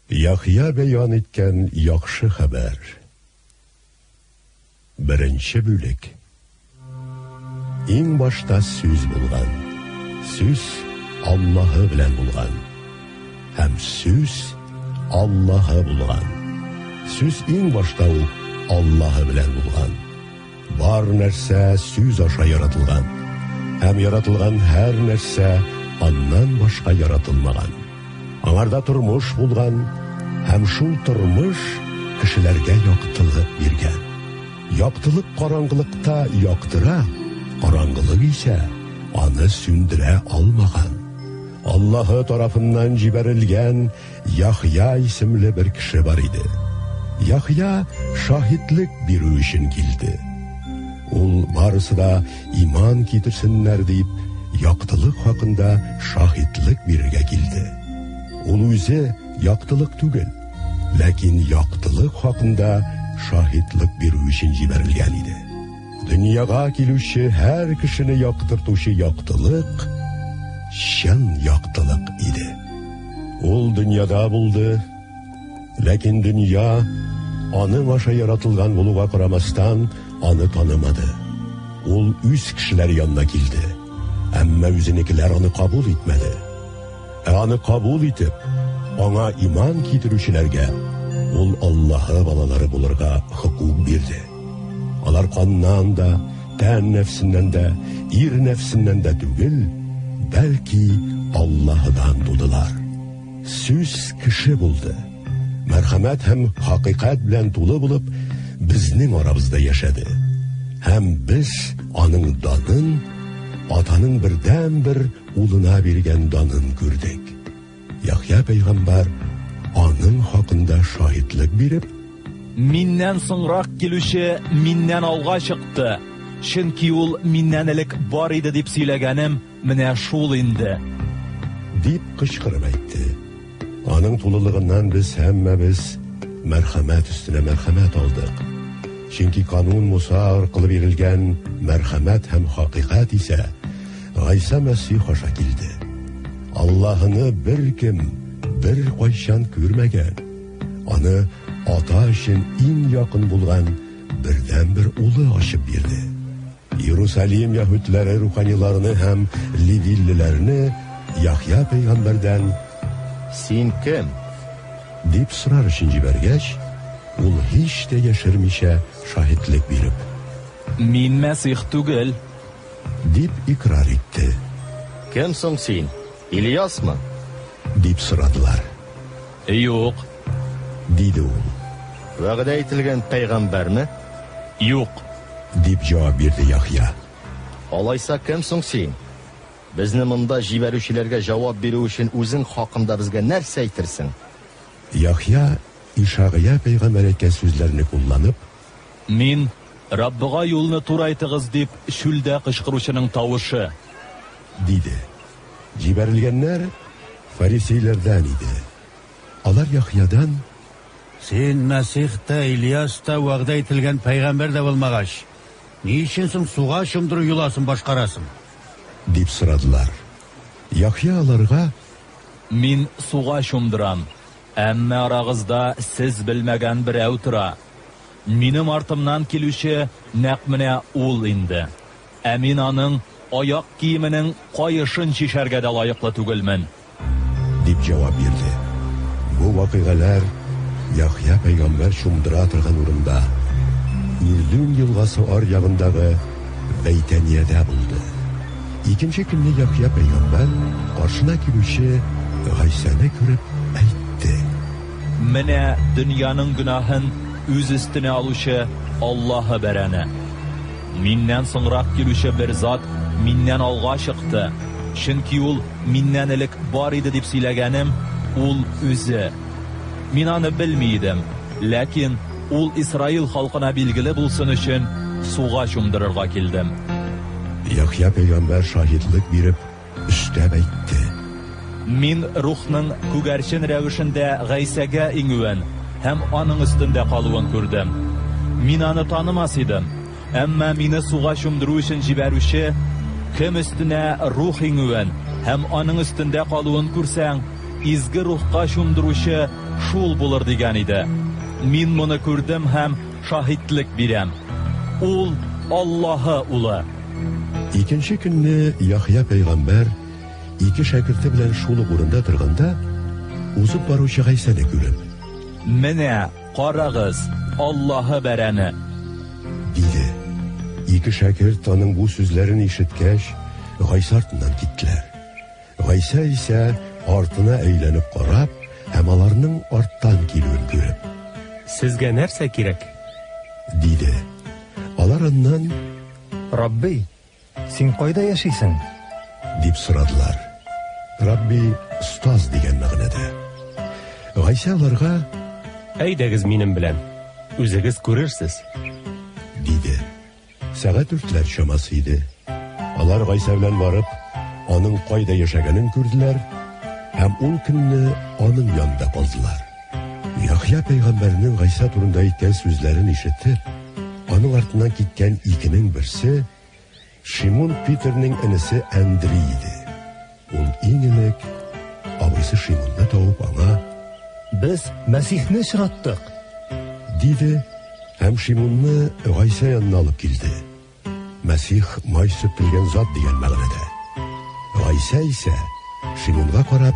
Яхья бәян иткән яхшы хәбәр. Беренче бүлек. Иң башта сүз булган. Сүз Аллаһы белән булган. Һәм сүз Аллаһы булган. Сүз иң башта ул Аллаһы белән булган. Бар нәрсә сүз аша яратылган. Һәм яратылган һәр нәрсә аннан башка яратылмаган. Аңарда тормыш булган, һәм шул тормыш кешеләргә яктылык биргән. Яктылык караңгылыкта яктыра, караңгылык исә аны сүндерә алмаган. Аллаһы тарафыннан җибәрелгән Яхья исемле бер кеше бар иде. Яхья шаһидлек бирү өчен килде. Ул барысы да иман китерсеннәр дип, яктылык хакында шаһидлек бирергә килде. Ул үзе яктылык түгел, ләкин яктылык хакында шаһидлек бирү өчен җибәрелгән иде. Дөньяга килүче һәр кешене яктыртучы яктылык чын яктылык иде. Ул дөньяда булды, ләкин дөнья аның аша яратылган булуга карамастан аны танымады. Ул үз кешеләре янына килде, әмма үзенекеләр аны кабул итмәде. Аны кабул итеп, аңа иман китерүчеләргә ул Аллаһы балалары булырга хукук бирде. Алар каннан да, тән нәфсеннән дә, ир нәфсеннән дә түгел, бәлки Аллаһыдан тудылар. Сүз кеше булды. Мәрхәмәт һәм хакыйкать белән тулы булып, безнең арабызда яшәде. Һәм без аның данын, атаның бердән-бер улына биргән данын күрдек. Яхья пәйгамбәр аның хакында шаһидлек биреп, миннән соңрак килүче миннән алга чыкты. Чөнки ул миннән элек бар иде дип сөйләгәнем менә шул инде. Дип кычкырып әйтте. Аның тулылыгыннан без һәммәбез мәрхәмәт өстенә мәрхәмәт алдык. Чөнки канун Муса аркылы бирелгән мәрхәмәт һәм хакыйкать исә Гайса Мәсих аша килде. Аллаһыны бер кем, бер кайчан күрмәгән. Аны ата өчен иң якын булган бердән-бер улы ачып бирде. Иерусалим яһүдләре руханиларны һәм ливиллеләрне Яхья пәйгамбәрдән «Син кем?» дип сорар өчен җибәргәч, ул һич тә яшермичә шаһидлек биреп, «Мин Мәсих түгел» дип икрар итте. «Кем соң син? Ильясмы?» дип сорадылар. «Юк», диде ул. «Вәгъдә ителгән пәйгамбәрме?» «Юк», дип җавап бирде Яхья. «Алайса кем соң син? Безне монда җибәрүчеләргә җавап бирү өчен үзең хакында безгә нәрсә әйтерсең?» Яхья Ишагыя пәйгамбәр әйткән сүзләрне кулланып, «Мин Раббыга юлны турайтыгыз» дип шүлдә кычкыручының тавышы диде. Җибәрелгәннәр фарисейләрдән иде. Алар Яхьядан: «Син Мәсих та, Ильяс та вәгъдә ителгән пәйгамбәр дә булмагач, ни өчен соң суга чумдыру юласын башкарасың?» дип сорадылар. Яхья аларга: «Мин суга чумдырам, әмма арагызда сез белмәгән берәү тора. Минем артымнан килүче нәкъ менә ул инде. Ә мин аның аяк киеменең кайышын чишәргә дә лаеклы түгелмен» дип җавап бирде. Бу вакыйгалар Яхья пәйгамбәр чумдыра торган урында, Үрдүн елгасы аръягындагы Бәйтәниядә булды. Икенче көнне Яхья пәйгамбәр каршына килүче Гайсаны күреп әйтте: «Менә дөньяның гөнаһын үз өстенә алучы Аллаһы бәрәне. Миннән соңрак килүче бер зат миннән алга чыкты. Чөнки ул миннән элек бар иде дип сөйләгәнем ул үзе. Мин аны белми идем, ләкин ул Исраил халкына билгеле булсын өчен суга чумдырырга килдем». Яхья пәйгамбәр шаһидлек биреп өстәп әйтте: «Мин рухның күгәрчен рәвешендә Гайсәгә иңүен һәм аның өстендә калуын күрдем. Мин аны танымас идем, әмма мине суга чумдыру өчен җибәрүче кем өстенә рух иңүен һәм аның өстендә калуын күрсәң, изге рухка чумдыручы шул булыр дигән иде. Мин моны күрдем һәм шаһидлек бирәм. Ул Аллаһы улы. Икенче көнне Яхья пәйгамбәр ике шәкерте белән шул урында торганда, узып баручы Гайсаны күреп, Менә карагыз, Аллаһы бәрәне. диде. Ике шәкерт аның бу сүзләрен ишеткәч, Гайса артыннан киттеләр. Гайса исә артына әйләнеп карап, һәм аларның арттан килүен күреп, Сезгә нәрсә кирәк? диде. Алар аннан Рабби, син кайда яшисең? дип сорадылар. Рабби остаз дигән мәгънәдә. Гайса аларга Әйдәгез минем белән. Үзегез күрерсез. диде. Сәгать 4 чамасы иде. Алар Гайса белән барып, аның кайда яшәгәнен күрделәр һәм ул көнне аның янында калдылар. Яхья пәйгамбәрнең Гайса турында әйткән сүзләрен ишетеп, аның артыннан киткән икенең берсе Шимон Питерның энесе Андрей иде. Ул иң элек абыйсы Шимонны табып аңа Без Мәсихне очраттык. диде һәм Шимонны Гайса янына алып килде. Мәсих май сөптелгән зат дигән мәгънәдә. Гайса исә Шимонга карап,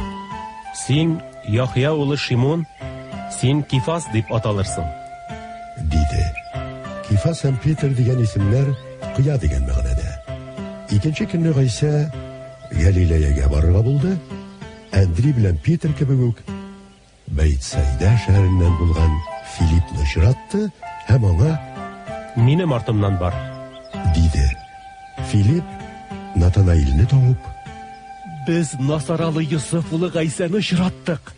Син Яхья улы Шимон, син Кифас дип аталырсың. диде. Кифас һәм Питер дигән исемнәр кыя дигән мәгънәдә. Икенче көнне Гайса Галилеягә барырга булды. Андрей белән Питер кебек үк Бәйтсайда шәһәреннән булган Филиппны очратты һәм аңа Минем артымнан бар. диде. Филипп Натанаилне табып, Без Насаралы Йосыф улы Гайсаны очраттык.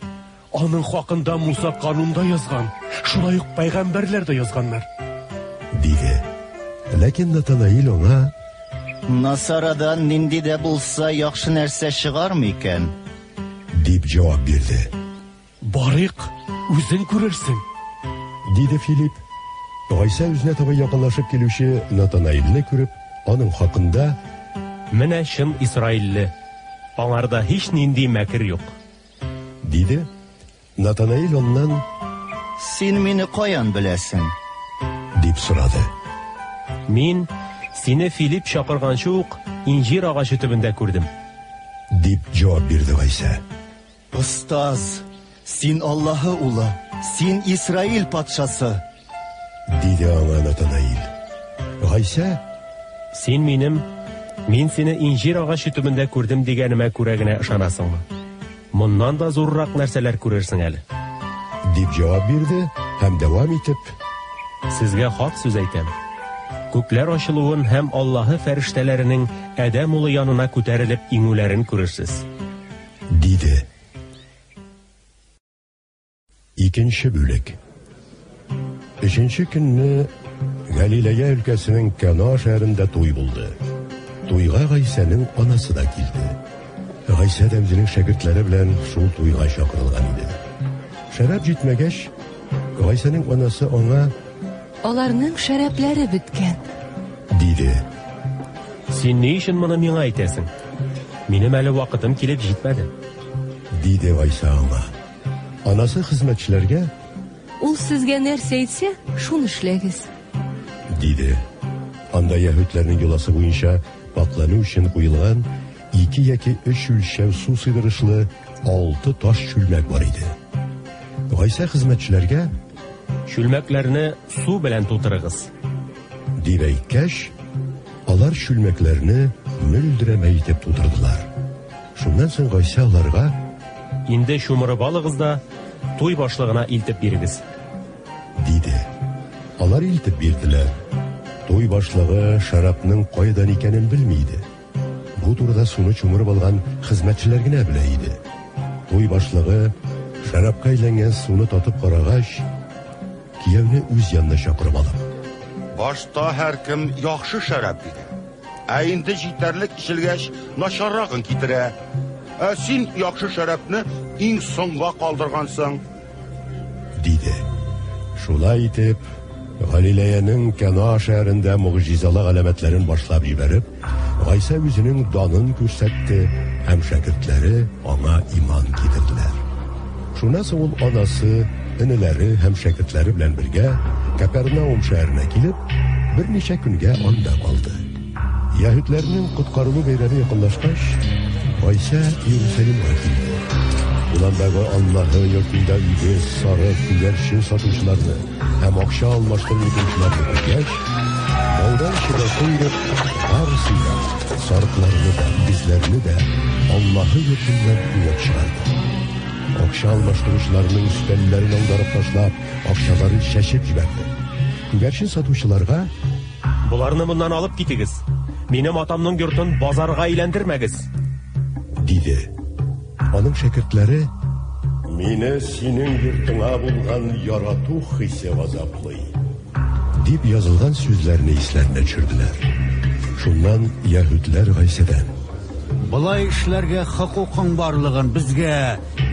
Аның хакында Муса канунда язган. Шулай ук пәйгамбәрләр дә язганнар. диде. Ләкин Натанаил аңа Насарадан нинди дә булса яхшы нәрсә чыгармы икән? дип җавап бирде. Барыйк, үзең күрерсең. Диде Филипп. Гайса үзенә таба якынлашып килүче Натанаилне күреп, аның хакында Менә чын Исраилле. Аңарда һич нинди мәкер юк. диде. Натанаил оннан Син мине каян беләсең? дип сорады. Мин сине Филипп чакырганчы ук инҗир агачы төбендә күрдем. Дип җавап бирде Гайса. Остаз, син Аллаһы улы, син Исраил патшасы. Диде аңа Натанаил. Гайса Син минем, мин сине инҗир агачы төбендә күрдем дигәнемә күрә генә ышанасыңмы? Моннан да зуррак нәрсәләр күрерсең әле. дип җавап бирде һәм дәвам итеп, Сезгә хак сүз әйтәм. Күкләр ачылуын һәм Аллаһы фәрештәләренең Адәм улы янына күтәрелеп иңүләрен күрерсез. диде. Икенче бүлек. Өченче көнне Галилея өлкәсенең Кана шәһәрендә туй булды. Туйга Гайсаның анасы да килде. Гайса да үзенең шәкертләре белән шул туйга чакырылган иде. Шәраб җитмәгәч, Гайсаның анасы аңа Аларның шәрәпләре беткән. диде. Син ни өчен моны миңа әйтәсең? Минем әле вакытым килеп җитмәде. Диде Гайса аңа. Анасы хезмәтчеләргә Ул сезгә нәрсә әйтсә, шуны эшләгез. диде. Анда яһүдләрнең йоласы буенча паклану өчен куелган 2 яки 3 үлчәү су сыйдырышлы 6 таш чүлмәк бар иде. Гайса хезмәтчеләргә Чүлмәкләрне су белән тутырыгыз. дип әйткәч, алар чүлмәкләрне мөлдерәмәй итеп тутырдылар. Шуннан соң Гайса аларга Инде шумырып алыгыз да туй башлыгына илтеп бирегез. диде. Алар илтеп бирделәр. Туй башлыгы шарапның кайдан икәнен белмиде. Бу турыда суны чумырып алган хезмәтчеләр генә белә иде. Туй башлыгы шарапка әйләнгән суны татып карагач, кияүне үз янына чакырып алып, Башта һәркем яхшы шәраб бирә. Инде җитәрлек ичелгәч, начаррагын китерә. Син яхшы шәрабны иң соңга калдыргансың. диде. Шулай итеп, Галилеяның Кана шәһәрендә мугҗизалы галәмәтләрен башлап җибәреп, Гайса үзенең данын күрсәтте һәм шәкертләре аңа иман китерделәр. Шуннан соң ул анасы, энеләре һәм шәкертләре белән бергә Капернаум шәһәренә килеп, берничә көнгә анда калды. Яһүдләрнең коткарылу бәйрәме якынлашкач, Гайса Иерусалимга килде. Уландагы Аллаһы йортында үгез, сарык, күгәрчен сатучыларны һәм акча алмаштыру итүчеләрне күргәч, Алдан шуда куйдып, барысына сарыкларны да, безләрне дә Аллаһы йортыннан куып чыгарды. Акча алмаштыручыларның өстәлләрен алдарып ташлап, акчаларын шәшеп җибәрде. Күгәрчен сатучыларга: Буларны моннан алып китегез. Минем атамның йортын базарга әйләндермәгез, диде. Аның шәкертләре: Мине синең йортыңа булган ярату хисе газаплый, дип язылган сүзләрне исләренә төшерделәр. Шуннан яһүдләр Гайсадан: Булай эшләргә хокукың барлыгын безгә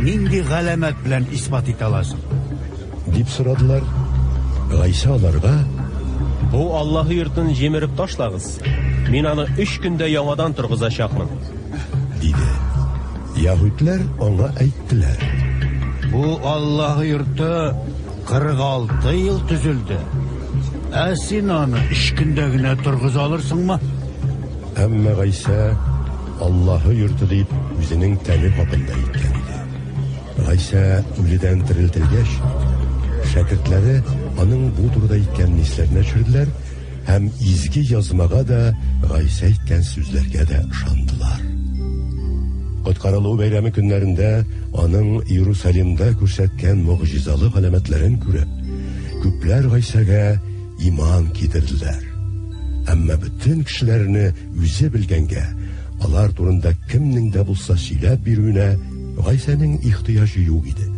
нинди галәмәт белән исбат итә аласың? дип сорадылар. Гайса аларга: Бу Аллаһы йортын җимереп ташлагыз. Мин аны 3 көндә яңадан торгызачакмын, диде. Яһүдләр аңа әйттеләр: Бу Аллаһы йорты 46 ел төзелде. Ә син аны 3 көндә генә торгыза алырсыңмы? Әмма Гайса Аллаһы йорты дип үзенең тәне хакында әйткән иде. Гайса үледән терелтелгәч, шәкертләре аның бу турыда әйткәнен исләренә төшерделәр һәм изге язмага да, Гайса әйткән сүзләргә дә ышандылар. Коткарылу бәйрәме көннәрендә аның Иерусалимда күрсәткән мөгъҗизалы галәмәтләрен күреп, күпләр Гайсага иман китерделәр. Әмма бөтен кешеләрне үзе белгәнгә, алар турында кемнең дә булса сөйләп бирүенә Гайсаның ихтыяҗы юк иде.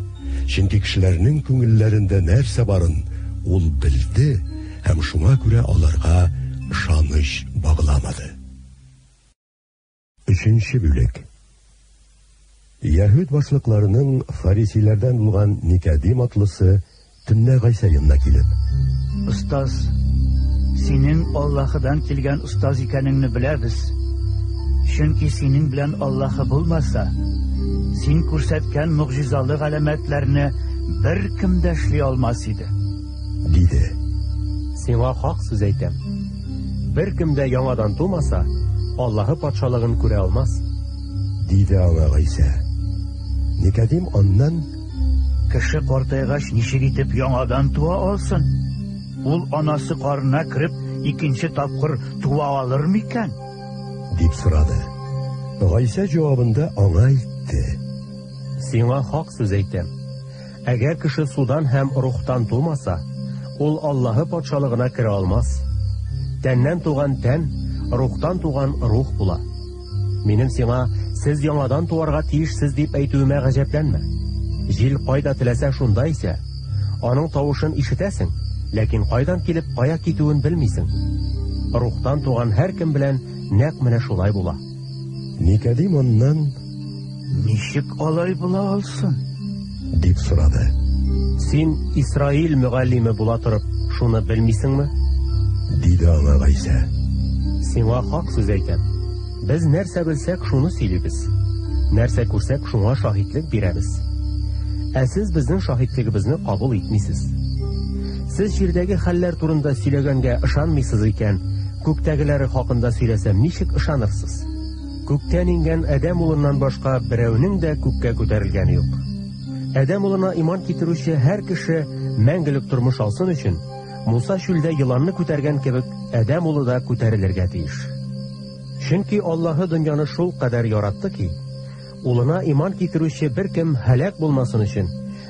Чөнки кешеләрнең күңелләрендә нәрсә барын ул белде һәм шуңа күрә аларга ышаныч багламады. 3-нче бүлек. Яһүд башлыкларының фарисиләрдән булган Никодим атлысы төнлә Гайса янына килеп: Устаз, синең Аллаһыдан килгән устаз икәнеңне беләбез. Чөнки синең белән Аллаһы булмаса, син күрсәткән мөгъҗизалы галәмәтләрне беркем дә эшли алмас иде, диде. Сиңа хак сүз әйтәм. Беркем дә яңадан тумаса, Аллаһы патшалыгын күрә алмас, диде аңа Гайса. Никодим аннан: Кеше картайгач ничек итеп яңадан туа алсын? Ул анасы карынына кирип, 2нче тапкыр туа алыр микән? дип сорады. Гайса җавабында аңа әйтте: Сиңа хак сүз әйтәм. Әгәр кеше судан һәм рухтан тумаса, ул Аллаһы патшалыгына керә алмас. Тәннән туган тән, рухтан туган рух була. Минем сиңа сез яңадан туарга тиешсез дип әйтүемә гаҗәпләнмә. Җил кайда теләсә шунда исә, аның тавышын ишетәсең, ләкин кайдан килеп кая китүен белмисең. Рухтан туган һәркем белән нәкъ менә шулай була. Никодим аннан: Ничек алай була алсын? дип сорады. Син Исраил мөгаллиме була торып, шуны белмисеңме? диде аңа Гайса. Сиңа хак сүз әйтәм. Без нәрсә белсәк, шуны сөйлибез. Нәрсә күрсәк, шуңа шаһитлек бирәбез. Ә сез безнең шаһитлегебезне кабул итмисез. Сез җирдәге хәлләр турында сөйләгәнгә ышанмыйсыз икән, күктәгеләре хакында сөйләсәм ничек ышанырсыз? Күктән ингән Адәм улыннан башка берәүнең дә күккә күтәрелгәне юк. Адәм улына иман китерүче һәр кеше мәңгелек тормыш алсын өчен, Муса чүлдә йыланны күтәргән кебек, Адәм улы да күтәрелергә тиеш. Чөнки Аллаһы дөньяны шул кадәр яратты ки, улына иман китерүче беркем һәлак булмасын өчен,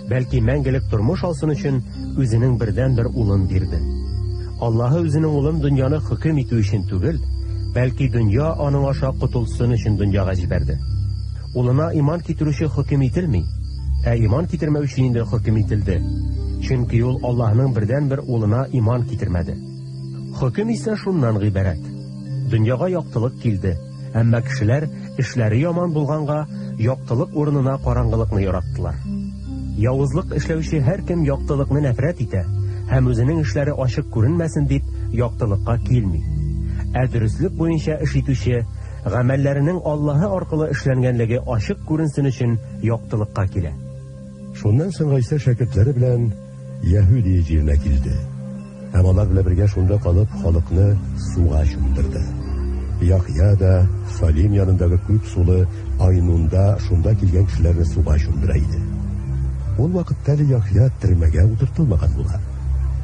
бәлки мәңгелек тормыш алсын өчен үзенең бердән-бер улын бирде. Аллаһы үзенең улын дөньяны хөкем итү өчен түгел, бәлки дөнья аның аша кутылсын өчен дөньяга җибәрде. Улына иман китерүче хөкем ителми, ә иман китермәүче инде хөкем ителде. Чөнки ул Аллаһның бердән-бер улына иман китермәде. Хөкем исә шуннан гыйбарәт. Дөньяга яктылык килде, әмма кешеләр эшләре яман булганга, яктылык урынына караңгылыкны яраттылар. Явызлык эшләүче һәркем яктылыкны нәфрәт итә, һәм үзенең эшләре ачык күренмәсен дип яктылыкка килми. Ә дөрестлек буенча эш итүче гамәлләренең Аллаһы аркылы эшләнгәнлеге ачык күренсен өчен яктылыкка килә. Шуннан соң Гайса шәкертләре белән Яһүди җиренә килде. Һәм алар белән бергә шунда калып, халыкны суга чумдырды. Яхья да Салим янындагы күп сулы Айнунда шунда килгән кешеләрне суга чумдыра иде. Ул вакытта Яхья төрмәгә утыртылмаган була.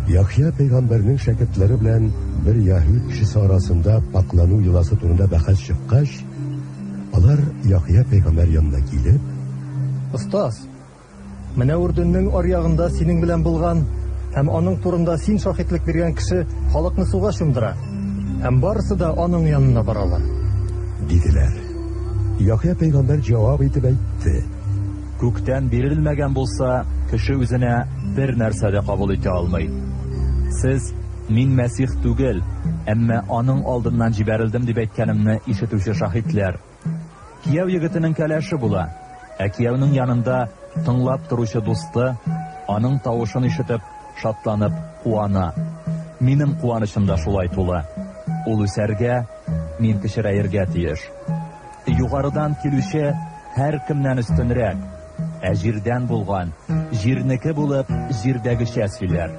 Яхья пәйгамбәрнең шәкертләре белән бер Яһүд кешесе арасында паклану йоласы турында бәхәс чыккач, алар Яхья пәйгамбәр янына килеп, Остаз, менә Үрдөннең аръягында синең белән булган һәм аның турында син шаһитлек биргән кеше халыкны суга чумдыра. Һәм барысы да аның янына баралар. диделәр. Яхья пәйгамбәр җавап итеп әйтте: Күктән бирелмәгән булса, кеше үзенә бер нәрсә дә кабул итә алмый. Сез мин Мәсих түгел, әмма аның алдыннан җибәрелдем дип әйткәнемне ишетүче шаһитләр. Кияү егетенең кәләше була, ә кияүнең янында тыңлап торучы дусты, аның тавышын ишетеп, шатланып куана. Минем куанычым да шулай тула. Ул үсәргә, мин кечерәергә тиеш. Югарыдан килүче һәр кемнән өстенрәк, ә җирдән булган, җирнеке булып, җирдәгечә сөйләр.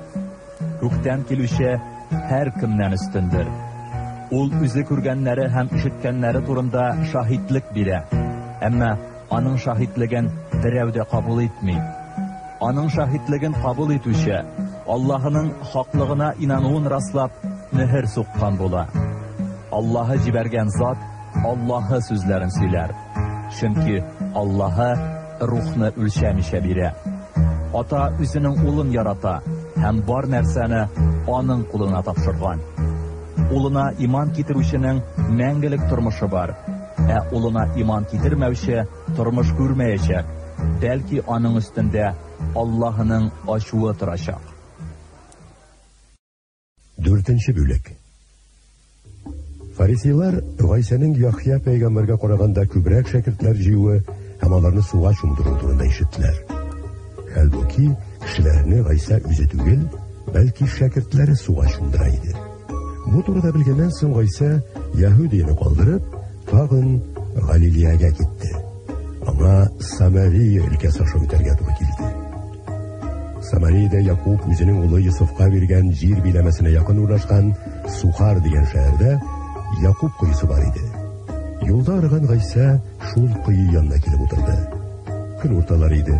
Күктән килүче һәр кемнән өстендер. Ул үзе күргәннәре һәм ишеткәннәре турында шаһитлек бирә, әмма аның шаһитлеген берәү дә кабул итми. Аның шаһитлеген кабул итүче, Аллаһының хаклыгына инануын раслап, мөһер суккан була. Аллаһы җибәргән зат Аллаһы сүзләрен сөйләр. Чөнки Аллаһы рухны үлчәмичә бирә. Ата үзенең улын ярата һәм бар нәрсәне аның кулына тапшырган. Улына иман китерүченең мәңгелек тормышы бар, ә улына иман китермәүче тормыш күрмәячәк. Бәлки аның өстендә Аллаһының ачуы торачак. 4-нче бүлек. Фарисейлар Гайсаның Яхья пәйгамбәргә караганда күбрәк шәкертләр җыюы һәм аларны суга чумдыру турында ишеттеләр. Хәлбуки кешеләрне Гайса үзе түгел, бәлки шәкертләре суга чумдыра иде. Бу турыда белгәннән соң Гайса Яһүдияне калдырып, тагын Галилеягә китте. Аңа Самария өлкәсе аша үтәргә туры килде. Самариядә Якуб үзенең улы Йосыфка биргән җир биләмәсенә якын урнашкан Сухар дигән шәһәрдә Якуб кыйсы бар иде. Юлда арыган Гайса шул кыйы янына килеп утырды. Көн урталары иде.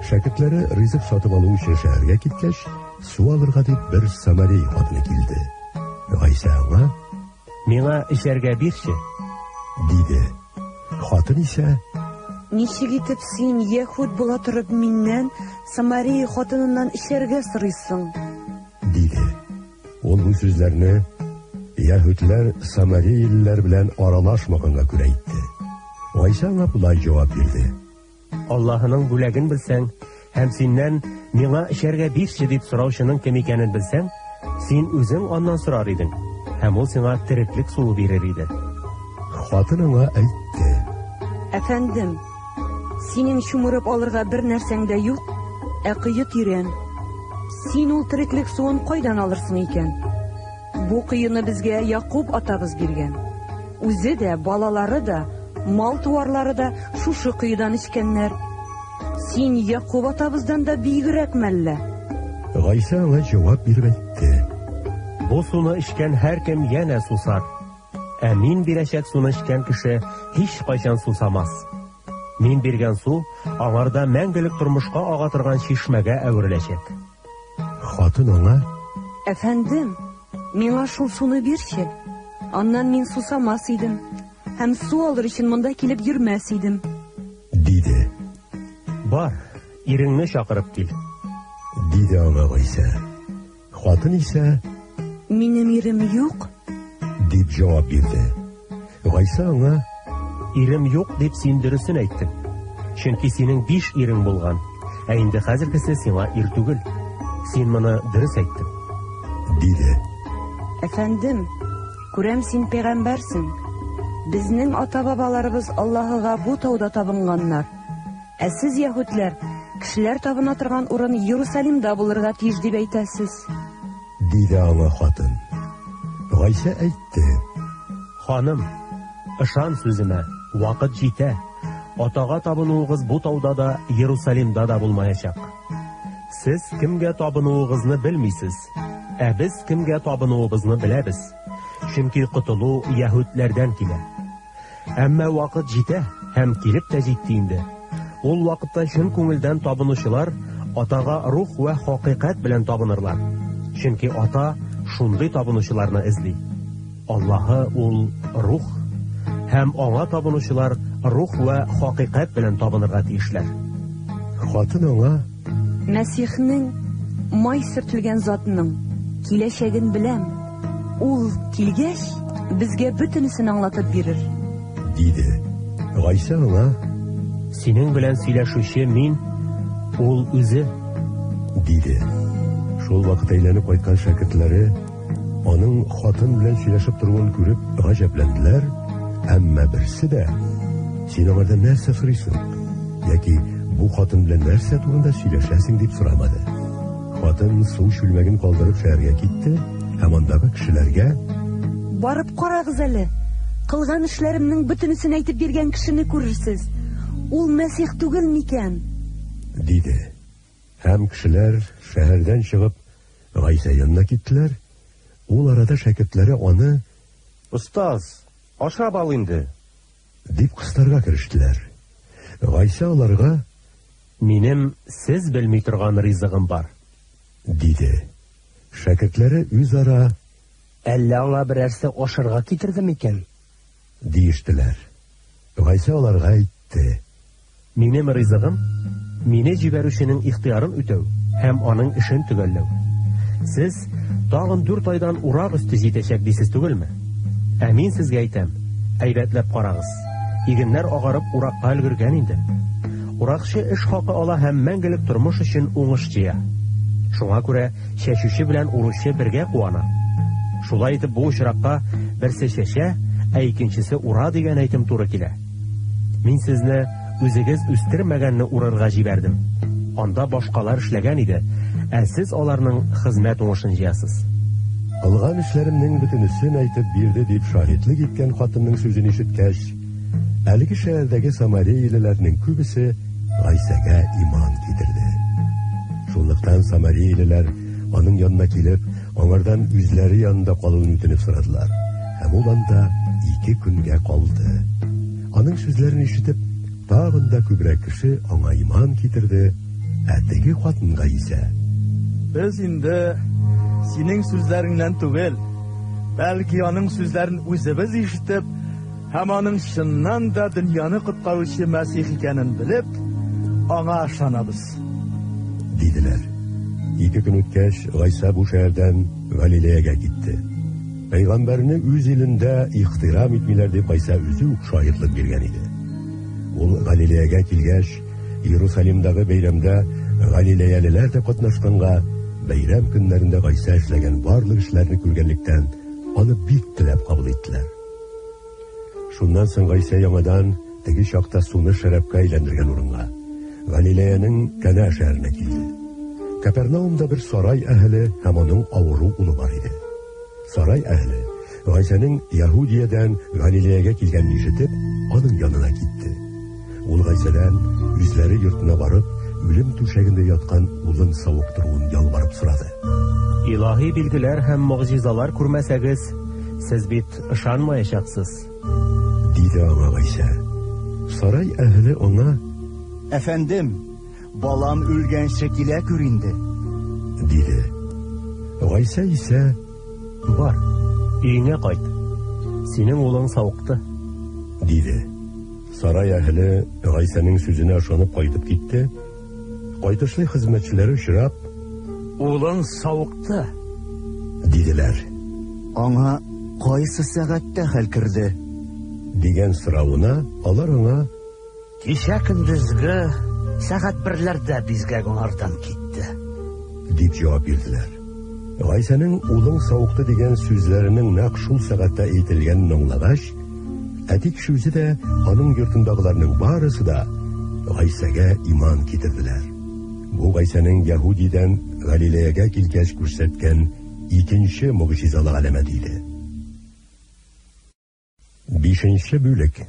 Шәкертләре ризык сатып алу өчен шәһәргә киткәч, су алырга дип бер Самария хатыны килде. Гайса аңа: Миңа эчәргә бирче, диде. Хатын исә: Ничек итеп син Яһүд була торып миннән Самария хатыныннан эчәргә сорыйсың? диде. Ул бу сүзләрне Яһүдләр Самариялеләр белән аралашмаганга күрә әйтте. Гайса аңа булай җавап бирде: Аллаһының бүләген белсәң, һәм синнән миңа эчәргә бирче дип сораучының кем икәнен белсәң, син үзең аннан сорар идең, һәм ул сиңа тереклек суы бирер иде. Хатын аңа әйтте: Әфәндем, синең чумырып алырга бер нәрсәң дә юк, ә кыю тирән. Син ул тереклек суын кайдан алырсың икән? Бу кыюны безгә Якуб атабыз биргән. Үзе дә, балалары да, мал туарлары да шушы кыюдан эчкәннәр. Син Якуб атабыздан да бигрәк мәллә? Гайса аңа җавап биреп әйтте: Бу суны эчкән һәркем янә сусар. Ә мин бирәчәк суны эчкән кеше һич кайчан сусамас. Мин биргән су аңарда мәңгелек тормышка ага торган чишмәгә әвереләчәк. Хатын аңа: Әфәндем, миңа шул суны бирче. Аннан мин сусамас идем, һәм су алыр өчен монда килеп йөрмәс идем. диде. Бар, иреңне чакырып кил. Диде аңа Гайса. Хатын исә: Минем ирем юк. дип җавап бирде. Гайса аңа: Ирем юк дип син дөресен әйттең. Чөнки синең 5 ирең булган, ә инде хәзергесе сиңа ир түгел. Син моны дөрес әйттең. диде. Әфәндем, күрәм син пәйгамбәрсең. Безнең ата-бабаларыбыз Аллаһыга бу тауда табынганнар. Ә сез Яһүдләр, кешеләр табына торган урын Иерусалимда булырга тиеш дип әйтәсез. Диде аңа хатын. Гайса әйтте: Ханым, ышан сүземә, вакыт җитә. Атага табынуыгыз бу тауда да, Иерусалимда да булмаячак. Сез кимгә табынуыгызны белмисез, ә без кимгә табынуыбызны беләбез. Чөнки котылу яһүдләрдән килә. Әмма вакыт җитә, һәм килеп тә җитте инде. Ул вакытта чын күңелдән табынучылар Атага рух вә хакыйкать белән табынырлар. Чөнки Ата шундый табынучыларны эзли. Аллаһы ул рух, һәм аңа табынучылар рух вә хакыйкать белән табынырга тиешләр. Хатын аңа: Мәсихнең май сөртелгән затының киләчәген беләм. Ул килгәч, безгә бөтенесен аңлатып бирер. Диде. Гайса аңа: Синең белән сөйләшүче мин, ул үзе. Диде. Шул вакыт әйләнеп кайткан шәкертләре аның хатын белән сөйләшеп торуын күреп гаҗәпләнделәр, әмма берсе дә: Син аңардан нәрсә сорыйсың? Яки бу хатын белән нәрсә турында сөйләшәсең дип сорамады. Хатын су чүлмәген калдырып шәһәргә китте һәм андагы кешеләргә: Барып карагыз әле. Кылган эшләремнең бөтенесен әйтеп биргән кешене күрерсез. Ул Мәсих түгел микән? Диде. Һәм кешеләр шәһәрдән чыгып Гайса янына киттеләр. Ул арада шәкертләре аны: Устаз, ашап ал инде. Дип кыстарга керештеләр. Гайса аларга: Минем сез белми торган ризыгым бар. Диде. Шәкертләре үзара: Әллә аңа берәрсе ашырга китерде микән? Диештеләр. Гайса аларга әйтте: Минем ризыгым мине җибәрүченең ихтыярын үтәү һәм аның эшен төгәлләү. Сез тагын 4 айдан урак өсте җитәчәк дисез түгелме? Ә мин сезгә әйтәм, әйбәтләп карагыз. Игеннәр агарып уракка өлгергән инде. Уракчы эш хакы ала һәм мәңгелек тормыш өчен уңыш җыя. Шуңа күрә чәчүче белән уручы бергә куана. Шулай итеп бу очракка берсе чәчә, ә икенчесе ура дигән әйтем туры килә. Мин сезне үзегез үстермәгәнне урырга җибәрдем. Анда башкалар эшләгән иде, ә сез аларның хезмәт уңышын җыясыз. Алган эшләремнең бөтенесен әйтеп бирде дип шаһитлек иткән хатынның сүзен ишеткәч, әлеге шәһәрдәге Самариялеләрнең күбесе Гайсәгә иман китерде. Шунлыктан Самариялеләр аның янына килеп, аңардан үзләре янында калуын үтенеп сорадылар. Һәм ул анда 2 көнгә калды. Аның сүзләрен ишетеп, тагын да күбрәк кеше аңа иман китерде, ә теге хатынга исә: Без инде синең сүзләреңнән түгел, бәлки аның сүзләрен үзебез ишетеп, һәм аның чыннан да дөньяны коткаручы Мәсих икәнен белеп, аңа ышанабыз. Диделәр. 2 көн үткәч, Гайса бу шәһәрдән Галилеягә китте. Пәйгамбәрне үз илендә ихтирам итмиләр дип Гайса үзе үк шаһитлык биргән иде. Ул Галилеягә килгәч, Иерусалимдагы бәйрәмдә Галилеялеләр дә катнашканга, бәйрәм көннәрендә Гайса эшләгән барлык эшләрне күргәнлектән, аны бик теләп кабул иттеләр. Шуннан соң Гайса яңадан теге чакта суны шәрабка әйләндергән урынга, Галилеяның Кана шәһәренә килде. Капернаумда бер сарай әһле һәм аның авыру улы бар иде. Сарай әһле Гайсаның Яһудиядән Галилеягә килгәнен ишетеп, аның янына китте. Ул Гайсадан үзләре йортына барып, үлем түшәгендә яткан улын савыктыруын ялварып сорады. Илаһи билгеләр һәм мугҗизалар күрмәсәгез, сез бит ышанмаячаксыз. Диде аңа Гайса. Сарай әһле аңа: Әфәндем, балам үлгәнче килә күр инде. Диде. Гайса исә: Бар, өеңә кайт. Синең улың савыкты. Диде. Сарай әһле Гайсаның сүзенә ышанып кайтып китте. Кайтышлы хезмәтчеләре очрап: Улың савыкты, диделәр. Аңа кайсы сәгатьтә хәл керде? Дигән соравына алар аңа: Кичә көндезге сәгать 1ләрдә безгә аңардан китте. Дип җавап бирделәр. Гайсаның улың савыкты дигән сүзләренең нәкъ шул сәгатьтә әйтелгәнен аңлагач, әтик шүзе дә, аның йортындагыларның барысы да Гайсәгә иман китерделәр. Бу Гайсаның Яһудиядән Галилеягә килгәч күрсәткән икенче мугҗизалы галәмәт иде. 5-нче бүлек.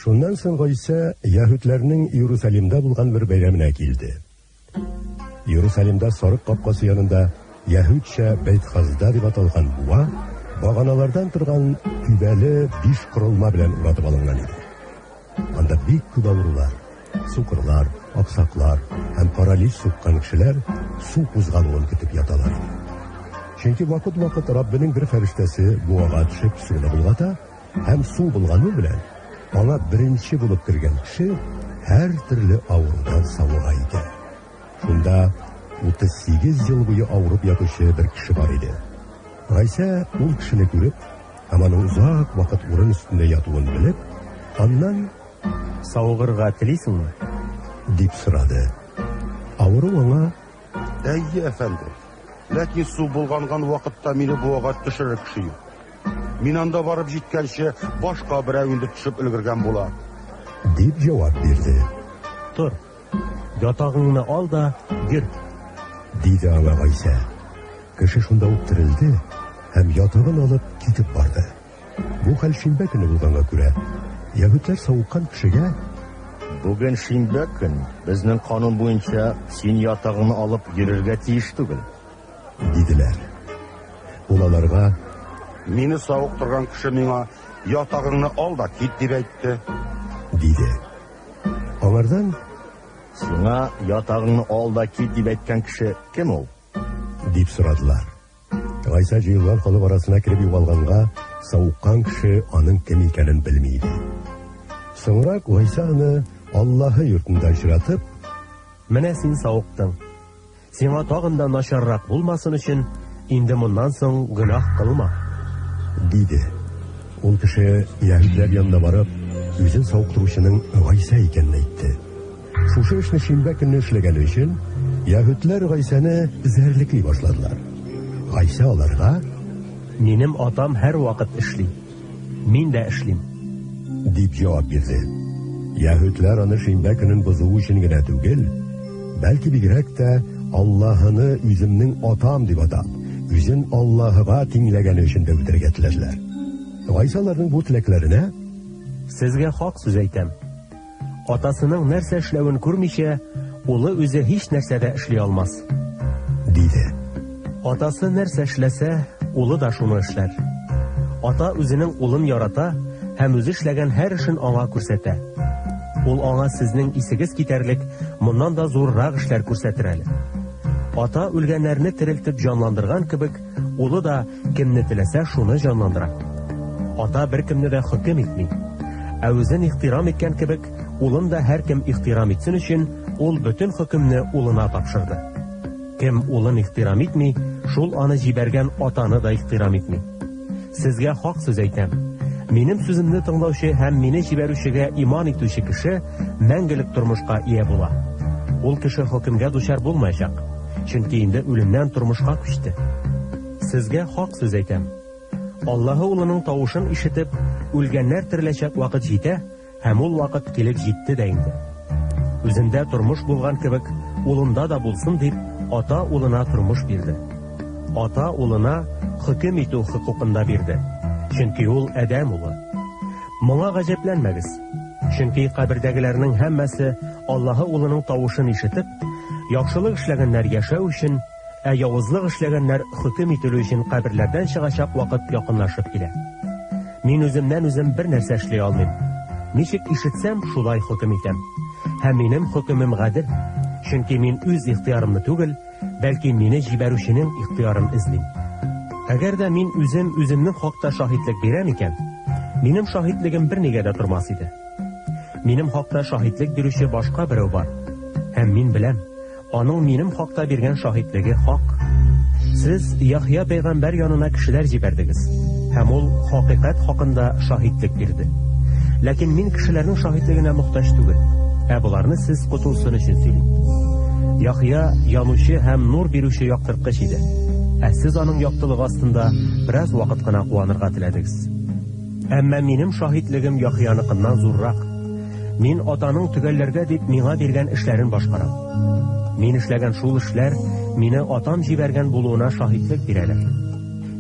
Шуннан соң Гайса Яһүдләрнең Иерусалимда булган бер бәйрәменә килде. Иерусалимда сарык капкасы янында Яһүдчә Бәйт-Хазда дип аталган буа баганалардан торган күбәле 5 корылма белән уратып алынган иде. Анда бик күп авырулар, сукырлар, аксаклар һәм паралич суккан кешеләр су кузгалуын көтеп яталар иде. Чөнки вакыт-вакыт Раббының бер фәрештәсе буага төшеп суны булгата һәм су булгану белән аңа беренче булып кергән кеше һәр төрле авырудан савыга икән. Шунда 38 ел буе авырып ятучы бер кеше бар иде. Гайса ул кешене күреп, һәм аның узак вакыт урын өстендә ятуын белеп, аннан Сауыгырга телисеңме? дип сорады. Авыру аңа: Әйе, әфәнде. Ләкин су булганган вакытта мине буага төшерер кеше юк. Мин анда барып җиткәнче башка берәү инде төшеп өлгергән була. дип җавап бирде. Тор. Ятагыңны ал да гир. Диде аңа Гайса. Кеше шунда ук терелде һәм ятагын алып китеп барды. Бу хәл шимбә көне булганга күрә, Яһүдләр савыккан кешегә: Бүген шимбә көн, безнең канун буенча син ятагыңны алып йөрергә тиеш түгел. диделәр. Ул аларга: Мине савык торган кеше миңа ятагыңны ал да кит дип әйтте. диде. Аңардан: Сиңа ятагыңны ал да кит дип әйткән кеше кем ул? дип сорадылар. Гайса җыелган халык арасына кирип югалганга, савыккан кеше аның кем икәнен белми иде. Соңрак Гайса аны Аллаһы йортында очратып: Менә син савыктың. Сиңа тагын да начаррак булмасын өчен, инде моннан соң гөнаһ кылма, диде. Ул кеше Яһүдләр янына барып, үзен сауыктыручының Гайса икәнен әйтте. Шушы эшне шимбә көнне эшләгәне өчен Яһүдләр Гайсаны зәрлекли башладылар. Гайса аларга: Минем атам һәр вакыт эшли. Мин дә эшлим. дип җавап бирде. Яһүдләр аны шимбә көнен бозу өчен генә түгел, бәлки бигрәк тә Аллаһыны үземнең атам дип атап, үзен Аллаһыга тиңләгәне өчен дә үтәргә теләделәр. Гайсаларның бу теләкләренә: Сезгә хак сүз әйтәм. Атасының нәрсә эшләвен күрмичә, улы үзе һич нәрсә дә эшли алмас, диде. Атасы нәрсә эшләсә, улы да шуны эшләр. Ата үзенең улын ярата һәм үзе эшләгән һәр эшен аңа күрсәтә. Ул аңа сезнең исегез китәрлек, моннан да зуррак эшләр күрсәтер әле. Ата үлгәннәрне терелтеп җанландырган кебек, улы да кемне теләсә шуны җанландыра. Ата беркемне дә хөкем итми. Ә үзен ихтирам иткән кебек, улын да һәркем ихтирам итсен өчен, ул бөтен хөкемне улына тапшырды. Кем улын ихтирам итми, шул аны җибәргән атаны да ихтирам итми. Сезгә хак сүз әйтәм. Минем сүземне тыңлаучы һәм мине җибәрүчегә иман итүче кеше мәңгелек тормышка ия була. Ул кеше хөкемгә дучар булмаячак, чөнки инде үлемнән тормышка күчте. Сезгә хак сүз әйтәм. Аллаһы улының тавышын ишетеп, үлгәннәр тереләчәк вакыт җитә, һәм ул вакыт килеп җитте дә инде. Үзендә тормыш булган кебек, улында да булсын дип, ата улына тормыш бирде. Ата улына хөкем итү хокукында бирде, чөнки ул адәм улы. Моңа гаҗәпләнмәгез, чөнки кабердәгеләрнең һәммәсе Аллаһы улының тавышын ишетеп, яхшылык эшләгәннәр яшәү өчен, ә явызлык эшләгәннәр хөкем ителү өчен каберләрдән чыгачак вакыт якынлашып килә. Мин үземнән үзем бер нәрсә эшли алмыйм. Ничек ишетсәм, шулай хөкем итәм. Һәм минем хөкемем гадел, чөнки мин үз ихтиярымны түгел, бәлки мине җибәрүченең ихтиярын эзлим. Әгәр дә мин үземнең хакта шаһидлек бирәм икән, минем шаһидлегем бернигә дә тормас иде. Минем хакта шаһидлек бирүче башка берәү бар, һәм мин беләм, аның минем хакта биргән шаһидлеге хак. Сез Яхья пәйгамбәр янына кешеләр җибәрдегез, һәм ул хакыйкать хакында шаһидлек бирде. Ләкин мин кешеләрнең шаһидлегенә мохтаҗ түгел, ә буларны сез котылсын өчен сөйлим. Яхья янучы һәм нур бирүче яктырткыч иде. Ә сез аның яктылыгы астында бераз вакыт кына куанырга теләдегез. Әмма минем шаһидлегем Яхьяныкыннан зуррак. Мин атаның төгәлләргә дип миңа биргән эшләрен башкарам. Мин эшләгән шул эшләр мине атам җибәргән булуына шаһидлек бирәләр.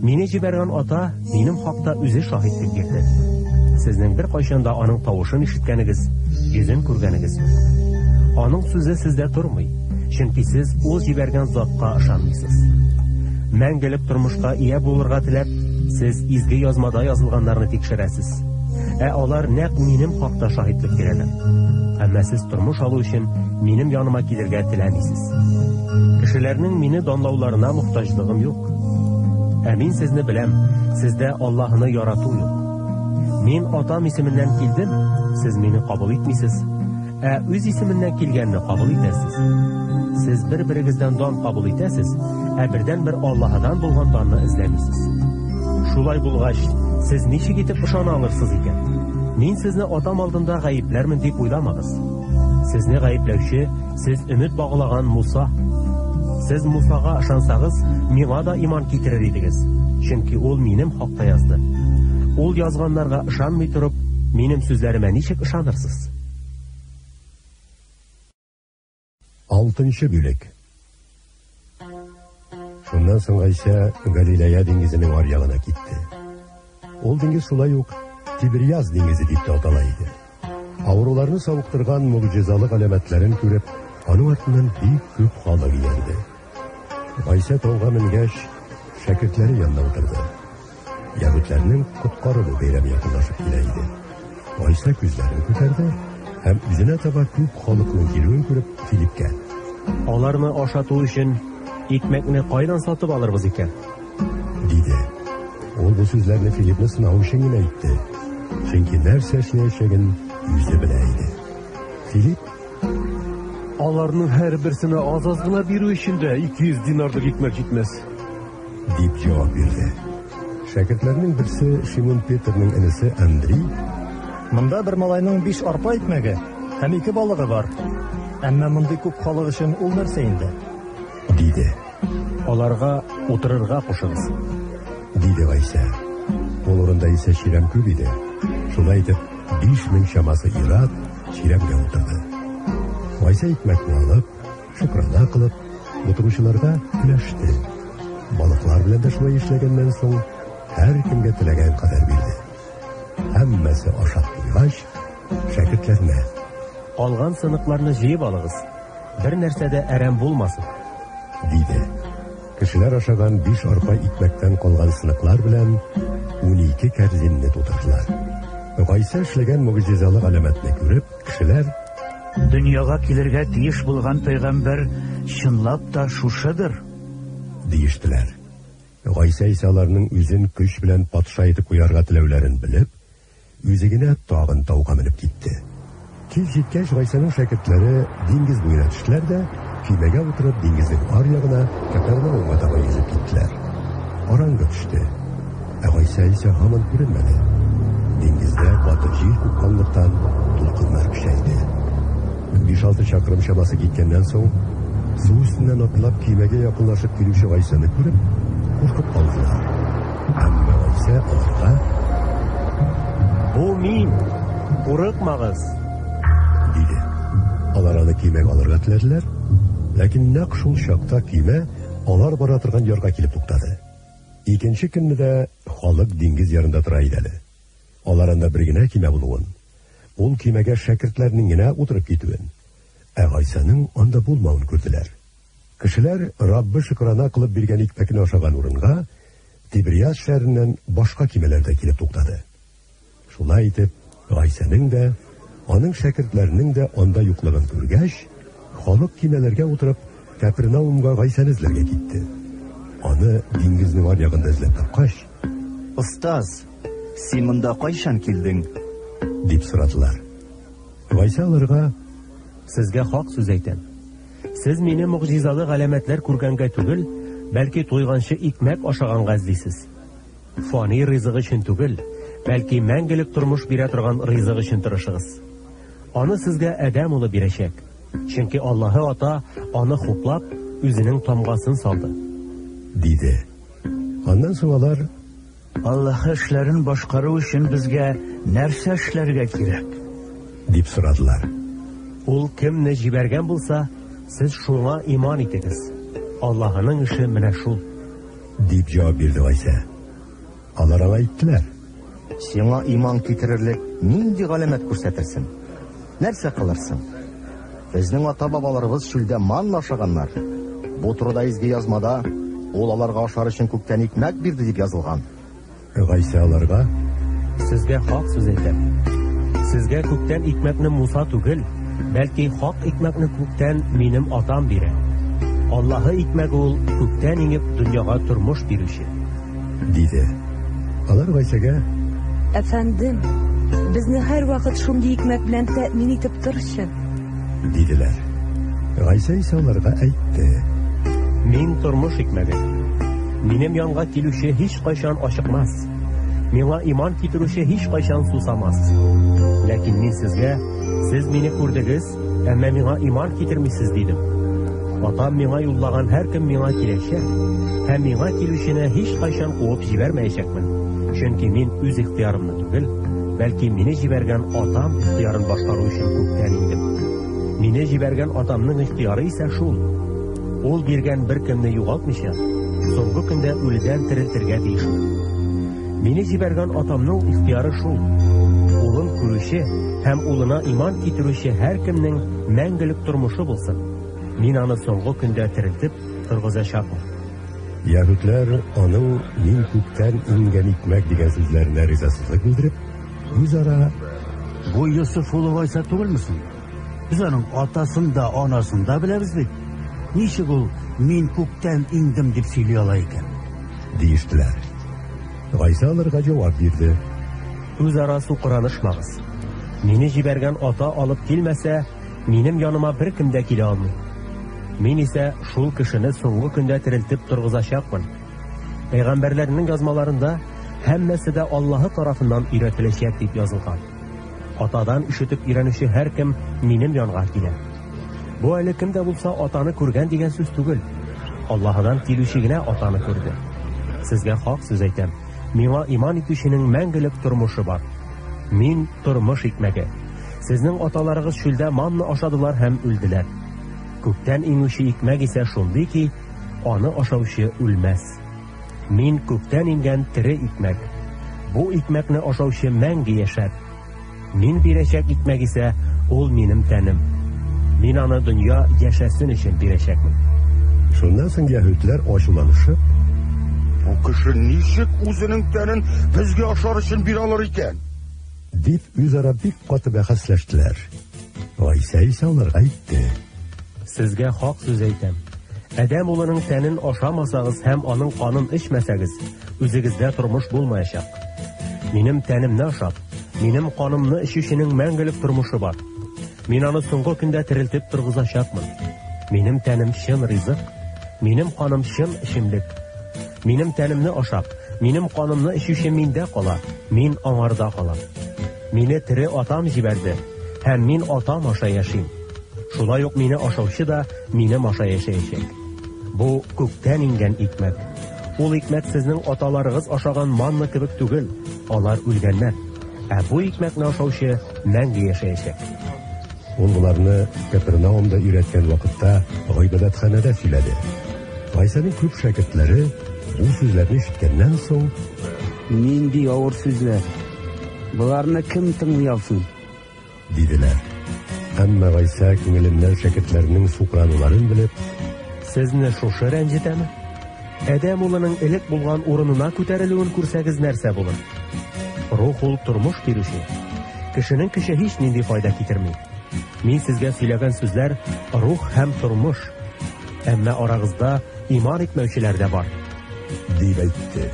Мине җибәргән ата минем хакта үзе шаһидлек бирде. сезнең бер кайчан да аның тавышын ишеткәнегез, йөзен күргәнегез юк. Аның сүзе сездә тормый, чөнки сез ул җибәргән затка ышанмыйсыз. Мәңгелек тормышка ия булырга теләп, сез изге язмада язылганнарны тикшерәсез. Алар нәкъ минем хакта шаһидлек бирәләр. Әмма сез тормыш алу өчен минем яныма килергә теләмисез. Кешеләрнең мине данлауларына мохтаҗлыгым юк. Мин сезне беләм, сездә Аллаһны ярату юк. Мин атам исеменнән килдем, сез мине кабул итмисез. Үз исеменнән килгәнне кабул итәсез. Сез бер-берегездән дан кабул итәсез, бердән-бер Аллаһыдан булган данны эзләмисез. Шулай булгач, сез ничек итеп ышана алырсыз икән? Мин сезне атам алдында гаепләрмен дип уйламагыз. Сезне гаепләүче, сез өмет багылаган Муса. Сез Мусага ышансагыз, миңа да иман китерер идегез, чөнки ул минем хакта язды. Ул язганнарга ышанмый торып, минем сүзләремә ничек ышанырсыз? 6-нчы бүлек. Шуннан соң Гайса Галилея диңгезенең аръягына китте. Ул диңгез шулай ук Тибриас диңгезе дип атала иде. Авыруларны савыктырган мөгъҗизалы галәмәтләрен күреп, аның артыннан бик күп халык иярде. Гайса тауга менгәч, шәкертләре янына утырды. Яһүдләрнең коткарылу бәйрәме якынлашып килә иде. Гайса күзләрен күтәрде һәм үзенә таба күп халыкның килүен күреп Филиппкә: "Аларны ашату өчен икмәкне кайдан сатып алырбыз икән?" диде. Ул бу сүзләрне Филиппны сынау өчен генә әйтте, чөнки нәрсә эшләячәген үзе белә иде. Филипп: "Аларның һәрберсенә аз-аз гына бирү өчен дә 200 динарлык икмәк җитмәс", дип җавап бирде. Шәкертләрнең берсе, Шимон Петрның энесе Андрей: "Монда бер малайның 5 арпа икмәге һәм 2 балыгы бар. Әмма мондый күп халык өчен ул нәрсә инде?" диде. "Аларга утырырга кушыгыз", диде Гайса. Ул урында исә чирәм күп иде. Шулай итеп, 5000 чамасы ир-ат чирәмгә утырды. Гайса икмәкне алып, шөкранә кылып, утыручыларга көләште. Балыклар белән дә шулай эшләгәннән соң, һәркемгә теләгән кадәр бирде. Һәммәсе ашап туйгач, шәкертләренә: "Калган сыныкларны җыеп алыгыз, бер нәрсә дә әрәм булмасын", диде. Кешеләр ашаган 5 арпа икмәктән калган сыныклар белән 12 кәрзинне тутырдылар. Гайса эшләгән мөгъҗизалы галәмәтне күреп, кешеләр: "Дөньяга килергә тиеш булган пәйгамбер чынлап та шушыдыр", диештеләр. Гайса исә аларның үзен көч белән патша итеп куярга теләүләрен белеп, үзе генә тагын тауга менеп китте. Кил җиткәч, Гайсаның шәкертләре диңгез буена төштеләр дә, көймәгә утырып, диңгезнең аръягына Капернаумга таба йөзеп киттеләр. Караңгы төште. Гайса исә һаман күренмәде. Диңгездә каты җил купканлыктан дулкыннар көчәйде. 5-6 чакрым чамасы киткәннән соң, су өстеннән атлап көймәгә якынлашып килүче Гайсаны күреп, куркып калдылар. Әмма Гайса аларга: "Бу мин, курыкмагыз", диде. Алар аны көймәгә алырга теләделәр, ләкин нәкъ шул чакта көймә алар бара торган ярга килеп туктады. Икенче көнне дә халык диңгез ярында тора иде әле. Алар анда бер генә көймә булуын, ул көймәгә шәкертләрнең генә утырып китүен, Гайсаның анда булмавын күрделәр. Кешеләр Раббы шөкранә кылып биргән икмәкне ашаган урынга Тибриас шәһәреннән башка көймәләр дә килеп туктады. Шулай итеп, Гайсаның да, аның шәкертләренең дә анда юклыгын күргәч, халык көймәләргә утырып, Капернаумга Гайсаны эзләргә китте. Аны диңгезнең аръягында эзләп тапкач: "Устаз, син монда кайчан килдең?" дип сорадылар. Гайса аларга: "Сезгә хак сүз әйтәм. Сез мине мөгъҗизалы галәмәтләр күргәнгә түгел, бәлки туйганчы икмәк ашаганга эзлисез. Фани ризык өчен түгел, бәлки мәңгелек тормыш бирә торган ризык өчен тырышыгыз. Аны сезгә Адәм улы бирәчәк, чөнки Аллаһы Ата аны хуплап, үзенең тамгасын салды", диде. Аннан соң алар: "Аллаһ эшләрен башкару өчен безгә нәрсә эшләргә кирәк?" дип сорадылар. "Ул кемне җибәргән булса, сез шуңа иман итегез. Аллаһының эше менә шул", дип җавап бирде Гайса. Алар аңа әйттеләр: Сиңа иман китерерлек нинди галәмәт күрсәтерсең? Нәрсә кылырсың? Безнең ата-бабаларыбыз чүлдә манна ашаганнар. Бу турыда изге язмада ул аларга ашар өчен күктән икмәк бирде дип язылган. Гайса аларга: Сезгә хак сүз әйтәм. Сезгә күктән икмәкне Муса түгел, бәлки хак икмәкне күктән минем атам бирә. Аллаһы икмәге ул күктән иңеп дөньяга тормыш бирүче. Диде. Алар Гайсәгә: Әфәндем, безне һәр вакыт шундый икмәк белән тәэмин итеп торчы. Диделәр. Гайса исә аларга әйтте: Мин тормыш икмәге. Минем янга килүче һич кайчан ашыкмас. Миңа иман китерүче һич кайчан сусамас. Ләкин мин сезгә: Сез мине күрдегез, әмма миңа иман китермисез дидем. Атам миңа юллаган һәр кем миңа киләчәк, һәм миңа килүчене һич кайчан куып җибәрмәячәкмен. Чөнки мин үз ихтыярымны түгел, бәлки мине җибәргән атам ихтыярын башкару өчен күктән индем. Мине җибәргән атамның ихтыяры исә шул: ул биргән бер кемне югалтмыйча, соңгы көндә үледән терелтергә тиешмен. Мине җибәргән атамның ихтыяры шул: улын күрүче һәм улына иман китерүче һәр кемнең мәңгелек тормышы булсын. Мин аны соңгы көндә терелтеп торгызачакмын. Яһүдләр аның мин күктән ингән икмәк дигән сүзләренә ризасызлык белдереп, үзара: Бу Йосыф улы Гайса түгелмесең? Без аның атасын да, анасын да беләбез бит. Ничек ул мин күктән иңдем дип сөйли ала икән? Диештеләр. Гайса аларга җавап бирде: Үзара сукранышмагыз. Мине җибәргән ата алып килмәсә, минем яныма бер кем дә килә алмый. Мин исә шул кешене соңгы көндә терелтеп торгызачакмын. Пәйгамбәрләрнең язмаларында һәммәсе дә Аллаһы тарафыннан өйрәтеләчәк дип язылган. Атадан ишетеп өйрәнүче һәр кем минем янга килә. Бу әле кем дә булса атаны күргән дигән сүз түгел. Аллаһыдан килүче генә атаны күрде. Сезгә хак сүз әйтәм. Миңа иман итүченең мәңгелек тормышы бар. Мин тормыш икмәге. Сезнең аталарыгыз чүлдә манна ашадылар һәм үлделәр. Күктән иңүче икмәк исә шундый ки, аны ашаучы үлмәс. Мин күктән ингән тере икмәк. Бу икмәкне ашаучы мәңге яшәр. Мин бирәчәк икмәк исә ул минем тәнем. Мин аны дөнья яшәсен өчен бирәчәкмен. Шуннан соң яһүдләр ачуланышып: Бу кеше ничек үзенең тәнен безгә ашар өчен бирә алыр икән? Дип үзара бик каты бәхәсләштеләр. Гайса исә аларга әйтте: Сезгә хак сүз әйтәм. Адәм улының тәнен ашамасагыз һәм аның канын эчмәсәгез, үзегездә тормыш булмаячак. Минем тәнемне ашап, минем канымны эчүченең мәңгелек тормышы бар. Мин аны соңгы көндә терелтеп торгызачакмын. Минем тәнем чын ризык, минем каным чын эчемлек. Минем тәнемне ашап, минем канымны эчүче миндә кала, мин аңарда калам. Мине тере атам җибәрде, һәм мин атам аша яшим. Шулай ук мине ашаучы да минем аша яшәячәк. Бу күктән ингән икмәк. Ул икмәк сезнең аталарыгыз ашаган манна кебек түгел, алар үлгәннәр. Ә бу икмәкне ашаучы мәңге яшәячәк. Ул буларны Капернаумда өйрәткән вакытта гыйбадәтханәдә сөйләде. Гайсаның күп шәкертләре бу сүзләрне ишеткәннән соң: Нинди авыр сүзләр. Буларны кем тыңлый алсын? Диделәр. Әмма Гайса күңеленнән шәкертләрнең сукрануларын белеп: Сезне шушы рәнҗетәме? Адәм улының элек булган урынына күтәрелүен күрсәгез нәрсә булыр? Рух ул тормыш бирүче. Кешенең кеше һич нинди файда китерми. Мин сезгә сөйләгән сүзләр рух һәм тормыш. Әмма арагызда иман итмәүчеләр дә бар. Дип әйтте.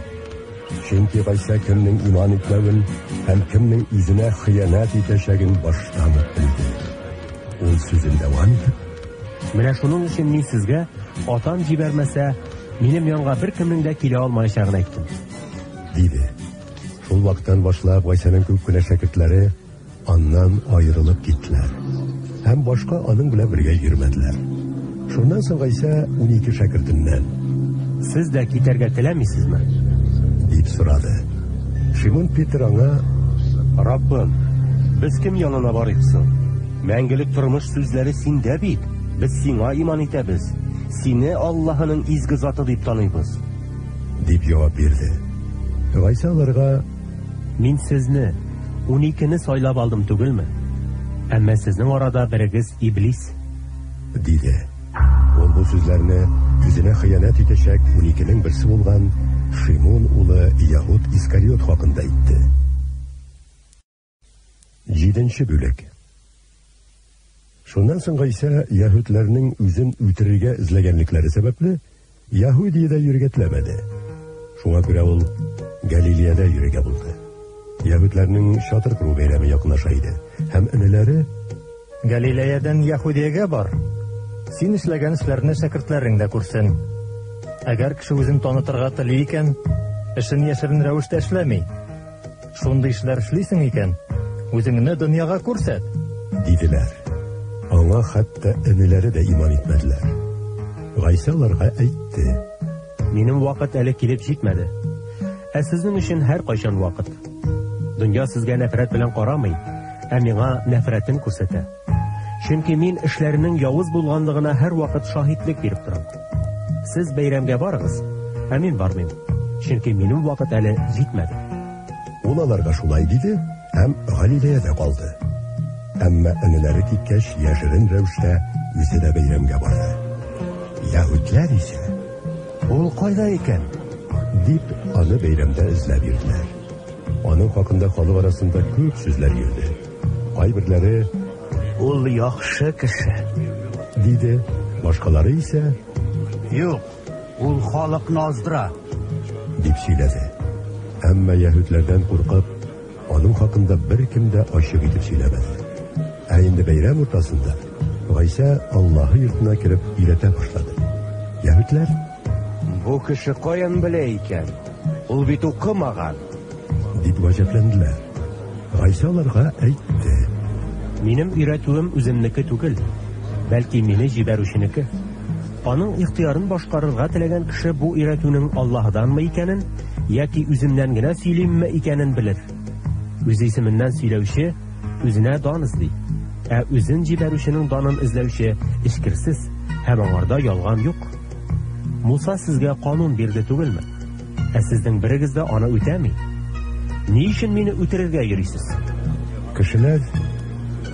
Чөнки Гайса кемнең иман итмәвен һәм кемнең үзенә хыянат итәчәген баштан белде. Ул сүзен дәвам итеп: Менә шуның өчен мин сезгә атам җибәрмәсә, минем янга бер кемнең дә килә алмаячагын әйттем. Диде. Шул вакыттан башлап Гайсаның күп кенә шәкертләре аннан аерылып киттеләр. Һәм башка аның белән бергә йөрмәделәр. Шуннан соң Гайса 12 шәкертеннән: Сез дә китәргә теләмисезме? Дип сорады. Шимон Петр аңа: Раббым, без кем янына барыйк соң? Мәңгелек тормыш сүзләре синдә бит. Без сиңа иман итәбез. Сине Аллаһының изге заты дип таныйбыз. Дип җавап бирде. Гайса аларга: Мин сезне 12-не сайлап алдым түгелме? Әмма сезнең арада берегез иблис. Диде. Ул бу сүзләрне үзенә хыянат итәчәк 12-нең берсе булган Шимон улы Яһуд Искариот хакында әйтте. 7-нче бүлек. Шуннан соң Гыйса яһүдләрнең үзен үтерергә эзләгәнлекләре сәбәпле Яһудиядә йөрергә теләмәде. Шуңа күрә ул Галилеяда йөрергә булды. Яһүдләрнең шатыр кыру бәйрәме якынлаша иде. Һәм энеләре Галилеядан Яһудиягә бар. Син эшләгән эшләрне шәкертләрең дә күрсен. Әгәр кеше үзен танытырга тели икән, эшен яшерен рәвештә эшләми. Шундый эшләр эшлисең икән, үзеңне дөньяга күрсәт. Диделәр. Аңа хәтта энеләре дә иман итмәделәр. Гайса аларга әйтте. Минем вакыт әле килеп җитмәде. Ә сезнең өчен һәр кайчан вакыт. Дөнья сезгә нәфрәт белән карамый, ә миңа нәфрәтен күрсәтә. Чөнки мин эшләренең явыз булганлыгына һәр вакыт шаһитлек биреп торам. Сез бәйрәмгә барыгыз, ә мин бармыйм. Чөнки минем вакыт әле җитмәде. Ул аларга шулай диде һәм Галилеяда калды. Әмма энеләре киткәч, яшерен рәвештә үзе дә бәйрәмгә барды. Яһүдләр исә Ул кайда икән? дип аны бәйрәмдә эзләп йөрделәр. Аның хакында халык арасында күп сүзләр йөрде. Кайберләре Ул яхшы кеше. диде, башкалары исә Юк, ул халыкны аздыра. дип сөйләде. Әмма яһүдләрдән куркып, аның хакында беркем дә ачык итеп сөйләмәде. Ә инде бәйрәм уртасында Гайса Аллаһы йортына киреп өйрәтә башлады. Яһүдләр Бу кеше каян белә икән? Ул бит укымаган. дип гаҗәпләнделәр. Гайса аларга әйтте. Минем өйрәтүем үземнеке түгел, бәлки мине җибәрүченеке. Аның ихтыярын башкарырга теләгән кеше бу өйрәтүнең Аллаһыданмы икәнен, яки үземнән генә сөйлимме икәнен белер. Үз исеменнән сөйләүче үзенә дан эзли, ә үзен җибәрүченең данын эзләүче эчкерсез һәм аңарда ялган юк. Муса сезгә канун бирде түгелме? Ә сезнең берегез дә аны үтәми. Ни өчен мине үтерергә йөрисез? Кешеләр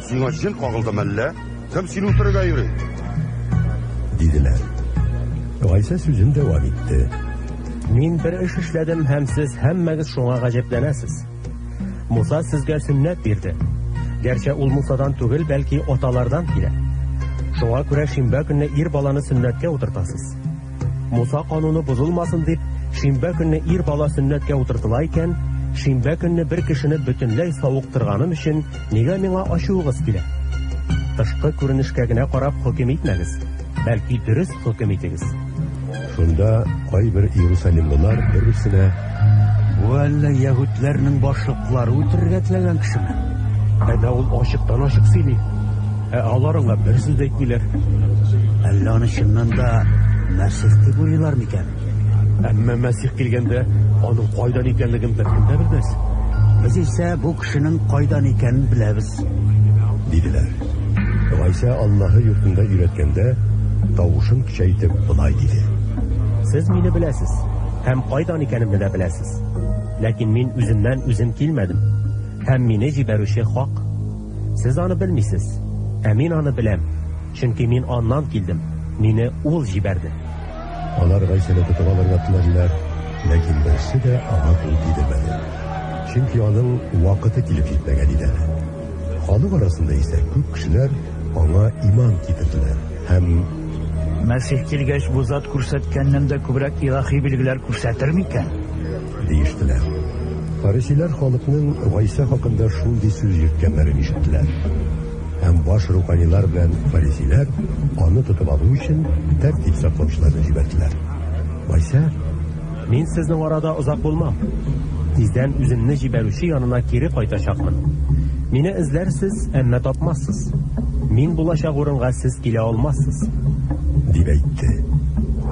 Сиңа җен кагылдымы әллә? Кем сине үтерергә йөри? диделәр. Гайса сүзен дәвам итте. Мин бер эш эшләдем һәм сез һәммәгез шуңа гаҗәпләнәсез. Муса сезгә сөннәт бирде. Гәрчә ул Мусадан түгел, бәлки аталардан килә. Шуңа күрә шимбә көнне ир баланы сөннәткә утыртасыз. Муса кануны бозылмасын дип, шимбә көнне ир бала сөннәткә утыртыла икән, шимбә көнне бер кешене бөтенләй савыктырганым өчен нигә миңа ачуыгыз килә? Тышкы күренешкә генә карап хөкем итмәгез, бәлки дөрес хөкем итегез. Шунда кайбер Иерусалимлылар бер-берсенә Бу әллә яһүдләрнең башлыклары үтерергә теләгән кешеме? Әнә ул ачыктан-ачык сөйли. Ә алар аңа бер сүз дә әйтмиләр. Әллә аны чыннан да Мәсих дип уйлыйлар микән? Әмма Мәсих килгәндә, аның кайдан икәнлеген беркем дә белмәс. Без исә бу кешенең кайдан икәнен беләбез. диделәр. Гайса Аллаһы йортында өйрәткәндә тавышын көчәйтеп былай диде. Сез мине беләсез, һәм кайдан икәнемне дә беләсез. Ләкин мин үземнән үзем килмәдем, һәм мине җибәрүче хак. Сез аны белмисез, ә мин аны беләм, чөнки мин аннан килдем. Мине ул җибәрде. Алар Гайсаны тотып алырга теләделәр, ләкин берсе дә аңа кул кидермәде. Чөнки аның вакыты килеп җитмәгән иде. Халык арасында исә күп кешеләр аңа иман китерделәр һәм Мәсих килгәч бу зат күрсәткәннән дә күбрәк илаһи билгеләр күрсәтер микән? диештеләр. Фарисилар халыкның Гайса хакында шундый сүз йөрткәннәрен ишеттеләр. Һәм баш руханилар белән фарисилар аны тотып алу өчен тәртип саклаучыларны җибәрделәр. Гайса Мин сезнең арада озак булмам. Тиздән үземне җибәрүче янына кире кайтачакмын. Мине эзләрсез, әмма тапмассыз. Мин булачак урынга сез килә алмассыз. дип әйтте.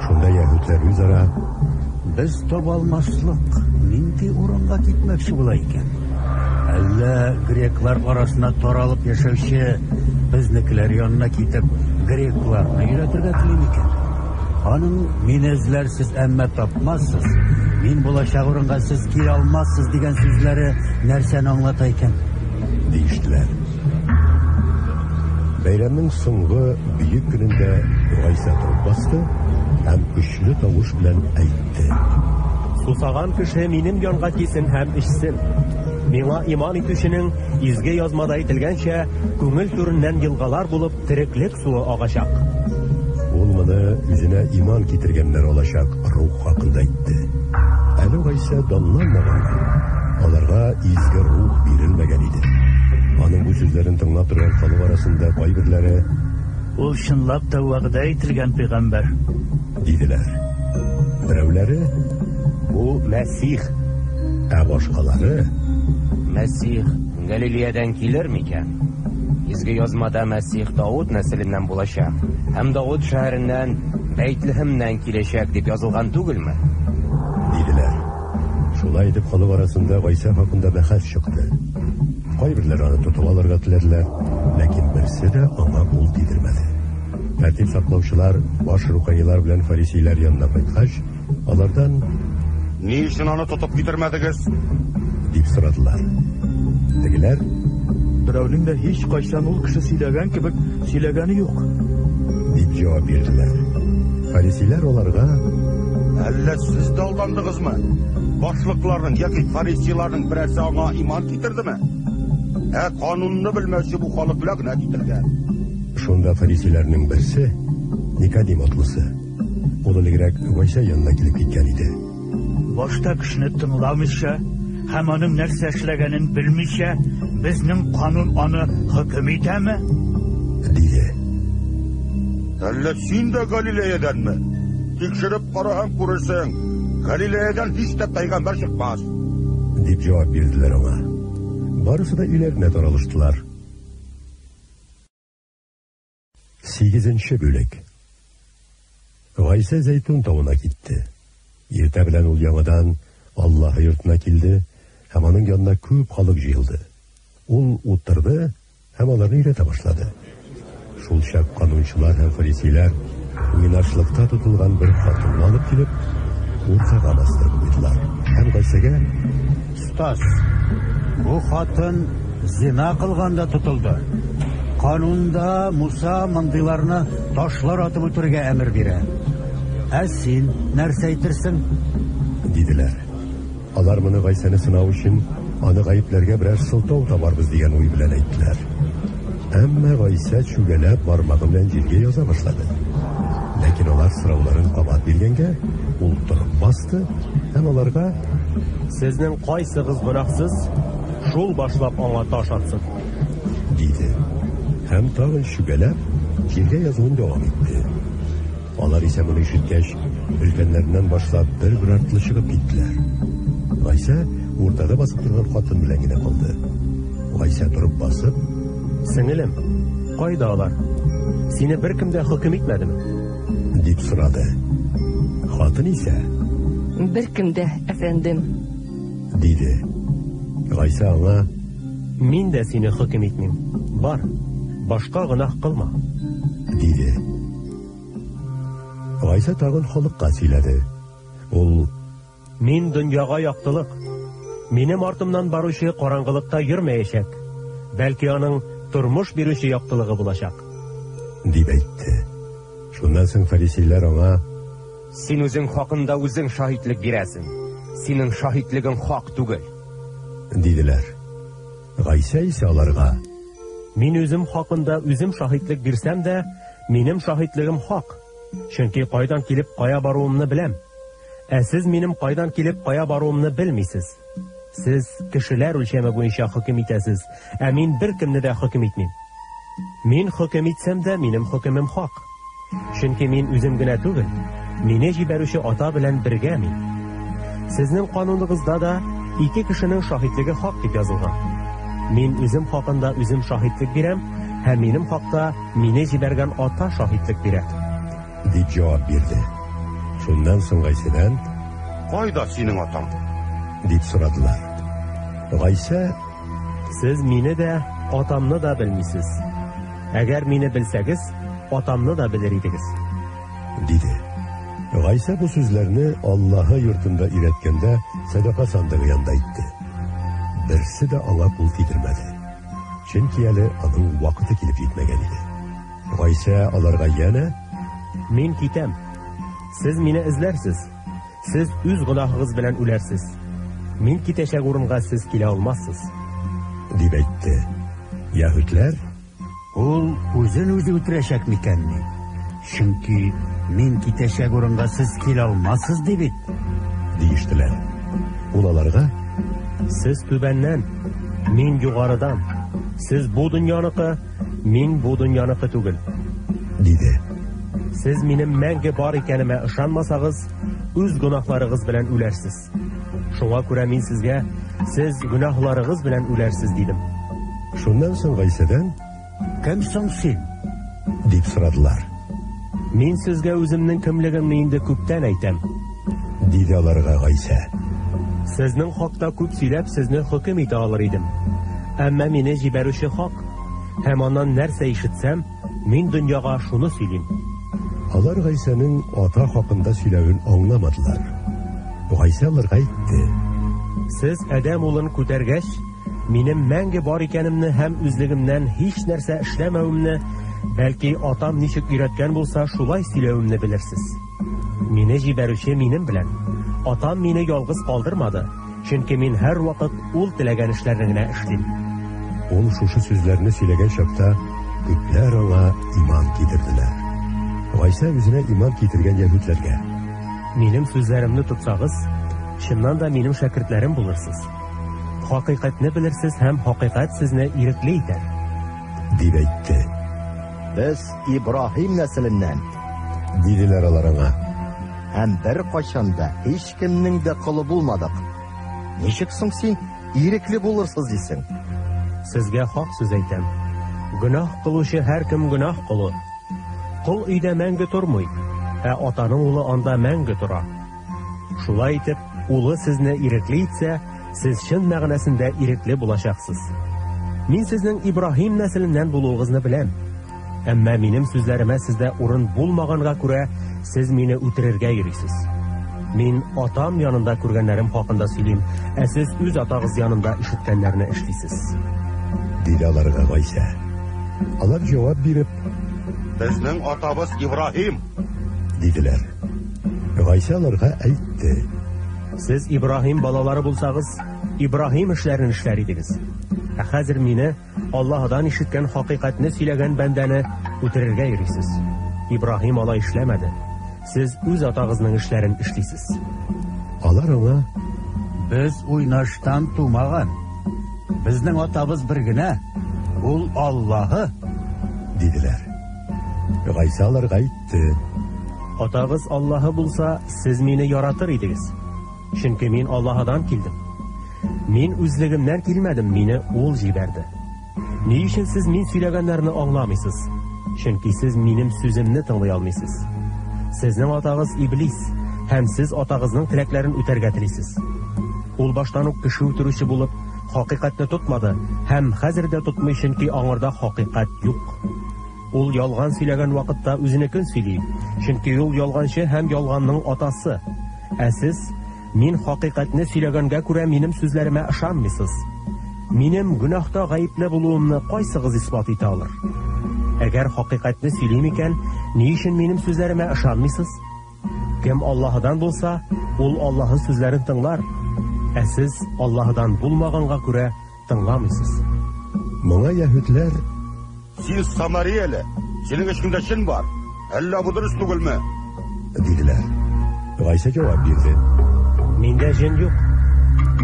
Шунда яһүдләр үзара Без таба алмаслык нинди урынга китмәкче була икән? Әллә греклар арасына таралып яшәүче безнекеләр янына китеп грекларны өйрәтергә тели икән? Аның мине эзләрсез, әмма тапмассыз. Мин булачак урынга сез килә алмассыз дигән сүзләре нәрсәне аңлата икән? Диештеләр. Бәйрәмнең соңгы бөек көнендә Гайса торып басты һәм көчле тавыш белән әйтте: Сусаган кеше минем янга килсен һәм эчсен. Миңа иман итүченең изге язмада әйтелгәнчә, күңел түреннән елгалар булып тереклек суы агачак. Ул моны үзенә иман китергәннәр алачак рух хакында әйтте. Әле Гайса данланмаганга, аларга изге рух бирелмәгән иде. Аның бу сүзләрен тыңлап торган халык арасында кайберләре: Ул чынлап та вәгъдә ителгән пәйгамбәр диделәр. Берәүләре: Бу Мәсих. Ә башкалары: Мәсих Галилеядан килер микән? Изге язмада Мәсих Дауд нәселеннән булачак, һәм Дауд шәһәреннән Бәйтлехемнән киләчәк дип язылган түгелме? Диделәр. Шулай итеп халык арасында Гайса хакында бәхәс чыкты. Кайберләр аны тотып алырга теләделәр, ләкин берсе дә аңа кул тидермәде. Тәртип саклаучылар баш рухаилар белән фарисейлар янына кайткач, алардан: Ни өчен аны тотып китермәдегез? Дип сорадылар. Тегеләр: Берәүнең дә һич кайчан ул кеше сөйләгән кебек сөйләгәне юк. Дип җавап бирделәр. Фарисейлар аларга: Әллә сез дә алдандыгызмы? Башлыкларның яки фарисейларның берәрсе аңа иман китердеме? Канунны белмәүче бу халык белән генә китергән. Шунда фарисейларның берсе, Никодим атлысы, ул элегрәк Гайса янына килеп киткән иде. Башта кешене тыңламыйча һәм аның нәрсә эшләгәнен белмичә, безнең канун аны хөкем итәме? Диде. Әллә син дә Галилеяданмы? Тикшереп кара һәм күрсәң, Галилеядан һич тә пәйгамбәр чыкмас. Дип җавап бирделәр аңа. Барысы да өйләренә таралыштылар. 8-нче бүлек. Гайса Зәйтүн тауына китте. Иртә белән ул яңадан Аллаһ йортына килде һәм аның янына күп халык җыелды. Ул утырды һәм аларны өйрәтә башлады. Шул чак канунчылар һәм фарисейлар уйнашлыкта тотылган бер хатынны алып килеп, уртага бастырып куйдылар. Һәм Гайсага: Ustaz, bu хатын зина кылганда тотылды. Канунда Муса мындыйларны ташлар атып үтерергә әмер бирә. Ә син нәрсә әйтерсең? Диделәр. Алар моны Гайсаны сынау өчен аны гаепләргә берәр сылтау табарбыз дигән уй белән әйттеләр. Әмма Гайса чүгәләп бармагы белән җиргә яза башлады. Ләкин алар сорауларын кабат биргәнгә, ул торып басты һәм аларга: Сезнең кайсыгыз гөнаһсыз, шул башлап аңа таш атсын. Диде. Һәм тагын чүгәләп җиргә язуын дәвам итте. Алар исә моны ишеткәч, өлкәннәреннән башлап бер артлы чыгып киттеләр. Гайса уртада басып торган хатын белән генә калды. Гайса торып басып: Сеңелем, кайда алар? Сине беркем дә хөкем итмәдеме? Дип сорады. Хатын исә: Беркем дә, әфәндем. Диде. Гайса аңа: Мин дә сине хөкем итмим. Бар, башка гөнаһ кылма. Диде. Гайса тагын халыкка сөйләде. Ул: Мин дөньяга яктылык. Минем артымнан баручы караңгылыкта йөрмәячәк. Бәлки аның тормыш бирүче яктылыгы булачак. Дип әйтте. Шуннан соң фарисейлар аңа: Син үзең хакында үзең шаһитлек бирәсең. Синең шаһитлегең хак түгел. Диделәр. Гайса исә аларга: Мин үзем хакында үзем шаһитлек бирсәм дә, минем шаһитлегем хак. Чөнки кайдан килеп кая баруымны беләм. Ә сез минем кайдан килеп кая баруымны белмисез. Сез кешеләр үлчәме буенча хөкем итәсез, ә мин беркемне дә хөкем итмим. Мин хөкем итсәм дә, минем хөкемем хак. Чөнки мин үзем генә түгел, мине җибәрүче ата белән бергә мин. Сезнең кануныгызда да ике кешенең шаһитлеге хак дип язылган. Мин үзем хакында үзем шаһитлек бирәм, һәм минем хакта мине җибәргән ата шаһитлек бирә. Дип җавап бирде. Шуннан соң Гайсадан: Кайда синең атаң? Дип сорадылар. Гайса: Сез мине дә, атамны да белмисез. Әгәр мине белсәгез, атамны да белер идегез. Диде. Гайса bu sözlerini Allah'ı yurtunda iretkende sadaka sandığı yanında itti. Birisi de ona kul tidirmedi. Çünkü eli onun vakti kilip yetmegen idi. Gaysa alarga yana Men kitem. Siz meni izlersiz. Siz üz günahınız bilen ülersiz. Men kiteşek urunga siz kile olmazsız. deb aytdi. Yahudlar Ул үзен үзе үтерәчәк микәнни? Чөнки мин китәчәк урынга сез килә алмассыз дип бит. Диештеләр. Ул аларга Siz түбәннән, мен югарыдан. Siz bu dünyanыкы, мен bu dünyanыкы түгел. диде. Siz минем мәңге бар икәнемә ышанмасагыз, үз гөнаһларыгыз белән үләрсез. Шуңа күрә мин сезгә, siz гөнаһларыгыз белән үләрсез дидем. Шуннан соң Гайсадан Кем соң син? дип сорадылар. Мин сезгә үземнең кемлегемне инде күптән әйтәм. Диде аларга Гайса. Сезнең хакта күп сөйләп сезне хөкем итә алыр идем. Әмма мине җибәрүче хак, һәм аннан нәрсә ишетсәм, мин дөньяга шуны сөйлим. Алар Гайсаның ата хакында сөйләвен аңламадылар. Гайса аларга әйтте. Сез Адәм улын күтәргәч, минем мәңге бар икәнемне һәм үзлегемнән һич нәрсә эшләмәвемне, бәлки атам ничек өйрәткән булса, шулай сөйләвемне белерсез. Мине җибәрүче минем белән. Атам мине ялгыз калдырмады, чөнки мин һәр вакыт ул теләгән эшләрне генә эшлим. Ул шушы сүзләрне сөйләгән чакта күпләр аңа иман китерделәр. Гайса үзенә иман китергән яһүдләргә Минем сүзләремне тотсагыз, чыннан да минем шәкертләрем булырсыз. Хакыйкатьне белерсез һәм хакыйкать сезне ирекле итәр. дип әйтте. Без Ибраһим нәселеннән, Диделәр алар аңа. һәм бер кайчанда һич кемнең дә кылы булмадык. Ничек соң син ирекле булырсыз дисең? Сезгә хак сүз әйтәм. Гөнаһ кылучы һәркем гөнаһ кылыр. Кул өйдә мәңге тормый, ә атаның улы анда мәңге тора. Шулай итеп, улы сезне ирекле итсә, сез чын мәгънәсендә ирекле булачаксыз. Мин сезнең Ибраһим нәселеннән булуыгызны беләм. Әмма минем сүзләремә сездә урын булмаганга күрә, сез мине үтерергә йөрисез. Мин атам янында күргәннәрем хакында сөйлим, ә сез үз атагыз янында ишеткәннәрне эшлисез. Диде аларга Гайса. Алар җавап биреп, Безнең атабыз Ибраһим, диделәр. Гайса аларга әйтте. Сез Ибраһим балалары булсагыз, Ибраһим эшләрен эшләр идегез. Ә хәзер мине Аллаһдан ишеткән хакыйкатьне сөйләгән бәндәне үтерергә йөрисез. Ибраһим алай эшләмәде. Сез үз атагызның эшләрен эшлисез. Алар аңа Без уйнаштан тумаган. Безнең атабыз бер генә, ул Аллаһы. диделәр. Гайса аларга әйтте. Атагыз Аллаһы булса, сез мине яратыр идегез. Чөнки мин Аллаһдан килдем. Мин үзлегемнән килмәдем, мине ул җибәрде. Ни өчен сез мин сөйләгәннәрне аңламыйсыз? Чөнки сез минем сүземне тыңлый алмыйсыз. Сезнең атагыз Иблис, һәм сез атагызның теләкләрен үтәргә телисез. Ул баштан ук кеше үтерүче булып, хакыйкатьне тотмады, һәм хәзер дә тотмый, чөнки аңарда хакыйкать юк. Ул ялган сөйләгән вакытта үзенекен сөйли, чөнки ул ялганчы һәм ялганның атасы. Ә сез мин хакыйкатьне сөйләгәнгә күрә минем сүзләремә ышанмыйсыз. Минем гөнаһта гаепле булуымны кайсыгыз исбат итә алыр? Әгәр хакыйкатьне сөйлим икән, ни өчен минем сүзләремә ышанмыйсыз? Кем Аллаһыдан булса, ул Аллаһы сүзләрен тыңлар. Ә сез Аллаһыдан булмаганга күрә тыңламыйсыз. Моңа яһүдләр син Самарияле, синең эчеңдә чин бар. Әллә бу дөрес түгелме? диделәр. Гайса җавап бирде. Миндә җен юк.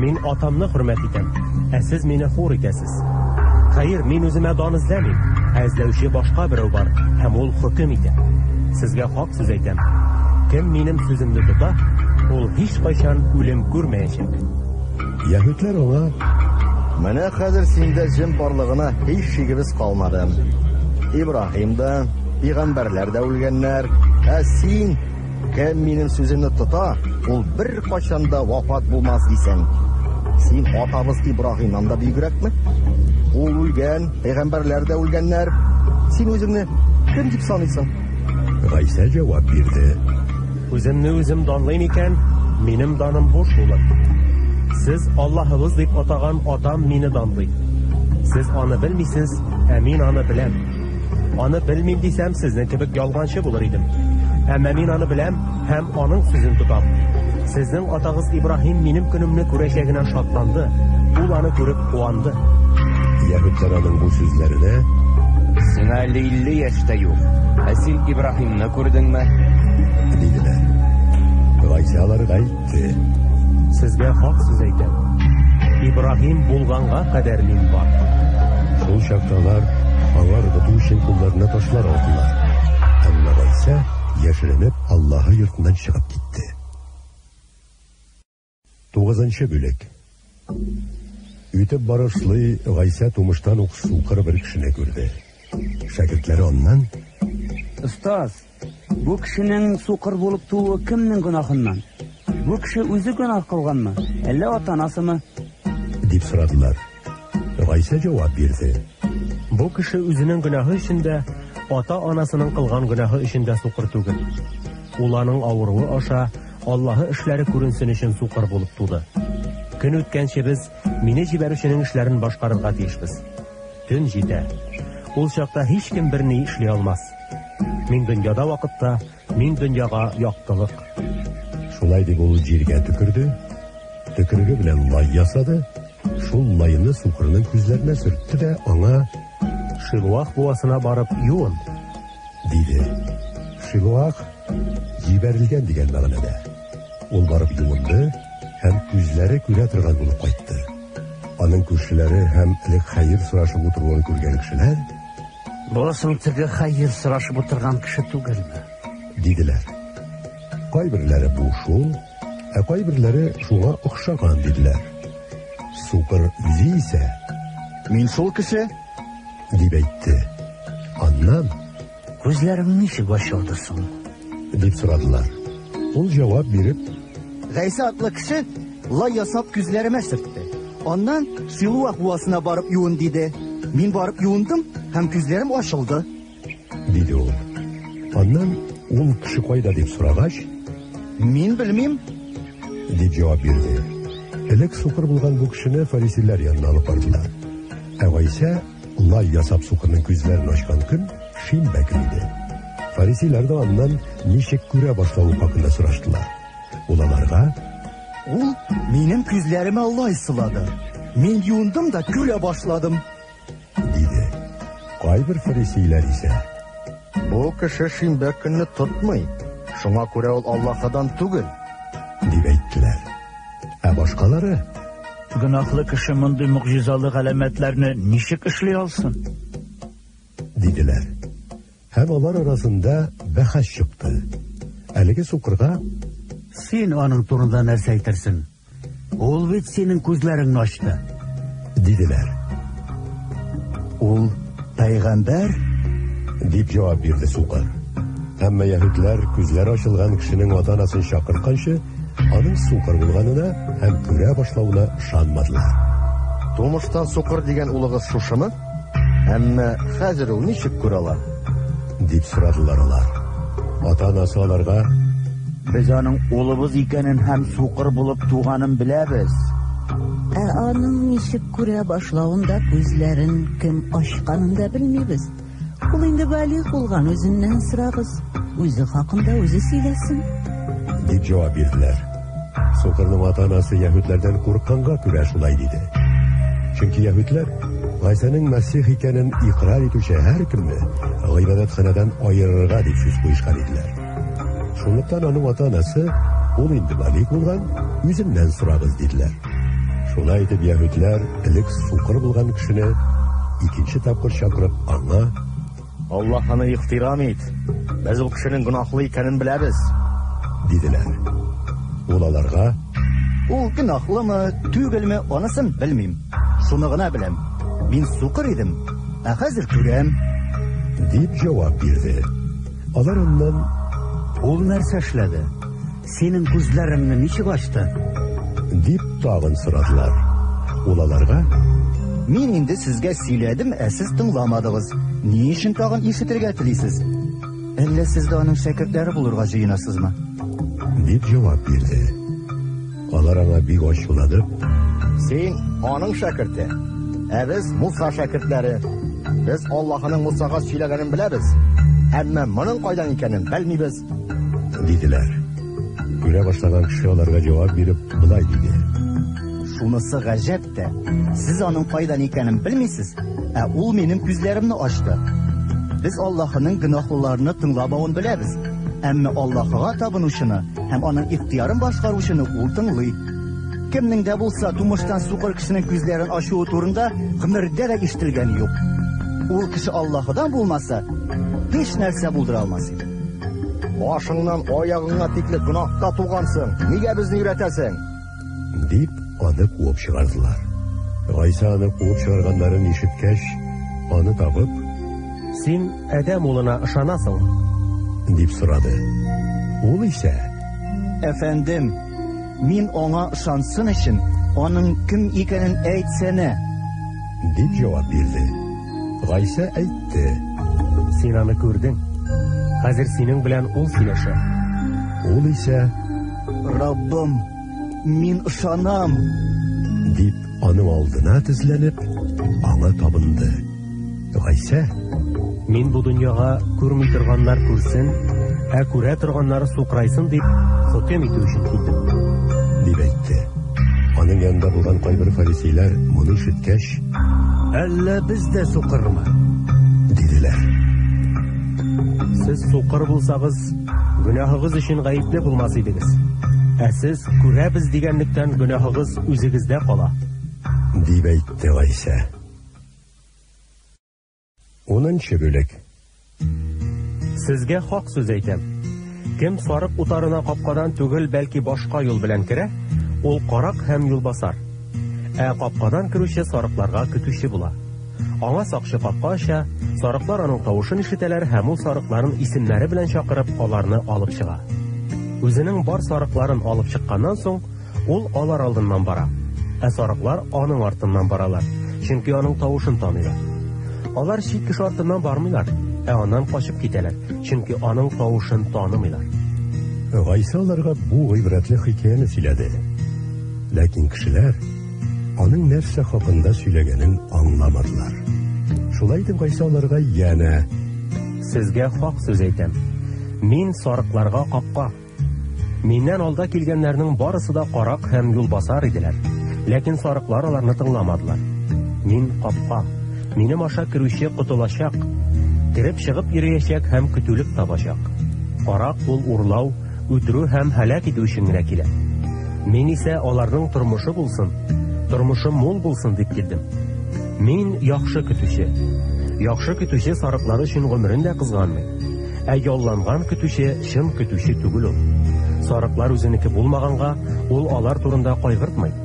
Мин атамны хөрмәт итәм, ә сез мине хур итәсез. Хәер, мин үземә дан эзләмим. Эзләүче башка берәү бар, һәм ул хөкем итә. Сезгә хак сүз әйтәм. Кем минем сүземне тота, ул һич кайчан үлем күрмәячәк. Яһүдләр аңа Менә хәзер синдә җен барлыгына һич шигебез калмады. Ибраһим да, пәйгамбәрләр дә үлгәннәр. Ә син, кем минем сүземне тота, ул бер кайчанда вафат булмас дисәң. Син атабыз Ибраһимнан да бигрәкме? Ул үлгән, пәйгамбәрләр дә үлгәннәр. Син үзеңне кем дип саныйсың? Гайса җавап бирде. Үземне үзем данлыйм икән, минем даным буш булыр. Сез Аллаһыбыз дип атаган атам мине данлый. Сез аны белмисез, ә мин аны беләм. Аны белмим дисәм, сезнең кебек ялганчы булыр идем. Әмма мин аны беләм һәм аның сүзен тотам. Сезнең атагыз Ибраһим минем көнемне күрәчәгенә шатланды. Ул аны күреп куанды. Яһүдләр аның бу сүзләренә: Сиңа 50 яшь тә юк. Ә син Ибраһимны күрдеңме? Диделәр. Гайса аларга әйтте: Сезгә хак сүз әйтәм. Ибраһим булганга кадәр мин бар. Шул чакталар аңа ыргыту өчен кулларына ташлар алдылар. Әмма Гайса яшеренеп Аллаһы йортыннан чыгып китте. 9-нчы бүлек. Үтеп барышлый Гайса тумыштан ук сукыр бер кешене күрде. Шәкертләре аннан: Остаз, бу кешенең сукыр булып тууы кемнең гөнаһыннан? Бу кеше үзе гөнаһ кылганмы, әллә ата-анасымы? Дип сорадылар. Гайса җавап бирде: Бу кеше үзенең гөнаһы өчен дә, ата-анасының кылган гөнаһы өчен дә сукыр түгел. Ул аның авыруы аша Аллаһы эшләре күренсен өчен сукыр булып туды. Көн үткәнче без мине җибәрүченең эшләрен башкарырга тиешбез. Төн җитә. Ул чакта һич кем берни эшли алмас. Мин дөньяда вакытта, мин дөньяга яктылык. Шулай дип ул җиргә төкерде. Төкереге белән лай ясады. Шул лайны сукырның күзләренә сөртте дә аңа: Шилуах буасына барып юын, диде. Шилуах җибәрелгән дигән мәгънәдә. Ул барып юынды һәм күзләре күрә торган булып кайтты. Аның күршеләре һәм элек хәер сорашып утыруын күргән кешеләр: Бу соң теге хәер сорашып утырган кеше түгелме? Диделәр. Кайберләре бу шул, ә кайберләре шуңа охшаган диделәр. Сукыр үзе исә: Мин шул кеше, дип әйтте. Аннан: Күзләрең ничек ачылды соң? Дип сорадылар. Ул җавап биреп: Гайса атлы кеше лай ясап күзләремә сөртте. Аннан Шилуах буасына барып юын диде. Мин барып юындым һәм күзләрем ачылды. Диде ул. Аннан ул кеше кайда дип сорагач: Мин белмим, дип җавап бирде. Элек сукыр булган бу кешене фарисилар янына алып бардылар. Ә Гайса лай ясап сукырның күзләрен ачкан көн шимбә көн иде. Фарисилар да аннан ничек күрә башлауы хакында сораштылар. Ул аларга: ул минем күзләремә лай сылады. Мин юындым да күрә башладым, диде. Кайбер фарисилар исә: Бу кеше шимбә көнне тотмый, шуңа күрә ул Аллаһыдан түгел, дип әйттеләр. Ә башкалары: Гөнаһлы кеше мондый мөгъҗизалы галәмәтләрне ничек эшли алсын? Диделәр. Һәм алар арасында бәхәс чыкты. Әлеге сукырга: Син аның турында нәрсә әйтерсең? Ул бит синең күзләреңне ачты, диделәр. Ул пәйгамбәр, дип җавап бирде сукыр. Әмма яһүдләр күзләре ачылган кешенең ата-анасын чакыртканчы, аның сукыр булганына һәм күрә башлавына ышанмадылар. Тумыштан сукыр дигән улыгыз шушымы? Әмма хәзер ул ничек күрә ала? Дип сорадылар алар. Ата-анасы аларга: Без аның улыбыз икәнен һәм сукыр булып туганын беләбез. Ә аның ничек күрә башлавында күзләрен кем ачканын да белмибез. Ул инде балигъ булган, үзеннән сорагыз. Үзе хакында үзе сөйләсен. Дип җавап бирделәр. Сукырның ата-анасы яһүдләрдән курыкканга күрә шулай диде. Чөнки яһүдләр Гайсаның Мәсих икәнен иqrar итүче һәркемне гыйбадәтханадан аерырга дип сүз куешкан иделәр. Шунлыктан аның ата-анасы: ул инде балигъ булган, үзеннән сорагыз диделәр. Шулай итеп яһүдләр элек сукыр булган кешене икенче тапкыр чакырып аңа: Аллаһны ихтирам ит. Без ул кешенең гөнаһлы икәнен беләбез, диделәр. Ул аларга: ул гөнаһлымы, түгелме, анысын белмим. Шуны гына беләм. Мин сукыр идем, ә хәзер күрәм, дип җавап бирде. Алар аннан: ул нәрсә эшләде? Синең күзләреңне ничек ачты? Дип тагын сорадылар. Ул аларга: Мин инде сезгә сөйләдем, ә сез тыңламадыгыз. Ни өчен тагын ишетергә телисез? Әллә сез дә аның шәкертләре булырга җыенасызмы? Дип җавап бирде. Алар аңа бик ачуланып, Син аның шәкерте. Без Муса шәкертләре. Без Аллаһның Мусага сөйләгәнен беләбез. Әмма моның кайдан икәнен белмибез. Диделәр. Күрә башлаган кеше аларга җавап биреп, булай диде. Шунысы гаҗәп тә. Сез аның кайдан икәнен белмисез, ә ул минем күзләремне ачты. Без Аллаһның гөнаһлыларны тыңлабавын беләбез. Әмма Аллаһка табынучыны һәм аның ихтиярын башкаручыны ул тыңлый. Кемнең дә булса тумыштан сукыр кешенең күзләрен ачуы турында гомердә дә ишетелгән юк. Ул кеше Аллаһыдан булмаса, һеч нәрсә булдыра алмас иде. Башыңнан аягыңа тикле гөнаһка тугансың. Нигә безне өйрәтәсең? Дип, аны куып чыгардылар. Гайса аны куып чыгарганнарын ишеткәч, аны табып, Син Адәм улына ышанасың? Дип сорады. Ул исә, Әфәндем, мин аңа ышансын өчен, аның кем икәнен әйтсәнә. Дип җавап бирде. Гайса әйтте. Син аны күрдең. Хәзер синең белән ул сөйләшә. Ул исә, Раббым, мин ышанам. Дип, аның алдына тезләнеп, аңа табынды. Гайса, Мин бу дөньяга күрми торганнар күрсен, ә күрә торганнар сукрайсын дип хөкем итү өчен килдем. Дип әйтте. Аның янында булган кайбер фарисейлар моны ишеткәч, Әллә без дә сукырмы? Диделәр. Сез сукыр булсагыз, гөнаһыгыз өчен гаепле булмас идегез. Ә сез күрәбез дигәнлектән гөнаһыгыз үзегездә кала. Дип әйтте Гайса. 10-нчы бүлек. Сезгә хак сүз әйтәм. Кем сарык утарына капкадан түгел, бәлки башка юл белән керә, ул карак һәм юлбасар. Ә капкадан керүче сарыкларга көтүче була. Аңа сакчы капка ача, сарыклар аның тавышын ишетәләр һәм ул сарыкларын исемнәре белән чакырып, аларны алып чыга. Үзенең бар сарыкларын алып чыкканнан соң, ул алар алдыннан бара. Ә сарыклар аның артыннан баралар, чөнки аның тавышын таныйлар. Алар чит кеше артыннан бармыйлар, ә аннан качып китәләр, чөнки аның тавышын танымыйлар. Гайса аларга бу гыйбрәтле хикәяне сөйләде. Ләкин кешеләр аның нәрсә хакында сөйләгәнен аңламадылар. Шулай итеп Гайса аларга янә, Сезгә хак сүз әйтәм. Мин сарыкларга капка. Миннән алда килгәннәрнең барысы да карак һәм юлбасар иделәр. Ләкин сарыклар аларны тыңламадылар. Мин капка. Минем аша керүче котылачак. Кереп чыгып йөрәчәк һәм көтүлек табачак. Карак ул урлау, үтерү һәм һәлак итү өчен генә килә. Мин исә аларның тормышы булсын, тормышы мул булсын дип килдем. Мин яхшы көтүче. Яхшы көтүче сарыклар өчен гомерен дә кызганмый. Ә ялланган көтүче чын көтүче түгел ул. Сарыклар үзенеке булмаганга, ул алар турында кайгыртмый.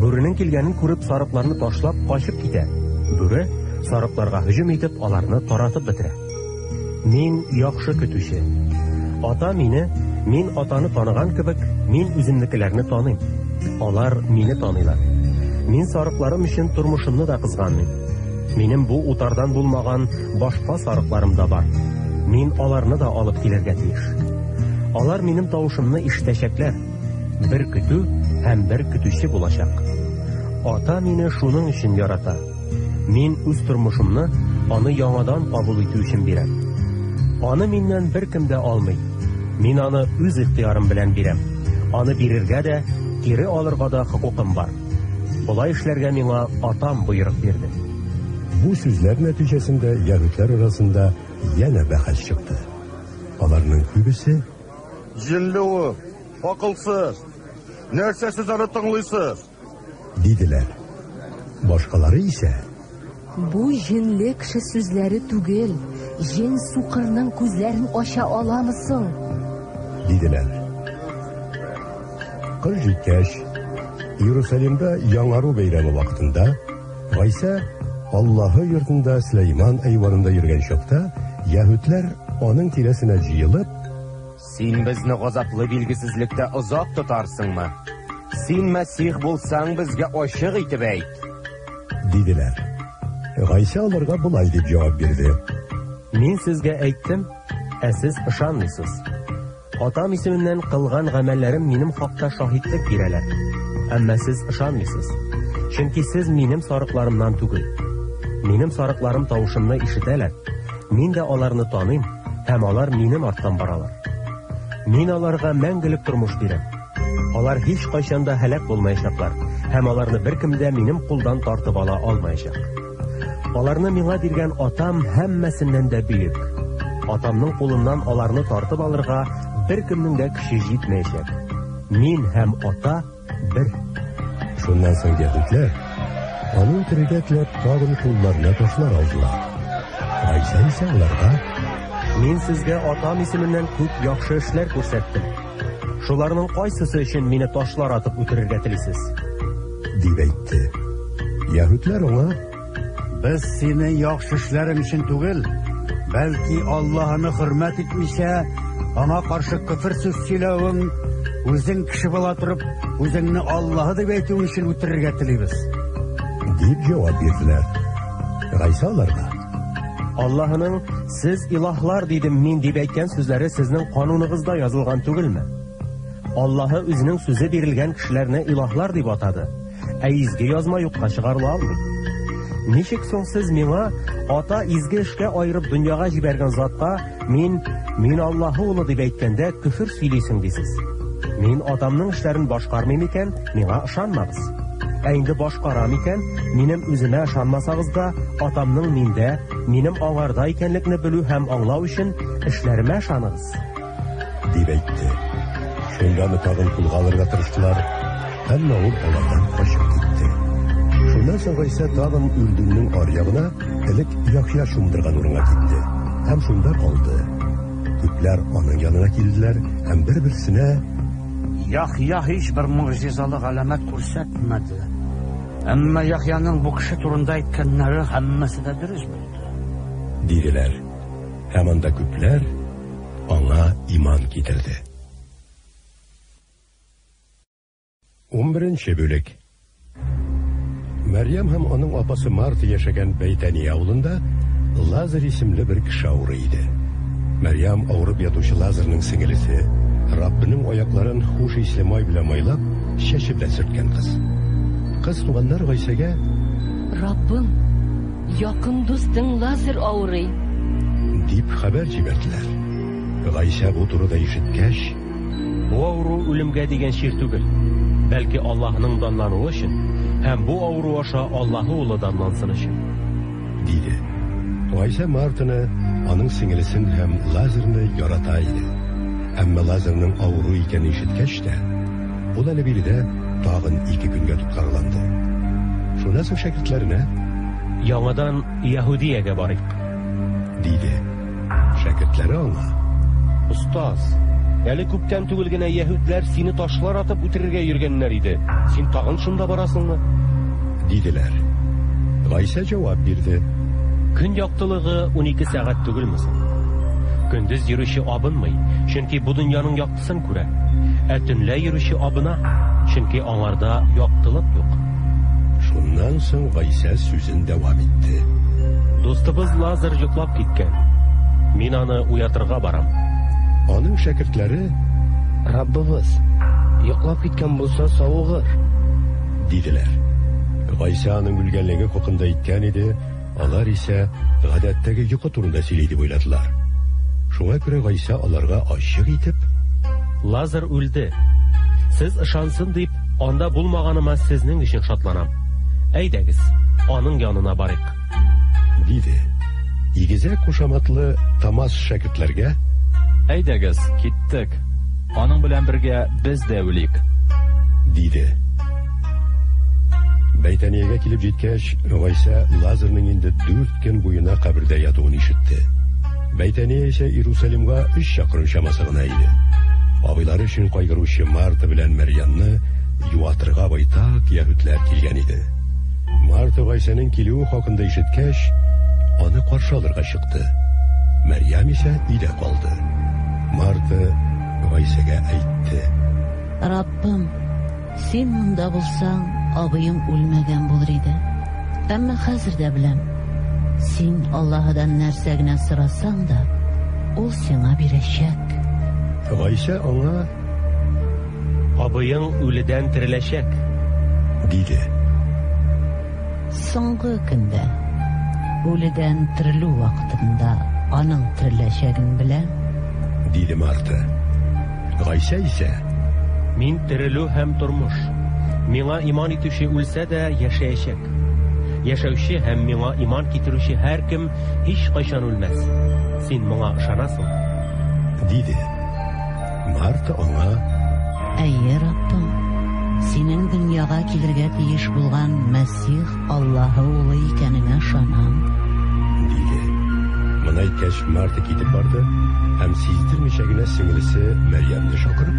Бүренең килгәнен күреп, сарыкларны ташлап качып китә. Бүре сарыкларга һөҗүм итеп, аларны таратып бетерә. Мин яхшы көтүче. Ата мине, мин атаны таныган кебек, мин үземнекеләрне таныйм. Алар мине таныйлар. Мин сарыкларым өчен тормышымны да кызганмыйм. Минем бу утардан булмаган башка сарыкларым да бар. Мин аларны да алып килергә тиеш. Алар минем тавышымны ишетәчәкләр. Бер көтү һәм бер көтүче булачак. Ата мине шуның өчен ярата. Мин үз тормышымны аны яңадан кабул итү өчен бирәм. Аны миннән беркем дә алмый. Мин аны үз ихтиярым белән бирәм. Аны бирергә дә, кире алырга да хокукым бар. Булай эшләргә миңа атам боерык бирде. Бу сүзләр нәтиҗәсендә яһүдләр арасында янә бәхәс чыкты. Аларның күбесе, Җинле ул, акылсыз. Нәрсә сез аны тыңлыйсыз? Диделәр. Башкалары исә, Бу җинле кеше сүзләре түгел. Җен сукырның күзләрен ача аламысың? Диделәр. Кыр җиткәч, Иерусалимда яңару бәйрәме вакытында Гайса Аллаһы йортында Сөләйман әйварында йөргән чакта, яһүдләр аның тирәсенә җыелып, Син безне газаплы билгесезлектә озак тотарсыңмы? Син Мәсих булсаң, безгә ачык итеп әйт. Диделәр. Гайса аларга булай дип җавап бирде. Мин сезгә әйттем, Сез ышанмыйсыз. Атам исеменнән кылган гамәлләрем минем хакта шаһитлек бирәләр. Әмма сез ышанмыйсыз. Чөнки сез минем сарыкларымнан түгел. Минем сарыкларым тавышымны ишетәләр. Мин дә аларны таныйм, һәм алар минем арттан баралар. Мин аларга мәңгелек тормыш бирәм. Алар һич кайчан да һәлак булмаячаклар, һәм аларны беркем дә минем кулдан тартып ала алмаячак. Аларны миңа биргән атам һәммәсеннән дә бөек. Атамның кулыннан аларны тартып алырга беркемнең дә көче җитмәячәк. Мин һәм ата бер. Шуннан соң яһүдләр аның тиргәтләп тагын кулларына ташлар алдылар. Гайса исә аларга: Мин сезгә атам исеменнән күп яхшы эшләр күрсәттем. Шуларның кайсысы өчен мине ташлар атып үтерергә телисез? Дип әйтте. Яһүдләр аңа: Без сине яхшы эшләрең өчен түгел, бәлки Аллаһны хөрмәт итмичә, аңа каршы күфер сүз сөйләвең, үзең кеше була торып, үзеңне Аллаһы дип әйтүең өчен үтерергә телибез. Дип җавап бирделәр. Гайса аларга: Аллаһның сез илаһлар дидем мин дип әйткән сүзләре сезнең кануныгызда язылган түгелме? Аллаһы үзенең сүзе бирелгән кешеләрне илаһлар дип атады, ә изге язма юкка чыгарыла алмый. Ничек соң сез миңа ата изге эшкә айырып дөньяга җибәргән затка мин Аллаһы улы дип әйткәндә күфер сөйлисең дисез? Мин атамның эшләрен башкармыйм икән, миңа ышанмагыз. Ә инде башкарам икән, минем үземә ышанмасагыз да, атамның миндә, минем аңарда икәнлекне белү һәм аңлау өчен эшләремә ышаныгыз. Дип әйтте. Шунда тагын кулга алырга тырыштылар, әмма ул алардан качып китте. Шуннан соң Гайса тагын Үрдүннең аръягына, элек Яхья шумдырган урынга китте, һәм шунда калды. Күпләр аның янына килделәр, һәм бер-берсенә: Яхья һич бер мөгъҗизалы галәмәт күрсәтмәде. Әмма Яхьяның бу кеше турында әйткәннәре һәммәсе дә дөрес булды. Диделәр. Һәм анда күпләр аңа иман китерде. 11-нче бүлек. Мәрьям һәм аның апасы Марта яшәгән Бәйтәния авылында Лазар исемле бер кеше авырый иде. Мәрьям авырып ятучы Лазарның сеңелесе, Раббының аякларын хуш исле май белән майлап, чәче белән сөрткән кыз. Кыз туганнар Гайсәгә: Раббым, якын дустың Лазар авырый дип хәбәр җибәрделәр. Гайсә бу турыда ишеткәч: Бу авыру үлемгә дигән шир түгел, бәлки Аллаһның данлануы өчен, һәм бу авыру аша Аллаһы улы данлансын өчен диде. Гайсә Мартаны, аның сеңелесен һәм Лазарны ярата иде. Әмма Лазарның авыру икәнен ишеткәч тә, ул әле биредә тагын 2 көнгә тоткарланды. Шуннан соң шәкертләренә: Яңадан Яһудиягә барыйк диде. Шәкертләре аңа: Устаз, әле күптән түгел генә яһүдләр сине ташлар атып үтерергә йөргәннәр иде. Син тагын шунда барасыңмы? Диделәр. Гайса җавап бирде: Көн яктылыгы 12 сәгать түгелме соң? Көндез йөрүче абынмый, чөнки бу дөньяның яктысын күрә. Ә төнлә йөрүче абына, чөнки аңарда яктылык юк. Шуннан соң Гайса сүзен дәвам итте. Достыбыз Лазар йоклап киткән. Мин аны уятырга барам. Аның шәкертләре: Раббыбыз, йоклап киткән булса савыгыр диделәр. Гайса аның үлгәнлеге хакында әйткән иде, алар исә гадәттәге йокы турында сөйли дип уйладылар. Шуңа күрә Гайса аларга ачык итеп: Лазар үлде. Сез ышансын дип, анда булмаганыма сезнең өчен шатланам. Әйдәгез, аның янына барыйк диде. Игезәк кушаматлы Томас шәкертләргә: Әйдәгез, киттек. Аның белән бергә без дә үлик диде. Бәйтәниягә килеп җиткәч, Гайса Лазарның инде 4 көн буена кабердә ятуын ишетте. Бәйтәния исә Иерусалимга 3 чакрым чамасы гына иде. Абыйлары өчен кайгыручы Марта белән Мәрьямне юатырга байтак яһүдләр килгән иде. Марта Гайсаның килүе хакында ишеткәч, аны каршы алырга чыкты. Мәрьям исә өйдә калды. Марта Гайсәгә әйтте: Раббым, син монда булсаң, абыем үлмәгән булыр иде. Әмма хәзер дә беләм, син Аллаһыдан нәрсә генә сорасаң да, ул сиңа бирәчәк. Гайса аңа: Абыең үледән тереләчәк, диде. Соңгы көндә, үледән терелү вакытында аның тереләчәген беләм, диде Марта. Гайса исә: мин терелү һәм тормыш. Миңа иман итүче үлсә дә яшәячәк. Яшәүче һәм миңа иман китерүче һәркем һич кайчан үлмәс. Син моңа ышанасың? Диде. Марта аңа: әйе, Раббым, синең дөньяга килергә тиеш булган Мәсих Аллаһы улы икәнеңә ышанам. Диде. Моны әйткәч, Марта китеп барды һәм сиздермичә генә сеңлесе Мәрьямне чакырып: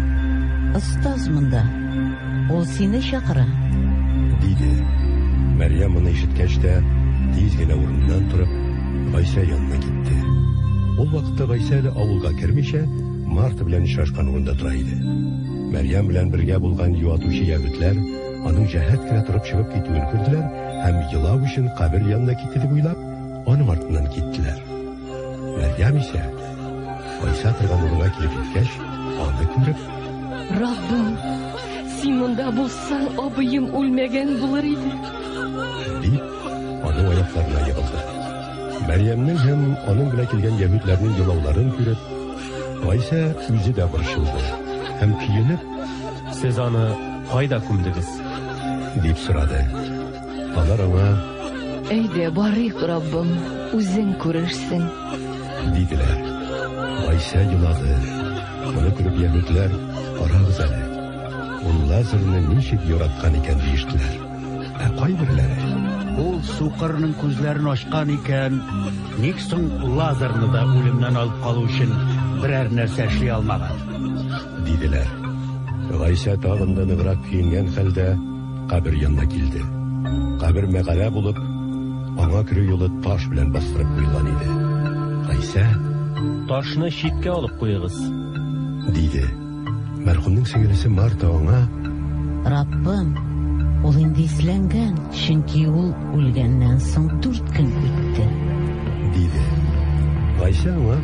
Остаз монда, ул сине чакыра. Диде. Мәрьям моны ишеткәч тә тиз генә урыныннан торып, Гайса янына китте. Ул вакытта Гайса әле авылга кермичә, Марта белән очрашкан урында тора иде. Мәрьям белән бергә булган юатучы ягүтләр аның җәһәт кенә торып чыгып китүен күрделәр һәм елау өчен кабер янына китте дип уйлап, аның артыннан киттеләр. Мәрьям исә Гайса торган урынга килеп җиткәч, аны күреп: Раббым, син монда булсаң, абыем үлмәгән булыр иде. дип, аның аякларына егылды. Мәрьямнең һәм аның белән килгән ягүтләрнең елауларын күреп, Гайса үзе дә борчылды һәм көенеп: сез аны кайда күмдегез? дип сорады. Алар аңа: Әйдә, барыйк, Раббым, үзең күрерсең, диделәр. Гайса елады. Моны күреп ягүтләр: карагыз әле, ул Лазарны ничек яраткан икән диештеләр. Ә кайберләре: Ул сукырның күзләрен ачкан икән, ник соң Лазарны да үлемнән алып калу өчен берәр нәрсә эшли алмаган? диделәр. Гайса тагын да ныграк киенгән хәлдә кабер янына килде. Кабер мәгарә булып, аңа керү юлы таш белән бастырып куелган иде. Гайса: ташны читкә алып куегыз, диде. Мәрхүмнең сеңлесе Марта аңа: Раббым, ул инде исләнгән, чөнки ул үлгәннән соң 4 көн үтте. диде. Гайса аңа: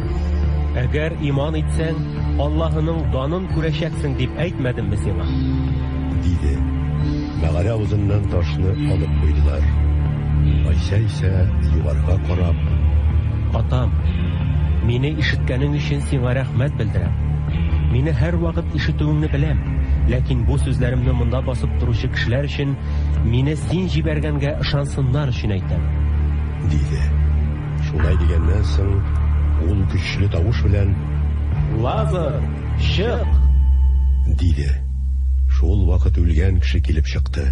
әгәр иман итсәң, Аллаһының данын күрәчәксең дип әйтмәдемме сиңа? диде. Мәгарә авызыннан ташны алып куйдылар. Гайса исә югарыга карап: Атам, мине ишеткәнең өчен сиңа рәхмәт белдерәм. Мине һәр вакыт ишетүеңне беләм, ләкин бу сүзләремне монда басып торучы кешеләр өчен, мине син җибәргәнгә ышансыннар өчен әйтәм, диде. Шулай дигәннән соң, ул көчле тавыш белән: Лазар, чык! диде. Шул вакыт үлгән кеше килеп чыкты.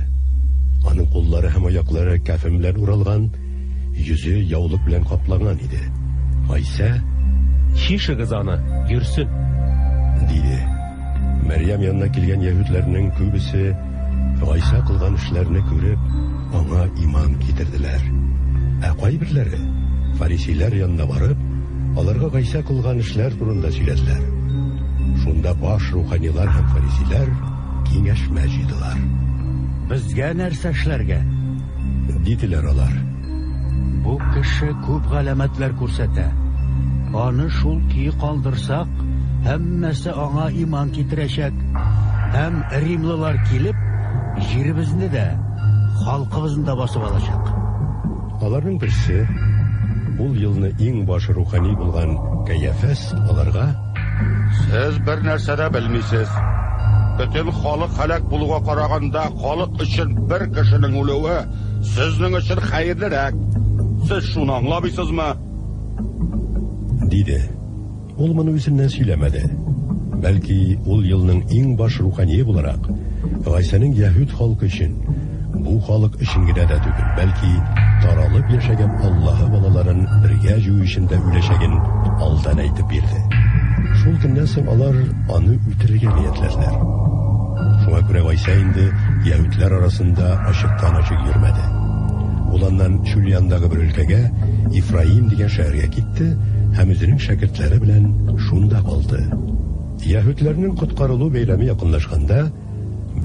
Аның куллары һәм аяклары кәфен белән уралган, йөзе яулык белән капланган иде. Гайса: чишегез аны, йөрсен, диде. Мәрьям янына килгән ягүтләрнең күбесе Гайса кылган эшләрне күреп, аңа иман китерделәр. Ә кайберләре фарисилар янына барып, аларга Гайса кылган эшләр турында сөйләделәр. Шунда баш руханилар һәм фарисилар киңәшмә җыйдылар. Безгә нәрсә эшләргә? диделәр алар. Бу кеше күп галәмәтләр күрсәтә. Аны шул көй калдырсак, һәммәсе аңа иман китерәчәк. Һәм римлылар килеп, җиребезне дә, халкыбызны да басып алачак. Аларның берсе, ул елны иң баш рухани булган Каяфас, аларга: Сез бер нәрсә дә белмисез. Бөтен халык һәлак булуга караганда, халык өчен бер кешенең үлүе сезнең өчен хәерлерәк. Сез шуны аңлабыйсызмы? диде. Ул моны үзеннән сөйләмәде. Бәлки, ул елның иң баш рухани буларак, Гайсаның яһүд халкы өчен, бу халык өчен генә дә түгел, бәлки, таралып яшәгән Аллаһы балаларын бергә җыю өчен дә үләчәген алдан әйтеп бирде. Шул көннән соң алар аны үтерергә ниятләделәр. Шуңа күрә Гайса инде яһүдләр арасында ачыктан-ачык йөрмәде. Ул аннан шул яндагы бер өлкәгә, Ифраим дигән шәһәргә китте һәм үзенең шәкертләре белән шунда калды. Яһүдләрнең коткарылу бәйрәме якынлашканда,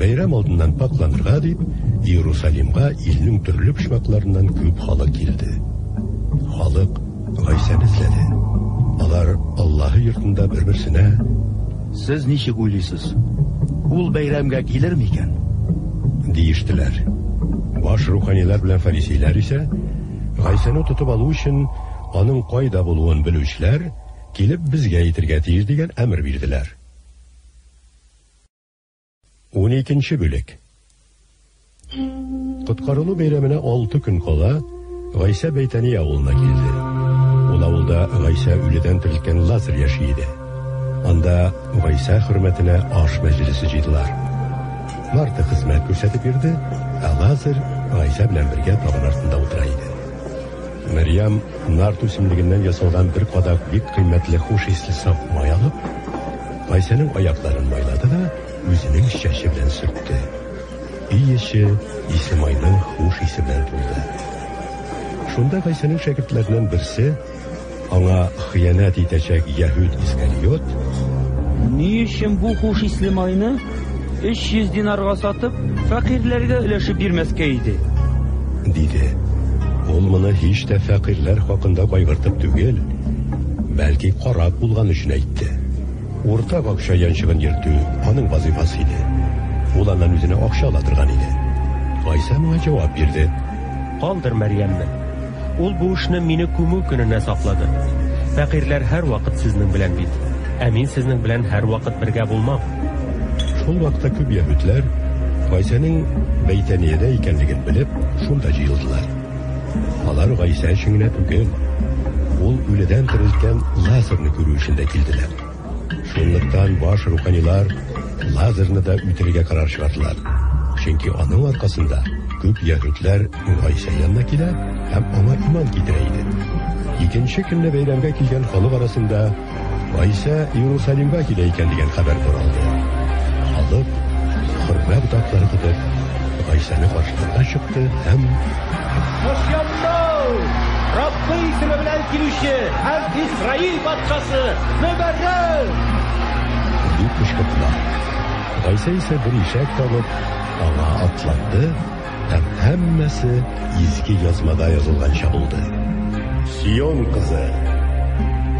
бәйрәм алдыннан пакланырга дип, Иерусалимга илнең төрле почмакларыннан күп халык килде. Халык Гайсаны эзләде. Алар Аллаһы йортында бер-берсенә: Сез ничек уйлыйсыз? Ул бәйрәмгә килер микән? Диештеләр. Баш руханилар белән фарисейлар исә Гайсаны тотып алу өчен аның кайда булуын белүчеләр килеп безгә әйтергә тиеш дигән әмер бирделәр. 12-нче бүлек. Коткарылу бәйрәменә 6 көн кала Гайса Бәйтәни авылына килде. Ул авылда Гайса үледән терелгән Лазар яши иде. Анда Гайса хөрмәтенә аш мәҗлесе җыйдылар. Марта хезмәт күрсәтеп бирде, ә Лазар Гайса белән бергә табын артында утыра иде. Мәрьям нарт үсемлегеннән ясалган бер кадак бик кыйммәтле хуш исле саф май алып, Гайсаның аякларын майлады да үзенең чәче белән сөртте. Өй эче исле майның хуш исе белән тулды. Шунда Гайсаның шәкертләреннән берсе, аңа хыянат итәчәк Яһүд Искариот: Ни өчен бу хуш исле майны 300 динарга сатып, фәкыйрьләргә өләшеп бирмәскә иде? Диде. Ул моны һич тә фәкыйрьләр хакында кайгыртып түгел, бәлки карап булган өчен әйтте. Уртак акча янчыгын йөртү аның вазифасы иде. Ул аннан үзенә акча ала торган иде. Гайса моңа җавап бирде: Калдыр Мәрьямне. Ул бу эшне мине күмү көненә саклады. Фәкыйрьләр һәр вакыт сезнең белән бит. Ә мин сезнең белән һәр вакыт бергә булмам. Шул вакытта күп яһүдләр Гайсаның Бәйтәниядә икәнлеген белеп, шунда җыелдылар. Алар Гайса өчен генә түгел, ул үледән терелгән Лазарны күрү өчен дә килделәр. Шунлыктан баш руханилар Лазарны да үтерергә карар чыгардылар. Чөнки аның аркасында күп яһүдләр Гайса янына килә һәм аңа иман китерә иде. Икенче көнне бәйрәмгә килгән халык арасында Гайса Иерусалимга килә икән дигән хәбәр таралды. Халык хөрмәт татлары тотып Гайсаны каршыларга чыкты һәм: Раббы исеме белән килүче һәм Исраил патшасы Мөбәррәк! дип кычкырдылар. Гайса исә бер ишәк табып, аңа атланды һәм һәммәсе изге язмада язылганча булды. Сион кызы,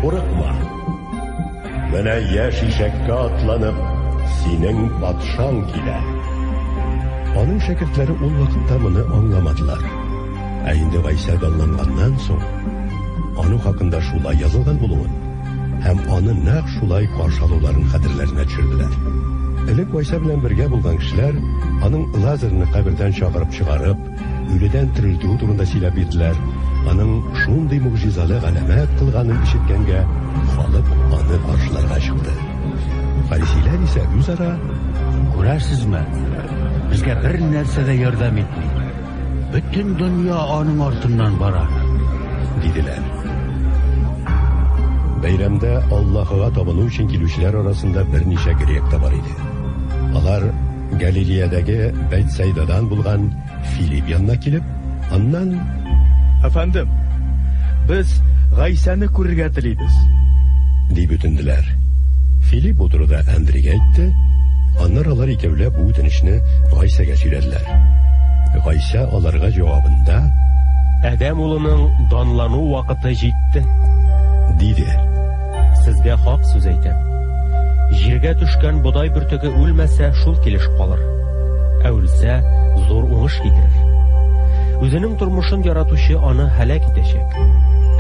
курыкма. Менә яшь ишәккә атланып, синең патшаң килә. Аның шәкертләре ул вакытта моны аңламадылар. Ә инде Гайса данланганнан соң, аның хакында шулай язылган булуын һәм аны нәкъ шулай каршы алуларын хәтерләренә төшерделәр. Элек Гайса белән бергә булган кешеләр аның Лазарны кабердән чыгарып, үледән терелтүе турында сөйләп бирделәр. Аның шундый мугҗизалы галәмәт кылганын ишеткәнгә, халык аны каршыларга чыкты. Фарисейлар исә үзара: Күрәсезме? Безгә бер нәрсә дә ярдәм итми. Бөтен дөнья аның артыннан бара, диделәр. Бәйрәмдә Аллаһыга табыну өчен килүчеләр арасында берничә грек та бар иде. Алар Галилеядәге Бәйтсайдадан булган Филипп янына килеп, аннан: Әфәндем, без Гайсаны күрергә телибез, дип үтенделәр. Филипп бу турыда Андрейгә әйтте. Аннар алар икәүләп бу үтенечне Гайсага сөйләделәр. Гайса аларга җавабында: Адәм улының данлану вакыты җитте, диде. Сезгә хак сүз әйтәм. Җиргә төшкән бодай бөртеге үлмәсә, шул килеш калыр. Ә үлсә, зур уңыш китерер. Үзенең тормышын яратучы аны һәлак итәчәк.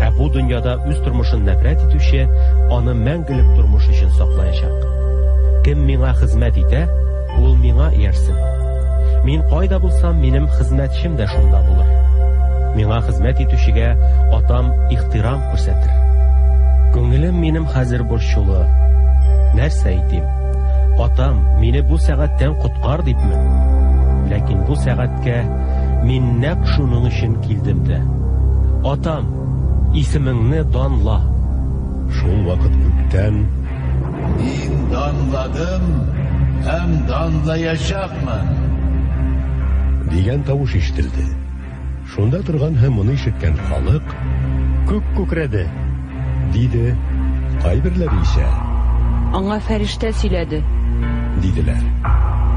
Ә бу дөньяда үз тормышын нәфрәт итүче аны мәңгелек тормыш өчен саклаячак. Кем миңа хезмәт итә, ул миңа иярсен. Мин кайда булсам, минем хезмәтчем дә шунда булыр. Миңа хезмәт итүчегә атам ихтирам күрсәтер. Күңелем минем хәзер борчулы. Нәрсә әйтим? Атам мине бу сәгатьтән коткар дипме? Ләкин бу сәгатькә мин нәкъ шуның өчен килдем дә. Атам, исемеңне данла. Шул вакыт күктән: Мин данладым һәм данлаячакмын дигән тавыш ишетелде. Шунда торган һәм моны ишеткән халык: Күк күкрәде, диде. Кайберләре исә: Аңа фәрештә сөйләде, диделәр.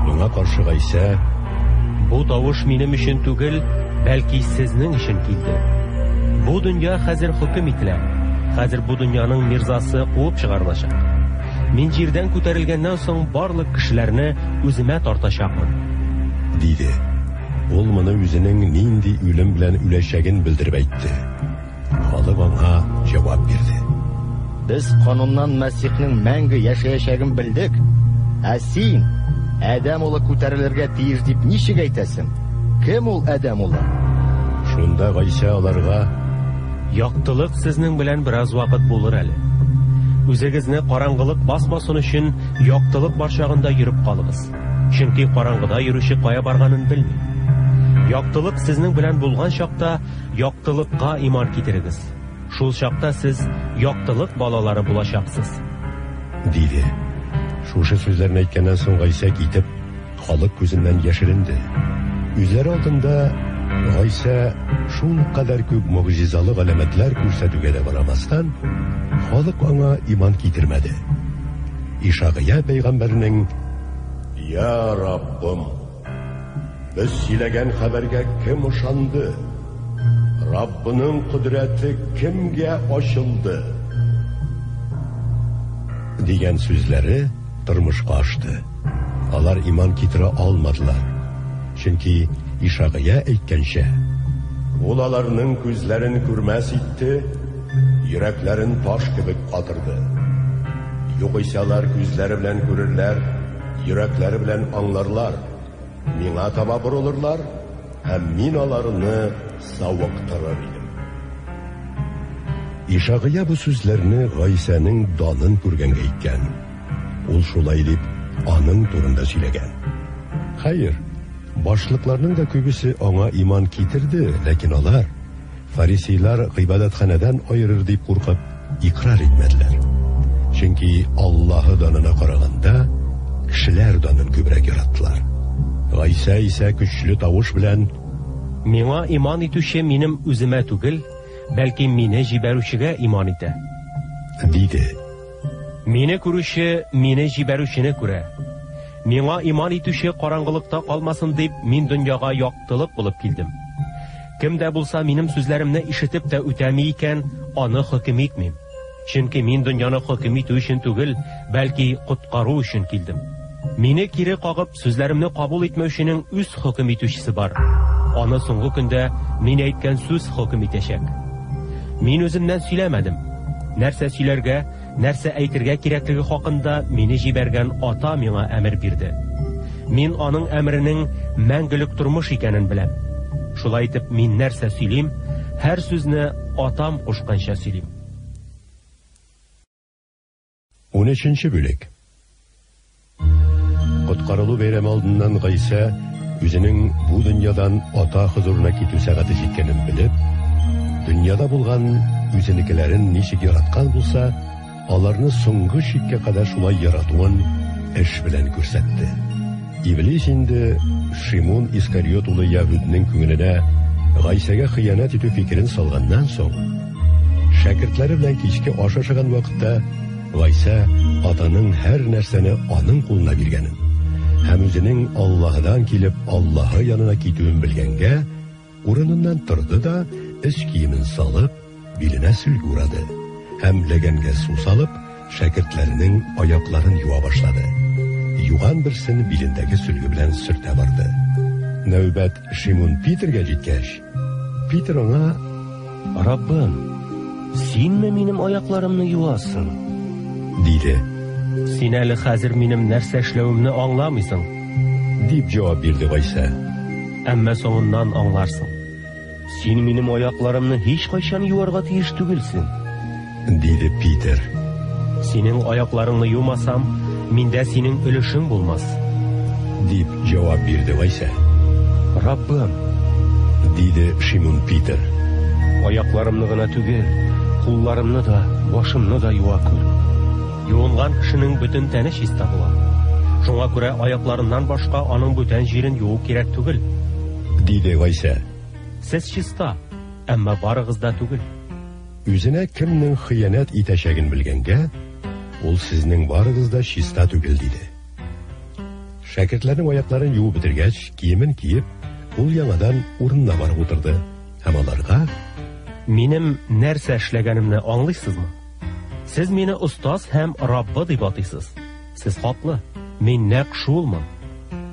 Моңа каршы Гайса: Бу тавыш минем өчен түгел, бәлки сезнең өчен килде. Бу дөнья хәзер хөкем ителә. Хәзер бу дөньяның мирзасы куып чыгарылачак. Мин җирдән күтәрелгәннән соң барлык кешеләрне үземә тартачакмын. Диде. Ул моны үзенең нинди үлем белән үләчәген белдереп әйтте. Халык аңа җавап бирде. Без кануннан Мәсихнең мәңге яшәячәген белдек. Ә син Адәм улы күтәрелергә тиеш дип ничек әйтәсең? Кем ул Адәм улы? Шунда Гайса аларга: Яктылык сезнең белән бераз вакыт булыр әле. Үзегезне караңгылык басмасын өчен яктылык бар чагында йөреп калыгыз. Чөнки караңгыда йөрүче кая барганын белми. Яктылык сезнең белән булган чакта яктылыкка иман китерегез. Шул чакта сез яктылык балалары булачаксыз. Диде. Шушы сүзләрне әйткәннән соң Гайса китеп, халык күзеннән яшеренде. Үзләре алдында Гайса шул кадәр күп мөгъҗизалы галәмәтләр күрсәтүгә дә барамастан, халык аңа иман китермәде. Ишагыя пәйгамбәрнең: "Я Раббым, без сөйләгән хәбәргә кем ышанды? Раббының құдіреті кемгә ачылды?" дигән сүзләре тормышка ашты. Алар иман китерә алмадылар. Чөнки Ишагыя әйткәнчә, ул аларның күзләрен күрмәс итте, йөрәкләрен таш кебек катырды. Югыйсә алар күзләре белән күрерләр, йөрәкләре белән аңларлар, миңа таба борылырлар, һәм мин аларны савыктырыр идем. Ишагыя бу сүзләрне Гайсаның данын күргәнгә әйткән. Ул шулай дип аның турында сөйләгән. Хәер, башлыкларның да күбесе аңа иман китерде, ләкин алар фарисейлар гыйбадәтханәдән айырыр дип куркып икрар итмәделәр. Чөнки Аллаһы данына караганда кешеләр данын күбрәк яраттылар. Гайса исә көчле тавыш белән: "Миңа иман итүче минем үземә түгел, бәлки мине җибәрүчегә иман итә", диде. "Мине күрүче мине җибәрүчене күрә. Миңа иман итүче караңгылыкта калмасын дип, мин дөньяга яктылык булып килдем. Кем дә булса минем сүзләремне ишетеп тә үтәми икән, аны хөкем итмим. Чөнки мин дөньяны хөкем итү өчен түгел, бәлки коткару өчен килдем. Мине кире кагып, сүзләремне кабул итмәүченең үз хөкем итүчесе бар. Аны соңгы көндә мин әйткән сүз хөкем итәчәк. Мин үземнән сөйләмәдем. Нәрсә сөйләргә, нәрсә әйтергә кирәклеге хакында мине җибәргән ата миңа әмер бирде. Мин аның әмеренең мәңгелек тормыш икәнен беләм. Шулай итеп мин нәрсә сөйлим, һәр сүзне атам кушканча сөйлим." 13-нче бүлек. Коткарылу бәйрәме алдыннан Гайса үзенең бу дөньядан ата хузурына китү сәгате җиткәнен белеп, дөньяда булган үзенекеләрен ничек яраткан булса, аларны соңгы чиккә кадәр шулай яратуын эш белән күрсәтте. Иблис инде Шимон Искариот улы Яһүднең күңеленә Гайсәгә хыянат итү фикерен салганнан соң, шәкертләре белән кичке аш ашаган вакытта Гайса атаның һәр нәрсәне аның кулына биргәнен һәм үзенең Аллаһыдан килеп Аллаһы янына китүен белгәнгә, урыныннан торды да эс киемен салып, биленә сөлге урады һәм ләгәнгә су салып, шәкертләренең аякларын юа башлады. Юган берсен билендәге сөлге белән сөртә барды. Нәүбәт Шимон Питергә җиткәч, Питер аңа: "Раббым, синме минем аякларымны юасың?" диде. "Син әле хәзер минем нәрсә эшләвемне аңламыйсың", дип җавап бирде Гайса. "Әмма соңыннан аңларсың. Син минем аякларымны һич кайчан юарга тиеш түгелсең", диде Питер. "Синең аякларыңны юмасам, миндә синең өлешең булмас", дип җавап бирде Гайса. "Раббым", диде Шимон Питер, "аякларымны гына түгел, кулларымны да, башымны да юа күр. Юынган кешенең бөтен тәне чиста була. Шуңа күрә аякларыннан башка аның бүтән җирен юу кирәк түгел", диде Гайса. "Сез чиста, әмма барыгыз да түгел." Үзенә кемнең хыянат итәчәген белгәнгә, ул сезнең барыгыз да чиста түгел диде. Шәкертләрнең аякларын юып бетергәч, киемен киеп, ул яңадан урынына барып утырды һәм аларга: Минем нәрсә эшләгәнемне аңлыйсызмы? Сез мине устаз һәм Раббы дип атыйсыз. Сез хаклы. Мин нәкъ шулмын.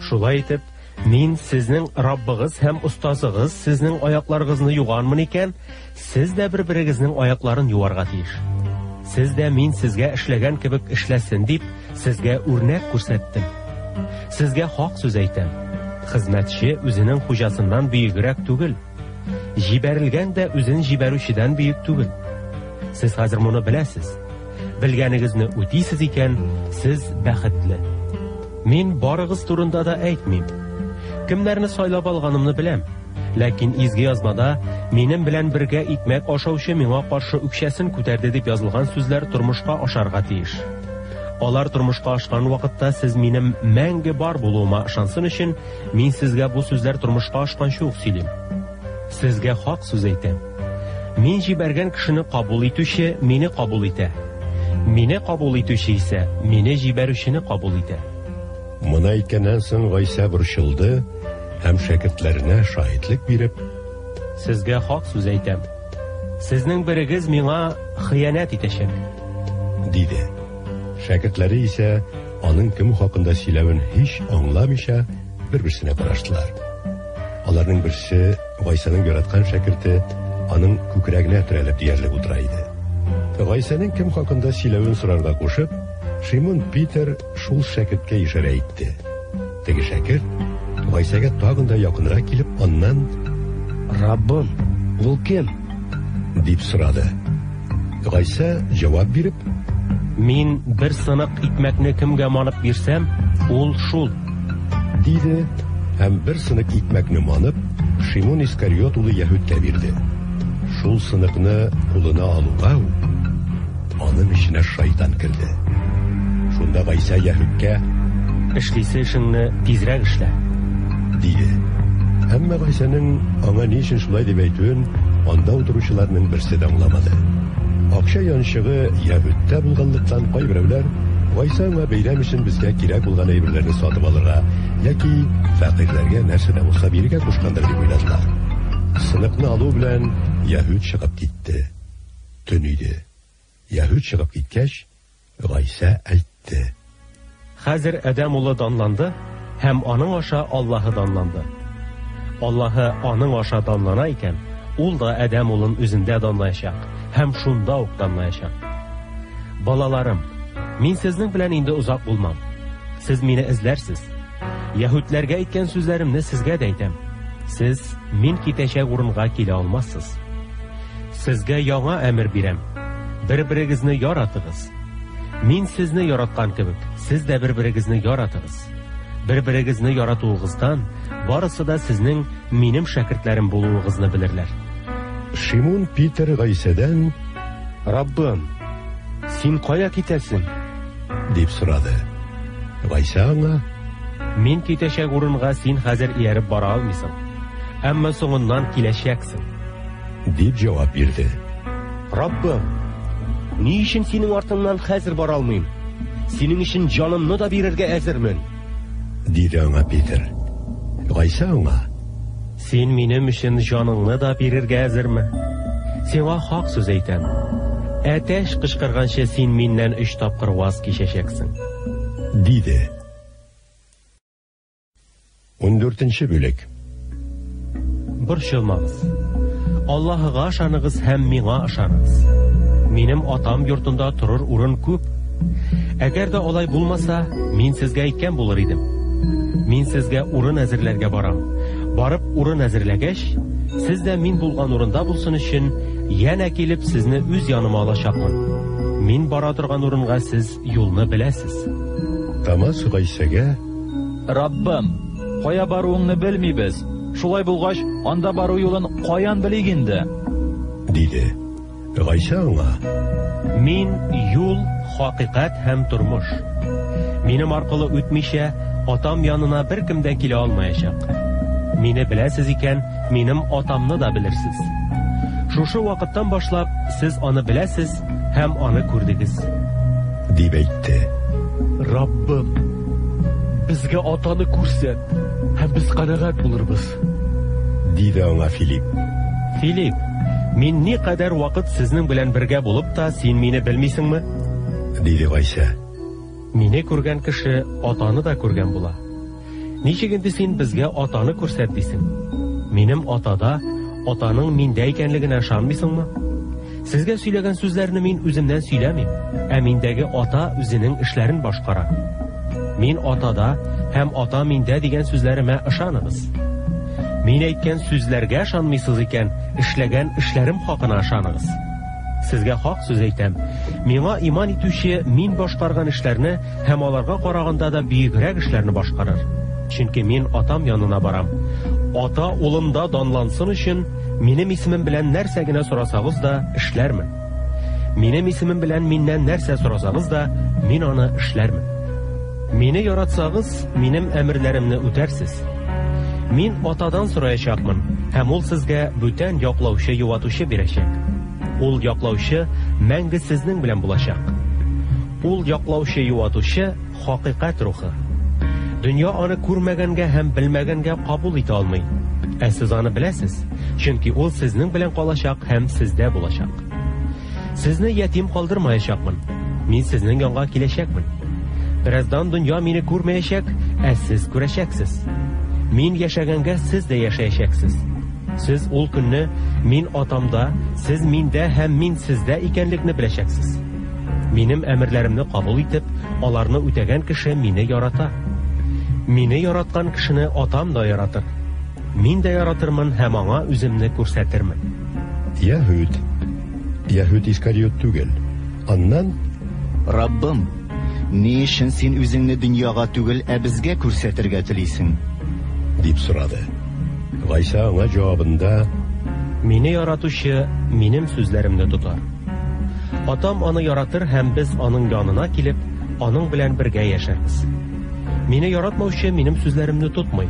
Шулай итеп, мин сезнең Раббыгыз һәм устазыгыз сезнең аякларыгызны юганмын икән, сез дә бер-берегезнең аякларын юарга тиеш. Сез дә мин сезгә эшләгән кебек эшләсен дип, сезгә үрнәк күрсәттем. Сезгә хак сүз әйтәм. Хезмәтче үзенең хуҗасыннан биегрәк түгел. Җибәрелгән дә үзен җибәрүчедән биек түгел. Сез хәзер моны беләсез. Белгәнегезне үтисез икән, сез бәхетле. Мин барыгыз турында да әйтмим. Кемнәрне сайлап алганымны беләм. Ләкин изге язмада минем белән бергә икмәк ашаучы миңа каршы үкчәсен күтәрде дип язылган сүзләр тормышка ашарга тиеш. Алар тормышка ашкан вакытта сез минем мәңге бар булуыма ышансын өчен, мин сезгә бу сүзләр тормышка ашканчы ук сөйлим. Сезгә хак сүз әйтәм. Мин җибәргән кешене кабул итүче мине кабул итә. Мине кабул итүче исә мине җибәрүчене кабул итә. Моны әйткәннән соң Гайса борчылды һәм шәкертләренә шаһитлек биреп, сезгә хак сүз әйтәм. Сезнең берегез миңа хыянәт итәчәк, диде. Шәкертләре исә аның кем хакында сөйләвен һич аңламыйча бер-берсенә караштылар. Аларның берсе Гайсаның яраткан шәкерте аның күкрәгенә терәлеп диярлек утыра иде. Гайсаның кем хакында сөйләвен сорарга кушып, Шимон Питер шул шәкерткә ишарә итте. Теге шәкерт Гайсага тагын да якынрак килеп, аннан Раббым, ул кем? дип сорады. Гайса җавап биреп, мин бер сынык икмәкне кемгә манып бирсәм, ул шул, диде һәм бер сынык икмәкне манып Шимон Искариот улы Яһүдкә бирде. Шул сыныкны кулына алуга аның эченә шайтан керде. Шунда Гайса Яһүдкә эшлисе эшеңне тизрәк эшлә, диде. Әмма Гайсаның аңа ни өчен шулай дип әйтүен анда утыручыларның берсе дә аңламады. Акча янчыгы Яһүдтә булганлыктан кайберәүләр Гайсага бәйрәм өчен безгә кирәк булган әйберләрне сатып алырга яки фәкыйрьләргә нәрсә дә булса бирергә кушкандыр дип уйладылар. Сыныкны алу белән Яһүд чыгып китте. Төн иде. Яһүд чыгып киткәч, Гайса әйтте: хәзер Адәм улы данланды һәм аның аша Аллаһы данланды. Аллаһы аның аша данлана икән, ул да Адәм улын үзендә данлаячак һәм шунда ук данлаячак. Балаларым, мин сезнең белән инде узак булмам. Сез мине эзләрсез. Яһүдләргә әйткән сүзләремне сезгә дә әйтәм. Сез мин китәчәк урынга килә алмассыз. Сезгә яңа әмер бирәм. Бер-берегезне яратыгыз. Мин сезне яраткан кебек, сез дә бер-берегезне яратыгыз. Бер-берегезне яратуыгыздан барысы да сезнең минем шәкертләрем булуыгызны белерләр. Шимон Питер Гайсадан: Раббым, син кая китәсең? дип сорады. Гайса аңа: мин китәчәк урынга син хәзер ияреп бара алмыйсың, әмма соңыннан киләчәксең, дип җавап бирде. Раббым, ни өчен синең артыңнан хәзер бара алмыйм? Синең өчен җанымны да бирергә әзермен, диде аңа Питер. Гайса аңа: син минем өчен җаныңны да бирергә әзерме? Сиңа хак сүз әйтәм. Әтәш кычкырганчы син миннән 3 тапкыр ваз кичәчәксең, диде. 14-нче бүлек. Борчылмагыз. Аллаһыга ышаныгыз һәм миңа ышаныгыз. Минем атам йортында турыр урын күп. Әгәр дә алай булмаса, мин сезгә әйткән булыр идем. Мин сезгә урын әзерләргә барам. Барып урын әзерләгәч, сез дә мин булган урында булсын өчен янә килеп сезне үз яныма алачакмын. Мин бара торган урынга сез юлны беләсез. Тамас Гайсага: Раббым, кая баруыңны белмибез. Шулай булгач, анда бару юлын каян белик инде? диде. Гайса аңа: мин юл, хакыйкать һәм тормыш. Минем аркылы үтмичә атам янына беркем дә килә алмаячак. Мине беләсез икән, минем атамны да белерсез. Шушы вакыттан башлап сез аны беләсез һәм аны күрдегез, дип әйтте. Раббым, безгә атаны күрсәт, һәм без канәгать булырбыз, диде аңа Филипп. Филипп, Мин никадәр вакыт сезнең белән бергә булып та, син мине белмисеңме? Диде Гайса. Мине күргән кеше атаны да күргән була. Ничек инде син безгә атаны күрсәт дисең? Минем атада, атаның миндә икәнлегенә ышанмыйсыңмы? Сезгә сөйләгән сүзләрне мин үземнән сөйләмим, ә миндәге ата үзенең эшләрен башкара. Мин атада һәм ата миндә дигән сүзләремә ышаныгыз. Мин әйткән сүзләргә ышанмыйсыз икән, эшләгән эшләрем хакына ышаныгыз. Сезгә хак сүз әйтәм. Миңа иман итүче мин башкарган эшләрне һәм аларга караганда да бигрәк эшләрне башкарыр. Чөнки мин атам янына барам. Ата улымда данлансын өчен минем исемем белән нәрсә генә сорасагыз да эшләрмен. Минем исемем белән миннән нәрсә сорасагыз да мин аны эшләрмен. Мине яратсагыз, минем әмерләремне үтәрсез. Мин атадан сораячакмын, һәм ул сезгә бүтән яклаучы юатучы бирәчәк. Ул яклаучы мәңге сезнең белән булачак. Ул яклаучы юатучы хакыйкать рухы. Дөнья аны күрмәгәнгә һәм белмәгәнгә кабул итә алмый. Ә сез аны беләсез, чөнки ул сезнең белән калачак һәм сездә булачак. Сезне ятим калдырмаячакмын. Мин сезнең янга киләчәкмен. Бераздан дөнья мине күрмәячәк, ә сез күрәчәксез. Мин яшәгәнгә сез дә яшәячәксез. Сез ул көнне мин атамда, сез миндә һәм мин сездә икәнлекне беләчәксез. Минем әмерләремне кабул итеп, аларны үтәгән кеше мине ярата. Мине яраткан кешене атам да яратыр. Мин дә яратырмын һәм аңа үземне күрсәтермен. Яһүд Искариот түгел. Аннан: Раббым, ни өчен син үзеңне дөньяга түгел, ә безгә күрсәтергә телисең? Дип сорады. Гайса аңа җавабында: Мине яратучы минем сүзләремне тотар. Атам аны яратыр һәм без аның янына килеп, аның белән бергә яшәрбез. Мине яратмаучы минем сүзләремне тотмый.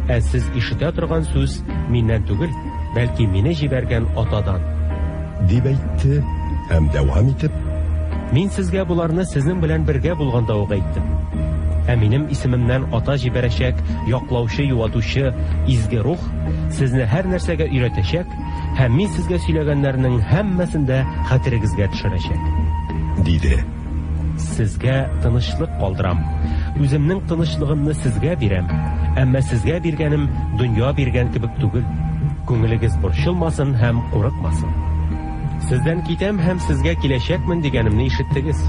Ә сез ишетә торган сүз миннән түгел, бәлки мине җибәргән атадан. Дип әйтте һәм дәвам итеп: Мин сезгә буларны сезнең белән бергә булганда ук әйттем. Ә минем исемемнән ата җибәрәчәк, яклаучы, юатучы, изге рух сезне һәр нәрсәгә өйрәтәчәк, һәм мин сезгә сөйләгәннәрнең һәммәсендә хәтерегезгә төшерәчәк. Диде. Сезгә тынычлык калдырам. Үземнең тынычлыгымны сезгә бирәм. Әмма сезгә биргәнем дөнья биргән кебек түгел. Күңелегез борчылмасын һәм курыкмасын. Сездән китәм һәм сезгә киләчәкмен дигәнемне ишеттегез.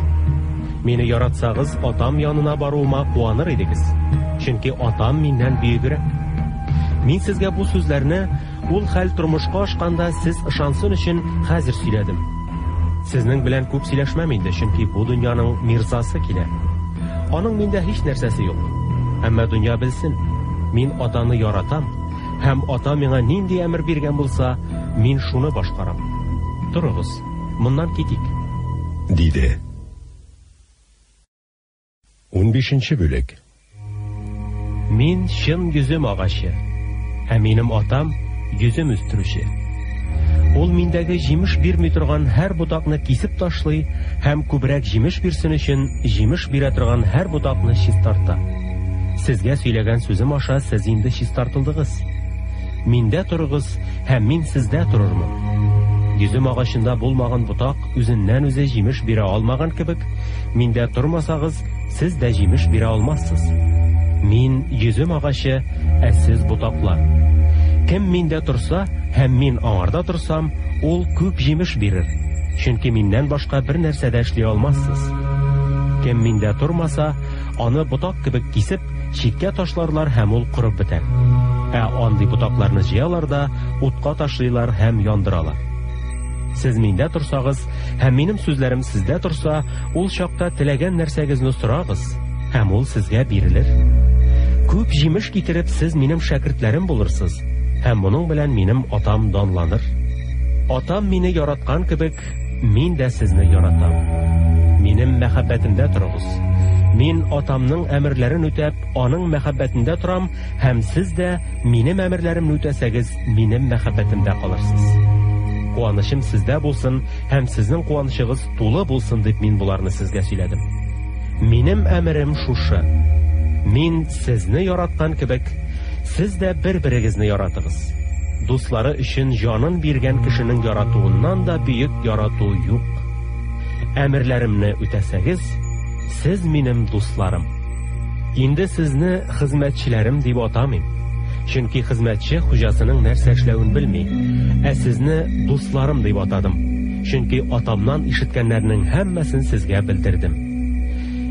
Мине яратсагыз, атам янына баруыма куаныр идегез. Чөнки атам миннән бигрәк. Мин сезгә бу сүзләрне ул хәл тормышка ашканда сез ышансын өчен хәзер сөйләдем. Сезнең белән күп сөйләшмәм инде, чөнки бу дөньяның мирзасы килә. Аның миндә һич нәрсәсе юк. Әмма дөнья белсен, мин атаны яратам, һәм ата миңа нинди әмер биргән булса, мин шуны башкарам. Торыгыз, моннан китик. Диде. 15-нче бүлек. Мин чын йөзем агачы, һәм минем атам йөзем үстерүче. Ул миндәге җимеш бирми торган һәр ботакны кисеп ташлый һәм күбрәк җимеш бирсен өчен җимеш бирә торган һәр ботакны чистарта. Сезгә сөйләгән сүзем аша сез инде чистартылдыгыз. Миндә торыгыз һәм мин сездә торырмын. Йөзем агачында булмаган ботак үзеннән үзе җимеш бирә алмаган кебек, миндә тормасагыз, сез дә җимеш бирә алмассыз. Мин йөзем агачы, ә сез ботаклар. Кем миндә торса һәм мин аңарда торсам, ул күп җимеш бирер. Чөнки миннән башка бер нәрсә дә эшли алмассыз. Кем миндә тормаса, аны ботак кебек кисеп, читкә ташларлар һәм ул курып бетәр. Ә андый ботакларны җыялар да утка ташлыйлар һәм яндыралар. Сез миндә торсагыз һәм минем сүзләрем сездә торса, ул чакта теләгән нәрсәгезне сорагыз, һәм ул сезгә бирелер. Күп җимеш китереп сез минем шәкертләрем булырсыз, һәм моның белән минем атам данланыр. Атам мине яраткан кебек, мин дә сезне яратам. Минем мәхәббәтемдә торыгыз. Мин атамның әмерләрен үтәп, аның мәхәббәтендә торам, һәм сез дә минем әмерләремне үтәсәгез, минем мәхәббәтемдә калырсыз. Куанычым сездә булсын, һәм сезнең куанычыгыз тулы булсын дип мин буларны сезгә сөйләдем. Минем әмерем шушы: мин сезне яраткан кебек, сез дә бер-берегезне яратыгыз. дуслары өчен җанын биргән кешенең яратуыннан да бөек ярату юк. Әмерләремне үтәсәгез, сез минем дусларым. Инде сезне хезмәтчеләрем дип атамыйм. Чөнки хезмәтче хуҗасының нәрсә эшләвен белми. Ә сезне дусларым дип атадым. Чөнки атамнан ишеткәннәрнең һәммәсен сезгә белдердем.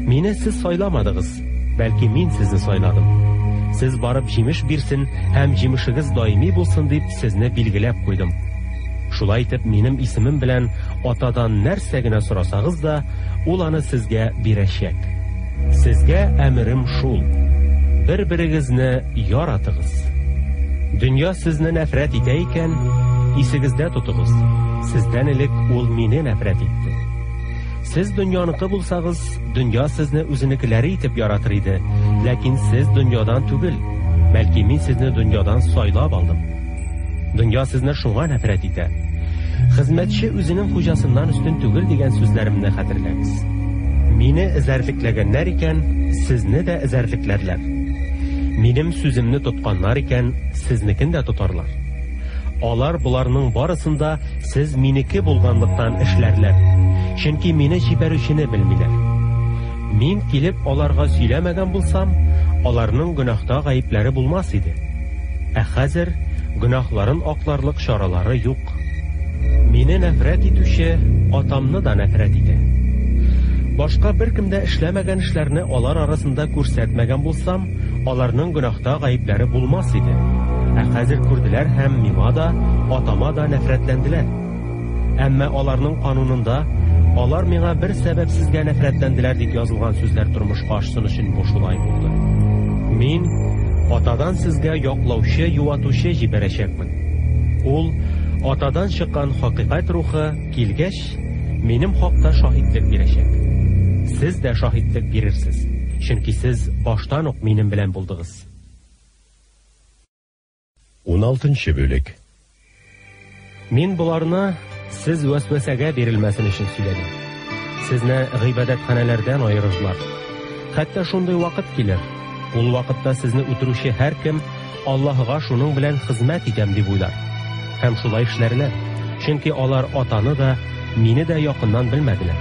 Мине сез сайламадыгыз, бәлки мин сезне сайладым. Сез барып җимеш бирсен һәм җимешегез даими булсын дип сезне билгеләп куйдым. Шулай итеп, минем исемем белән атадан нәрсә генә сорасагыз да, ул аны сезгә бирәчәк. Сезгә әмерем шул: бер-берегезне яратыгыз. Дөнья сезне нәфрәт итә икән, исегездә тотыгыз. Сездән элек ул мине нәфрәт итте. Сез дөньяныкы булсагыз, дөнья сезне үзенекеләре итеп яратыр иде, ләкин сез дөньядан түгел, бәлки мин сезне дөньядан сайлап алдым. Дөнья сезне шуңа нәфрәт итә. Хезмәтче үзенең хуҗасыннан өстен түгел дигән сүзләремне хәтерләгез. Мине эзәрлекләгәннәр икән, сезне дә эзәрлекләрләр. Минем сүземне тотканнар икән, сезнекен дә тотарлар. Алар буларның барысында сез минеке булганлыктан эшләрләр. Чөнки мине җибәрүчене белмиләр. Мин килеп аларга сөйләмәгән булсам, аларның гөнаһта гаепләре булмас иде. Ә хәзер гөнаһларын акларлык чаралары юк. Мине нәфрәт итүче атамны да нәфрәт итә. Башка беркем дә эшләмәгән эшләрне алар арасында күрсәтмәгән булсам, аларның гөнаһта гаепләре булмас иде. Ә хәзер күрделәр һәм миңа да, атама да нәфрәтләнделәр. Әмма аларның канунында алар миңа бер сәбәпсезгә нәфрәтләнделәр дип язылган сүзләр тормышка ашсын өчен бушулай булды. Мин атадан сезгә яклаучы, юатучы җибәрәчәкмен. Ул атадан чыккан хакыйкать рухы килгәч, минем хакта шаһидлек бирәчәк. Сез дә шаһидлек бирерсез, чөнки сез баштан ук минем белән булдыгыз. 16-нчы бүлек. Мин буларны сез вәсвәсәгә бирелмәсен өчен сөйләдем. Сезне гыйбадәтханәләрдән айырырлар. Хәтта шундый вакыт килер. Ул вакытта сезне үтерүче һәркем Аллаһка шуның белән хезмәт итәм дип уйлар. Һәм шулай эшләрләр. Чөнки алар атаны да, мине дә якыннан белмәделәр.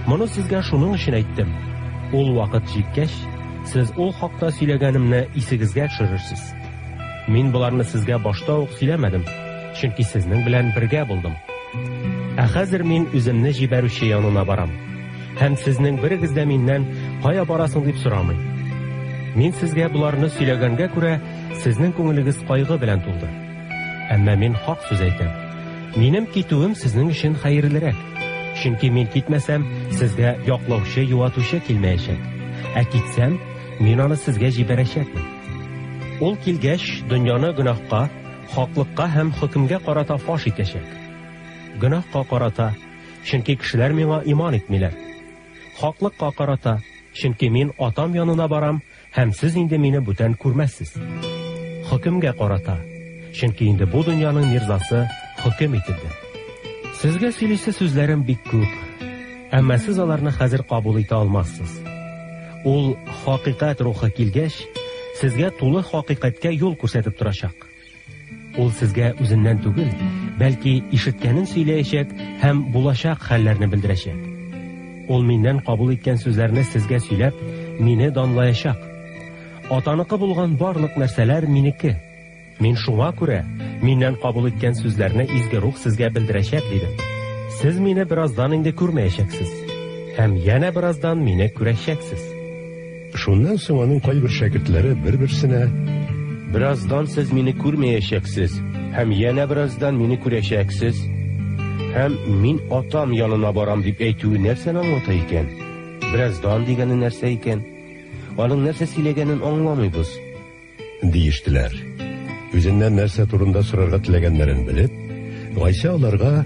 Моны сезгә шуның өчен әйттем. Ул вакыт җиткәч, сез ул хакта сөйләгәнемне исегезгә төшерерсез. Мин буларны сезгә башта ук сөйләмәдем, чөнки сезнең белән бергә булдым. Ә хәзер мин үземне җибәрүче янына барам. Һәм сезнең берегез дә миннән кая барасың дип сорамый. Мин сезгә буларны сөйләгәнгә күрә, сезнең күңелегез кайгы белән тулды. Әмма мин хак сүз әйтәм. Минем китүем сезнең өчен хәерлерәк. Чөнки мин китмәсәм, сезгә яклаучы, юатучы килмәячәк. Ә китсәм, мин аны сезгә җибәрәчәкмен. Ул килгәч, дөньяны гөнаһка, хаклыкка һәм хөкемгә карата фаш итәчәк. Гөнаһка карата, чөнки кешеләр миңа иман итмиләр. Хаклыкка карата, чөнки мин атам янына барам, һәм сез инде мине бүтән күрмәссез. Хөкемгә карата, чөнки инде бу дөньяның мирзасы хөкем ителде. Сезгә сөйлисе сүзләрем бик күп, әмма сез аларны хәзер кабул итә алмассыз. Ул хакыйкать рухы килгәч, сезгә тулы хакыйкатькә юл күрсәтеп торачак. Ул сезгә үзеннән түгел, бәлки ишеткәнен сөйләячәк һәм булачак хәлләрне белдерәчәк. Ул миннән кабул иткән сүзләрне сезгә сөйләп, мине данлаячак. Атаныкы булган барлык нәрсәләр минеке. Мин шуңа күрә миннән кабул иткән сүзләрне изге рух сезгә белдерәчәк дидем. Сез мине бераздан инде күрмәячәксез, һәм янә бераздан мине күрәчәксез. Шуннан соң аның кайбер шәкертләре бер-берсенә: Бераздан сез мине күрмәячәксез, һәм янә бераздан мине күрәчәксез. Һәм мин атам янына барам дип әйтүе нәрсәне аңлата икән? Бераздан дигәне нәрсә икән? Аның нәрсә сөйләгәнен аңламыйбыз. Диештеләр. Үзеннән нәрсә турында сорарга теләгәннәрен белеп, Гайса аларга: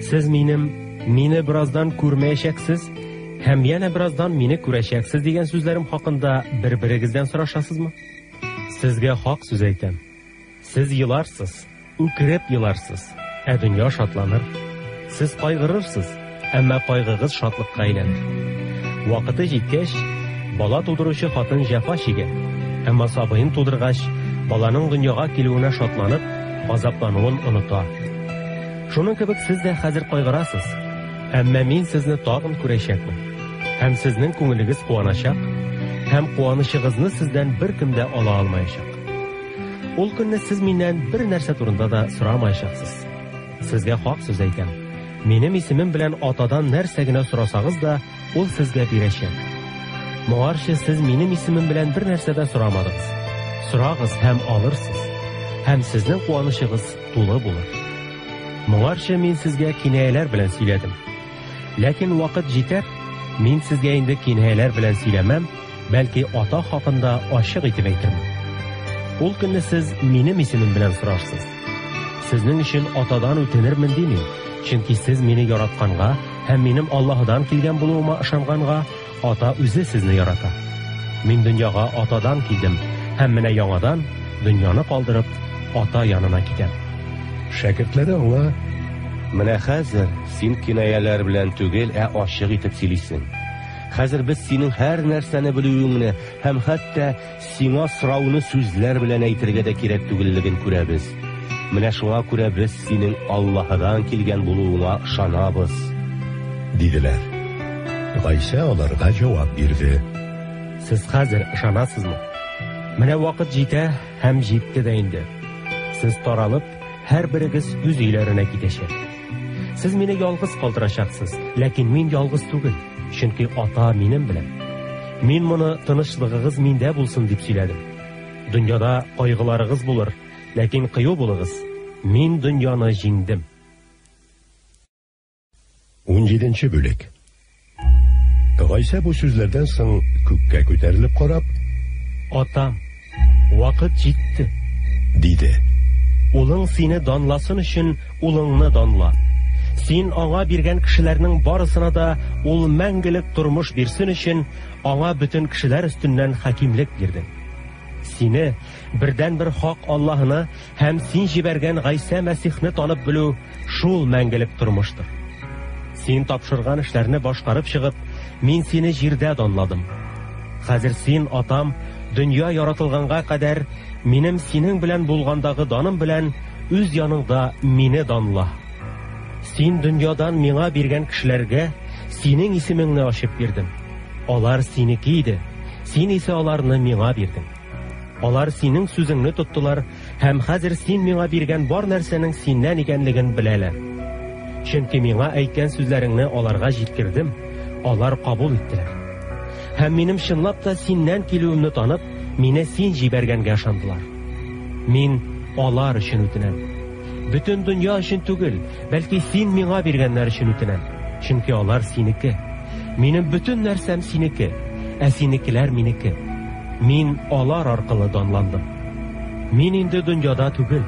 Сез мине бераздан күрмәячәксез, һәм янә бераздан мине күрәчәксез дигән сүзләрем хакында бер-берегездән сорашасызмы? Сезгә хак сүз әйтәм. Сез еларсыз, үкереп еларсыз, ә дөнья шатланыр. Сез кайгырырсыз, әмма кайгыгыз шатлыкка әйләнер. Вакыты җиткәч, бала тудыручы хатын җәфа чигә, әмма сабыен тудыргач, баланың дөньяга килүенә шатланып, газаплануын оныта. Шуның кебек сез дә хәзер кайгырасыз. Әмма мин сезне тагын күрәчәкмен. Һәм сезнең күңелегез куаначак, һәм куанычыгызны сездән беркем дә ала алмаячак. Ул көнне сез миннән бер нәрсә турында да сорамаячаксыз. Сезгә хак сүз әйтәм. Минем исемем белән атадан нәрсә генә сорасагыз да, ул сезгә бирәчәк. Моңарчы сез минем исемем белән бер нәрсә дә сорамадыгыз. Сорагыз һәм алырсыз. Һәм сезнең куанычыгыз тулы булыр. Моңарчы мин сезгә кинаяләр белән сөйләдем. Ләкин вакыт җитәр, мин сезгә инде кинаяләр белән сөйләмәм, бәлки ата хакында ачык итеп әйтермен. Ул көнне сез минем исемем белән сорарсыз. Сезнең өчен атадан үтенермен димим, чөнки сез мине яратканга һәм минем Аллаһдан килгән булуыма ышанганга, ата үзе сезне ярата. Мин дөньяга атадан килдем, һәм менә яңадан дөньяны калдырып, ата янына китәм. Шәкертләре аңа: Менә хәзер син кинаяләр белән түгел, ачык итеп сөйлисең. Хәзер без синең һәр нәрсәне белүеңне һәм хәтта сиңа сорауны сүзләр белән әйтергә дә кирәк түгеллеген күрәбез. Менә шуңа күрә без синең Аллаһдан килгән булуыңа ышанабыз, диделәр. Гайса аларга җавап бирде: Сез хәзер ышанасызмы? Менә вакыт җитә һәм җитте дә инде. Сез таралып, һәрберегез үз өйләренә китәчәк. Сез мине ялгыз калдырачаксыз, ләкин мин ялгыз түгел, чөнки ата минем белән. Мин моны тынычлыгыгыз миндә булсын дип сөйләдем. Дөньяда кайгыларыгыз булыр, ләкин кыю булыгыз. Мин дөньяны җиңдем. 17-нче бүлек. Гайса бу сүзләрдән соң күккә күтәрелеп карап: Атам, вакыт җитте, диде. Улың сине данласын өчен улыңны данла. Син аңа биргән кешеләрнең барысына да ул мәңгелек тормыш бирсен өчен аңа бөтен кешеләр өстеннән хакимлек бирдең. Сине бердән бер хак Аллаһны һәм син җибәргән Гайса Мәсихне танып белү шул мәңгелек тормыштыр. Син тапшырган эшләрне башкарып чыгып, мин сине җирдә данладым. Хәзер син, атам, дөнья яратылганга кадәр минем синең белән булгандагы даным белән үз яныңда мине данла. Син дөньядан миңа биргән кешеләргә синең исемеңне ачып бирдем. Алар синеке иде, син исә аларны миңа бирдең. Алар синең сүзеңне тоттылар һәм хәзер син миңа биргән бар нәрсәнең синнән икәнлеген беләләр. Чөнки миңа әйткән сүзләреңне аларга җиткердем, алар кабул иттеләр. Һәм минем чынлап та синнән килүемне танып, мине син җибәргәнгә ышандылар. Мин алар өчен үтенәм. Бөтен дөнья өчен түгел, бәлки син миңа биргәннәр өчен үтенәм. Чөнки алар синеке. Минем бөтен нәрсәм синеке, ә синекеләр минеке. Мин алар аркылы данландым. Мин инде дөньяда түгел,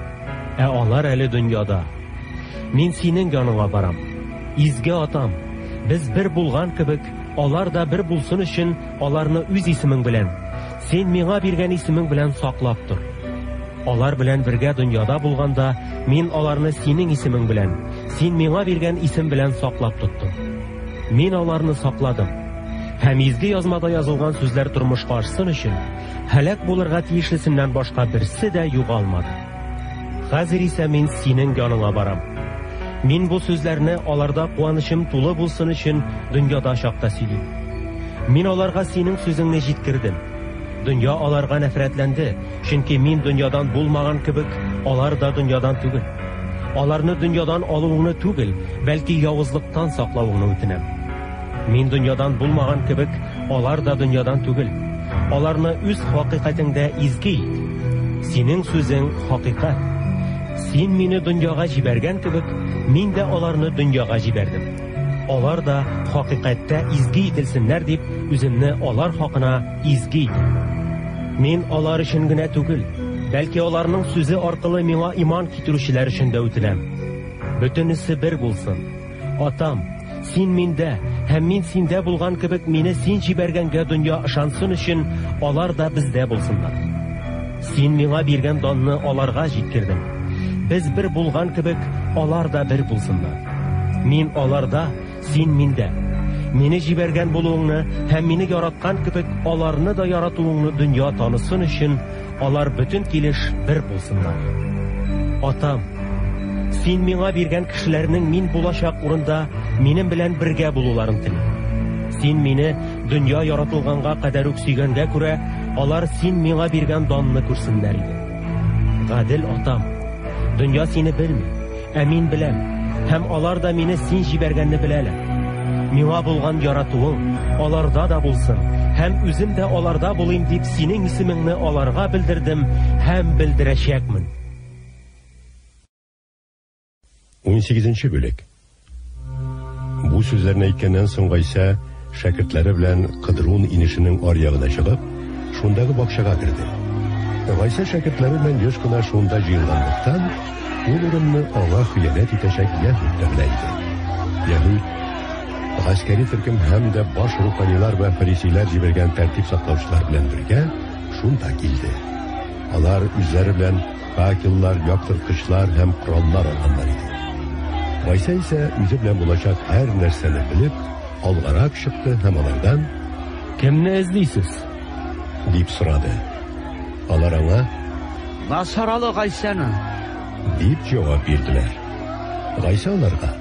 ә алар әле дөньяда. Мин синең яныңа барам. Изге атам, без бер булган кебек, алар да бер булсын өчен аларны үз исемең белән, син миңа биргән исемең белән саклап тор. Алар белән бергә дөньяда булганда, мин аларны синең исемең белән, син миңа биргән исем белән саклап тоттым. Мин аларны сакладым. Һәм изге язмада язылган сүзләр тормышка ашсын өчен, һәлак булырга тиешлесеннән башка берсе дә югалмады. Хәзер исә мин синең яныңа барам. Мин бу сүзләрне аларда куанычым тулы булсын өчен дөньяда чакта сөйлим. Мин аларга синең сүзеңне җиткердем. Дөнья аларга нәфрәтләнде, чөнки мин дөньядан булмаган кебек, алар да дөньядан түгел. Аларны дөньядан алуыңны түгел, бәлки явызлыктан саклауыңны үтенәм. Мин дөньядан булмаган кебек, алар да дөньядан түгел. Аларны үз хакыйкатеңдә изге ит. Синең сүзең хакыйкать. Син мине дөньяга җибәргән кебек, мин дә аларны дөньяга җибәрдем. Алар да хакыйкатьтә изге ителсеннәр дип, үземне алар хакына изге итәм. Мин алар өчен генә түгел, бәлки аларның сүзе аркылы миңа иман китерүчеләр өчен дә үтенәм. Бөтенесе бер булсын. Атам, син миндә һәм мин синдә булган кебек, мине син җибәргәнгә дөнья ышансын өчен алар да бездә булсыннар. Син миңа биргән данны аларга җиткердем. Без бер булган кебек, алар да бер булсыннар. Мин аларда, син миндә. Мине җибәргән булуыңны һәм мине яраткан кебек аларны да яратуыңны дөнья танысын өчен, алар бөтен килеш бер булсыннар. Атам, син миңа биргән кешеләрнең мин булачак урында минем белән бергә булуларын телим. Син мине дөнья яратылганга кадәр үк сөйгәнгә күрә, алар син миңа биргән данны күрсеннәр иде. Гадел атам, дөнья сине белми, ә мин беләм, һәм алар да мине син җибәргәнне беләләр. Миңа булган яратуың аларда да булсын, һәм үзем дә аларда булыйм дип синең исемеңне аларга белдердем һәм белдерәчәкмен. 18-нче бүлек. Бу сүзләрне әйткәннән соң Гайса шәкертләре белән Кыдрун инешенең аръягына чыгып, шундагы бакчага керде. Гайса шәкертләре белән еш кына шунда җыелганлыктан, ул урынны аңа хыянәт итәчәк Яһүд тә белә иде. Яһүд гаскәри төркем һәм дә баш руханилар ва фарисилар җибәргән тәртип саклаучылар белән бергә шунда килде. Алар үзләре белән факеллар, яктырткычлар һәм кораллар алганнар иде. Гайса исә үзе белән булачак һәр нәрсәне белеп, алгарак чыкты һәм алардан "Кемне эзлисез?" дип сорады. Алар аңа Насаралы Гайсаны дип җавап бирделәр. Гайса аларга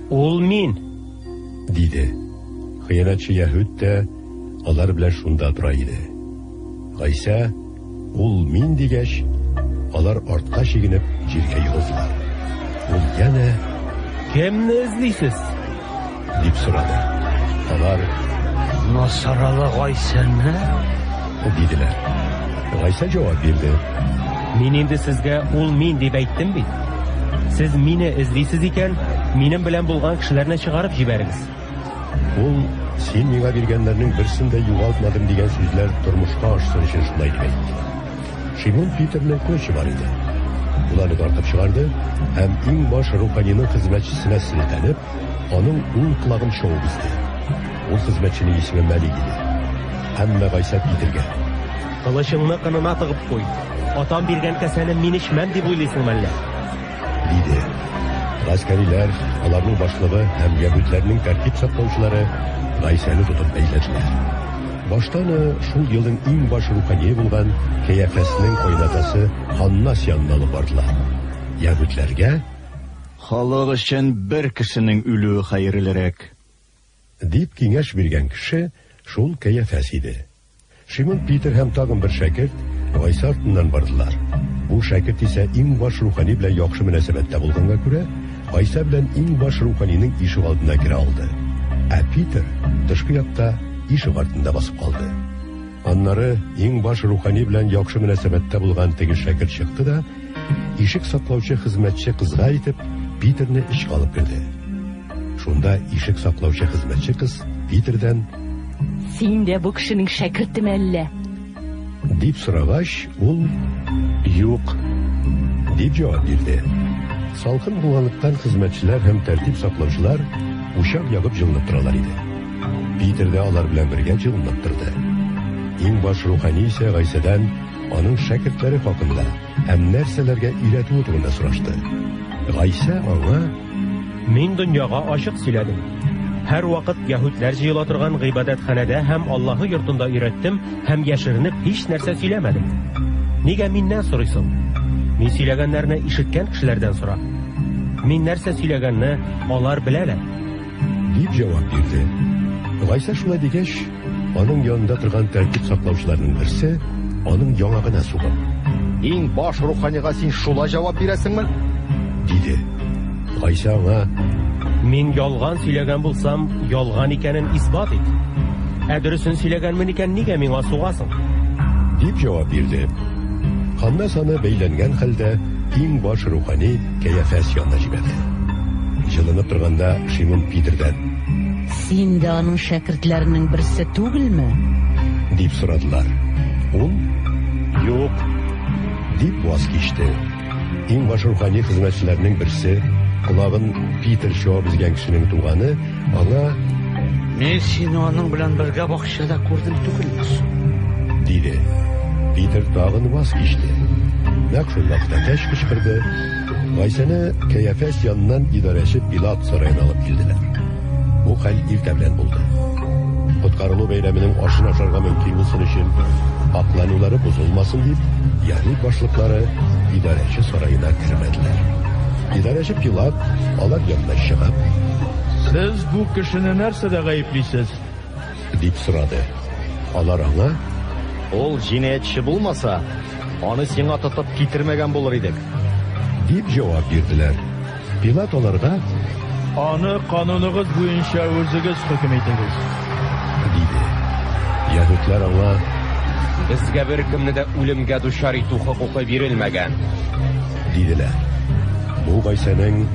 "Ул мин" диде. Хыянатчы Яһүд тә алар белән шунда тора иде. Гайса "Ул мин" дигәч, алар артка чигенеп җиргә егылдылар. Ул янә "Кемне эзлисез?" дип сорады. Алар Насаралы Гайсаны диделәр. Гайса җавап бирде. "Мин инде сезгә ул мин дип әйттем бит. Сез мине эзлисез икән, минем белән булган кешеләрне чыгарып җибәрегез." Ул "Син миңа биргәннәрнең берсен дә югалтмадым" дигән сүзләр тормышка ашсын өчен шулай дип әйтте. Шимон Питерның күче бар иде. Ул аны тартып чыгарды һәм иң баш руханиның хезмәтчесенә силтәнеп, аның уң колагын шауып изде. Ул хезмәтченең исеме Мәлик иде. Һәммә Гайса Питергә "Кылычыңны кынына тыгып куй. Атам биргән кәсәне мин ичмәм дип уйлыйсың мәллә?" диде. Гаскәриләр, аларның башлыгы һәм яһүдләрнең тәртип саклаучылары Гайсаны тотып бәйләделәр. Баштан шул елның иң баш рухани булган Каяфәснең кайнатасы Ханнас янына алып бардылар. Яһүдләргә халык өчен бер кешенең үлүе хәерлерәк дип киңәш биргән кеше шул Каяфәс иде. Шимон Питер һәм тагын бер шәкерт Гайса артыннан бардылар. Бу шәкерт исә иң баш рухани белән яхшы мөнәсәбәттә булганга күрә, Гайса белән иң баш руханиның ишек алдына керә алды. Ә Питер тышкы якта ишек артында басып калды. Аннары иң баш рухани белән яхшы мөнәсәбәттә булган теге шәкерт чыкты да, ишек саклаучы хезмәтче кызга әйтеп, Питерне ишеккә алып керде. Шунда ишек саклаучы хезмәтче кыз Питердән "Син дә бу кешенең шәкерте мәллә?" дип сорагач, ул "Юк" дип җавап бирде. Салкын булганлыктан хезмәтчеләр һәм тәртип саклаучылар учак ягып җылынып торалар иде. Питер дә алар белән бергә җылынып торды. Иң баш рухани исә Гайсадан аның шәкертләре хакында һәм нәрсәләргә өйрәтүе турында сорашты. Гайса аңа "Мин дөньяга ачык сөйләдем. Һәр вакыт яһүдләр җыела торган гыйбадәтханәдә һәм Аллаһы йортында өйрәттем һәм яшеренеп һич нәрсә сөйләмәдем. Нигә миннән сорыйсың? Мин сөйләгәннәрне ишеткән кешеләрдән сора. Мин нәрсә сөйләгәнне алар беләләр" дип җавап бирде. Гайса шулай дигәч, аның янында торган тәртип саклаучыларның берсе аның яңагына сугып, иң баш руханига син шулай җавап бирәсеңме? диде. Гайса аңа "Мин ялган сөйләгән булсам, ялган икәнен исбат ит. Ә дөресен сөйләгәнмен икән, нигә миңа сугасың?" дип җавап бирде. Ханнас аны бәйләнгән хәлдә иң баш рухани Каяфәс янына җибәрде. Җылынып торганда Шимон Питердән "Син дә аның шәкертләренең берсе түгелме?" дип сорадылар. Ул "Юк" дип ваз кичте. Иң баш рухани хезмәтчеләрнең берсе, колагын Питер чуап изгән кешенең туганы, аңа "Мин сине аның белән бергә бакчада күрдем түгелме?" диде. Питер тагын ваз кичте. Нәкъ шул вакытта тәш кычкырды. Гайсаны Каяфәс яныннан идарәче Пилат сараена алып килделәр. bu хәл иртә белән булды. Коткарылу бәйрәменең ашын ашарга мөмкин булсын өчен, акланулары бозылмасын дип, Яһүд башлыклары идарәче сараена кермәделәр. Идарәче Пилат алар янына чыгып, "Сез бу кешене нәрсәдә гаеплисез?" дип сорады. Алар аңа: "Ул җинаятьче булмаса, аны сиңа тотып китермәгән булыр идек", дип җавап бирделәр. Пилат аларга: "Аны кануныгыз буенча үзегез хөкем итегез", диде. Яһүдләр аңа: Безгә беркемне дә үлемгә дучар итү хокукы бирелмәгән, диделәр. Бу Гайсаның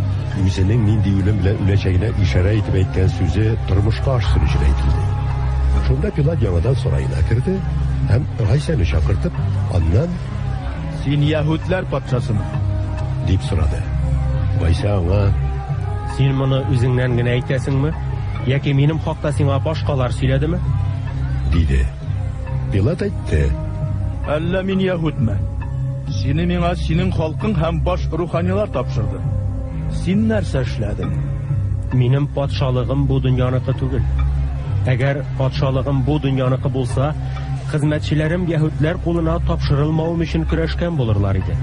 үзенең нинди үлем белән үләчәгенә ишарә итеп әйткән сүзе тормышка ашсын өчен әйтелде. Шунда Пилат яңадан сарайына керде һәм Гайсаны чакыртып, аннан: "Син Яһүдләр патшасымы?" дип сорады. Гайса аңа: Син моны үзеңнән генә әйтәсеңме? Яки минем хакта сиңа башкалар сөйләдеме? диде. Пилат әйтте: "Әллә мин Яһүдме? Сине миңа синең халкың һәм баш руханилар тапшырды. Син нәрсә эшләдең?" Минем патшалыгым бу дөньяныкы түгел. Әгәр патшалыгым бу дөньяныкы булса, хезмәтчеләрем Яһүдләр кулына тапшырылмавым өчен көрәшкән булырлар иде.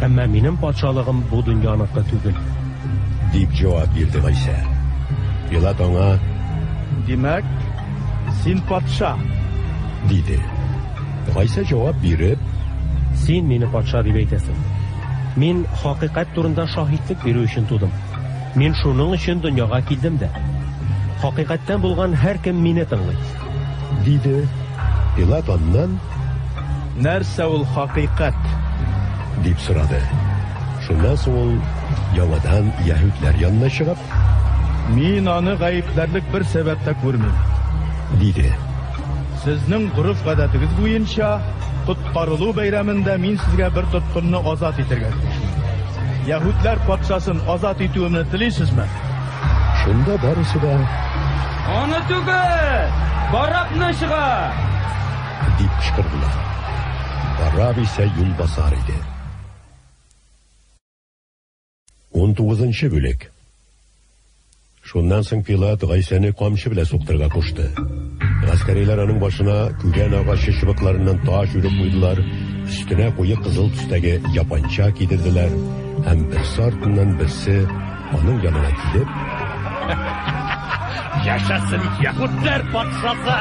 Әмма минем патшалыгым бу дөньяныкы түгел, дип җавап бирде Гайса. Пилат аңа: "Димәк, син патша?" диде. Гайса җавап биреп: Син мине патша дип әйтәсең. Мин хакыйкать турында шаһитлек бирү өчен тудым. Мин шуның өчен дөньяга килдем дә. Хакыйкатьтән булган һәркем мине тыңлый, диде. Пилат аннан: "Нәрсә ул хакыйкать?" дип сорады. Шуннан соң ул яңадан Яһүдләр янына чыгып: "Мин аны гаепләрлек бер сәбәптә күрмим", диде. "Сезнең гореф гадәтегез буенча, коткарылу бәйрәмендә мин сезгә бер тоткынны азат итәргә тиешмен. Яһүдләр патшасын азат итүемне телисезме?" Шунда барысы да: "Аны түгел, Барабны чыга!" дип кычкырдылар. Бараб исә юлбасар иде. 19-нчы бүлек. Шуннан соң Пилат Гайсаны камчы белән суктырга кушты. Гаскәрләр аның башына күгән агачы чыбыкларыннан таш үреп куйдылар, өстенә куе кызыл төстәге япанча кидерделәр һәм берсе артыннан берсе аның янына килеп: "Яшасын Яһүдләр патшасы!"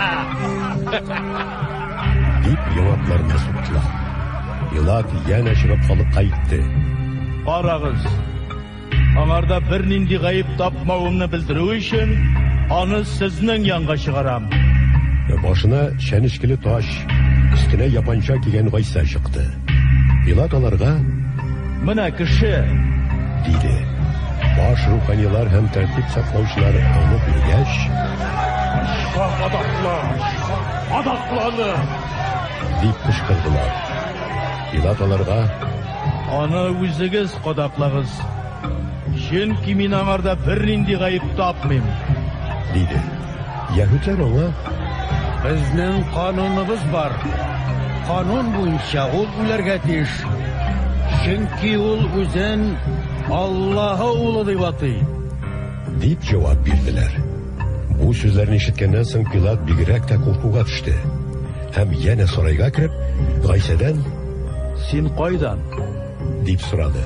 дип яңакларына суктылар. Пилат янә чыгып халыкка әйтте: "Карагыз, аңарда бер нинди гаеп тапмавымны белдерү өчен аны сезнең янга чыгарам." Башына шәнечкеле таш, өстенә япанча кигән Гайса чыкты. Пилат аларга: "Менә кеше!" диде. Баш руханилар һәм тәртип саклаучылар аны күргәч: "Адакланы!" дип кычкырдылар. Пилат аларга: "Аны үзегез кадаклагыз. Чөнки мин аңарда бер нинди гаеп тапмыйм", диде. Яһүдләр аңа: "Безнең кануныбыз бар. Канун буенча ул үләргә тиеш. Чөнки ул үзен Аллаһы улы дип атый", дип җавап бирделәр. Бу сүзләрне ишеткәннән соң Пилат бигрәк тә куркуга төште. Һәм янә сарайга кереп, Гайсадан: "Син кайдан?" дип сорады.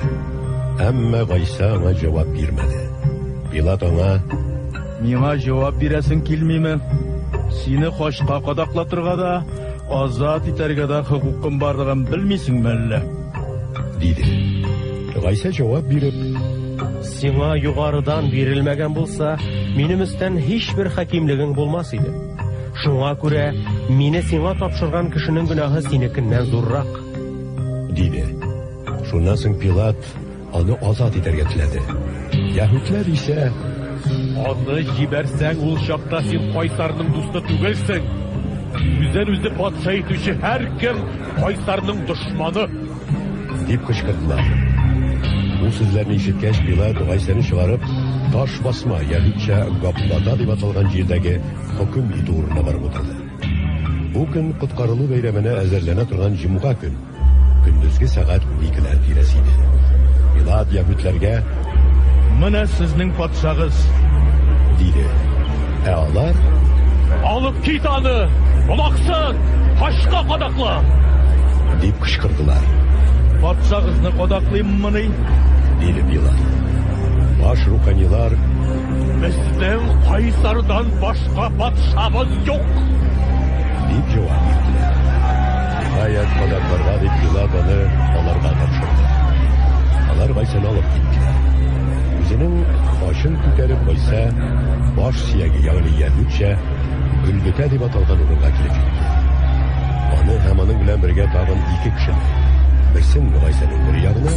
Әмма Гайса аңа җавап бирмәде. Пилат аңа: "Миңа җавап бирәсең килмиме? Сине хачка кадаклатырга да, азат итәргә дә хокукым барлыгын белмисеңме әллә?" диде. Гайса җавап биреп: Сиңа югарыдан бирелмәгән булса, минем өстән һичбер хакимлегең булмас иде. Шуңа күрә мине сиңа тапшырган кешенең гөнаһы синекеннән зуррак, диде. Шуннан соң Пилат аны азат итәргә теләде. Яһүдләр исә: "Аны җибәрсәң, ул чакта син Кайсарның дусты түгелсең. Үзен үзе патша итүче һәркем Кайсарның дошманы", дип кычкырдылар. Бу сүзләрне ишеткәч, Пилат Гайсаны чыгарып, таш басма Яһүдчә Габбата дип аталган җирдәге хөкем итү урынына барып утырды. Бу көн коткарылу бәйрәменә әзерләнә торган җомга көн, көндезге сәгать 12ләр тирәсе иде. Пилат Яһүдләргә: "Менә сезнең патшагыз", диде. Алар Алып кит аны! Олақсын! Қашқа қадақла! Дип кычкырдылар. Патшагызны кадаклыйммыни? Диде Пилат. Баш руханилар Біздің Қайсардан башқа патшамыз жоқ! Дип жауап бердилер. Гаят кадакларга дип Пилат аны аларга тапшырды. Алар Гайсаны алып киттилер. Үзенең башын күтәреп Гайса баш сөяге, ягъни Яһүдчә Гөлгөтә дип аталган урынга килеп җитте. Аны һәм аның белән бергә тагын 2 кеше, берсен Гайсаның бер ягына,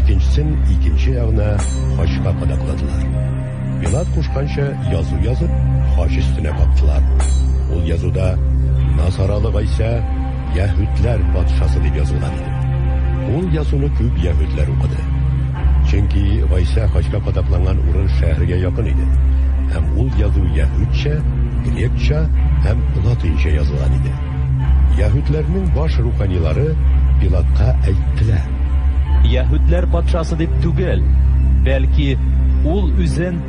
икенчесен икенче ягына хачка кадакладылар. Пилат кушканча язу язып, хач өстенә каптылар. Ул язуда Насаралы Гайса Яһүдләр патшасы дип язылган иде. Ул язуны күп яһүдләр укыды. Чөнки Гайса хачка кадакланган урын шәһәргә якын иде. Һәм ул язу яһүдчә, грекчә һәм латинчә язылган иде. Яһүдләрнең баш руханилары Пилатка әйттеләр. Яһүдләр патшасы дип түгел, бәлки ул үзен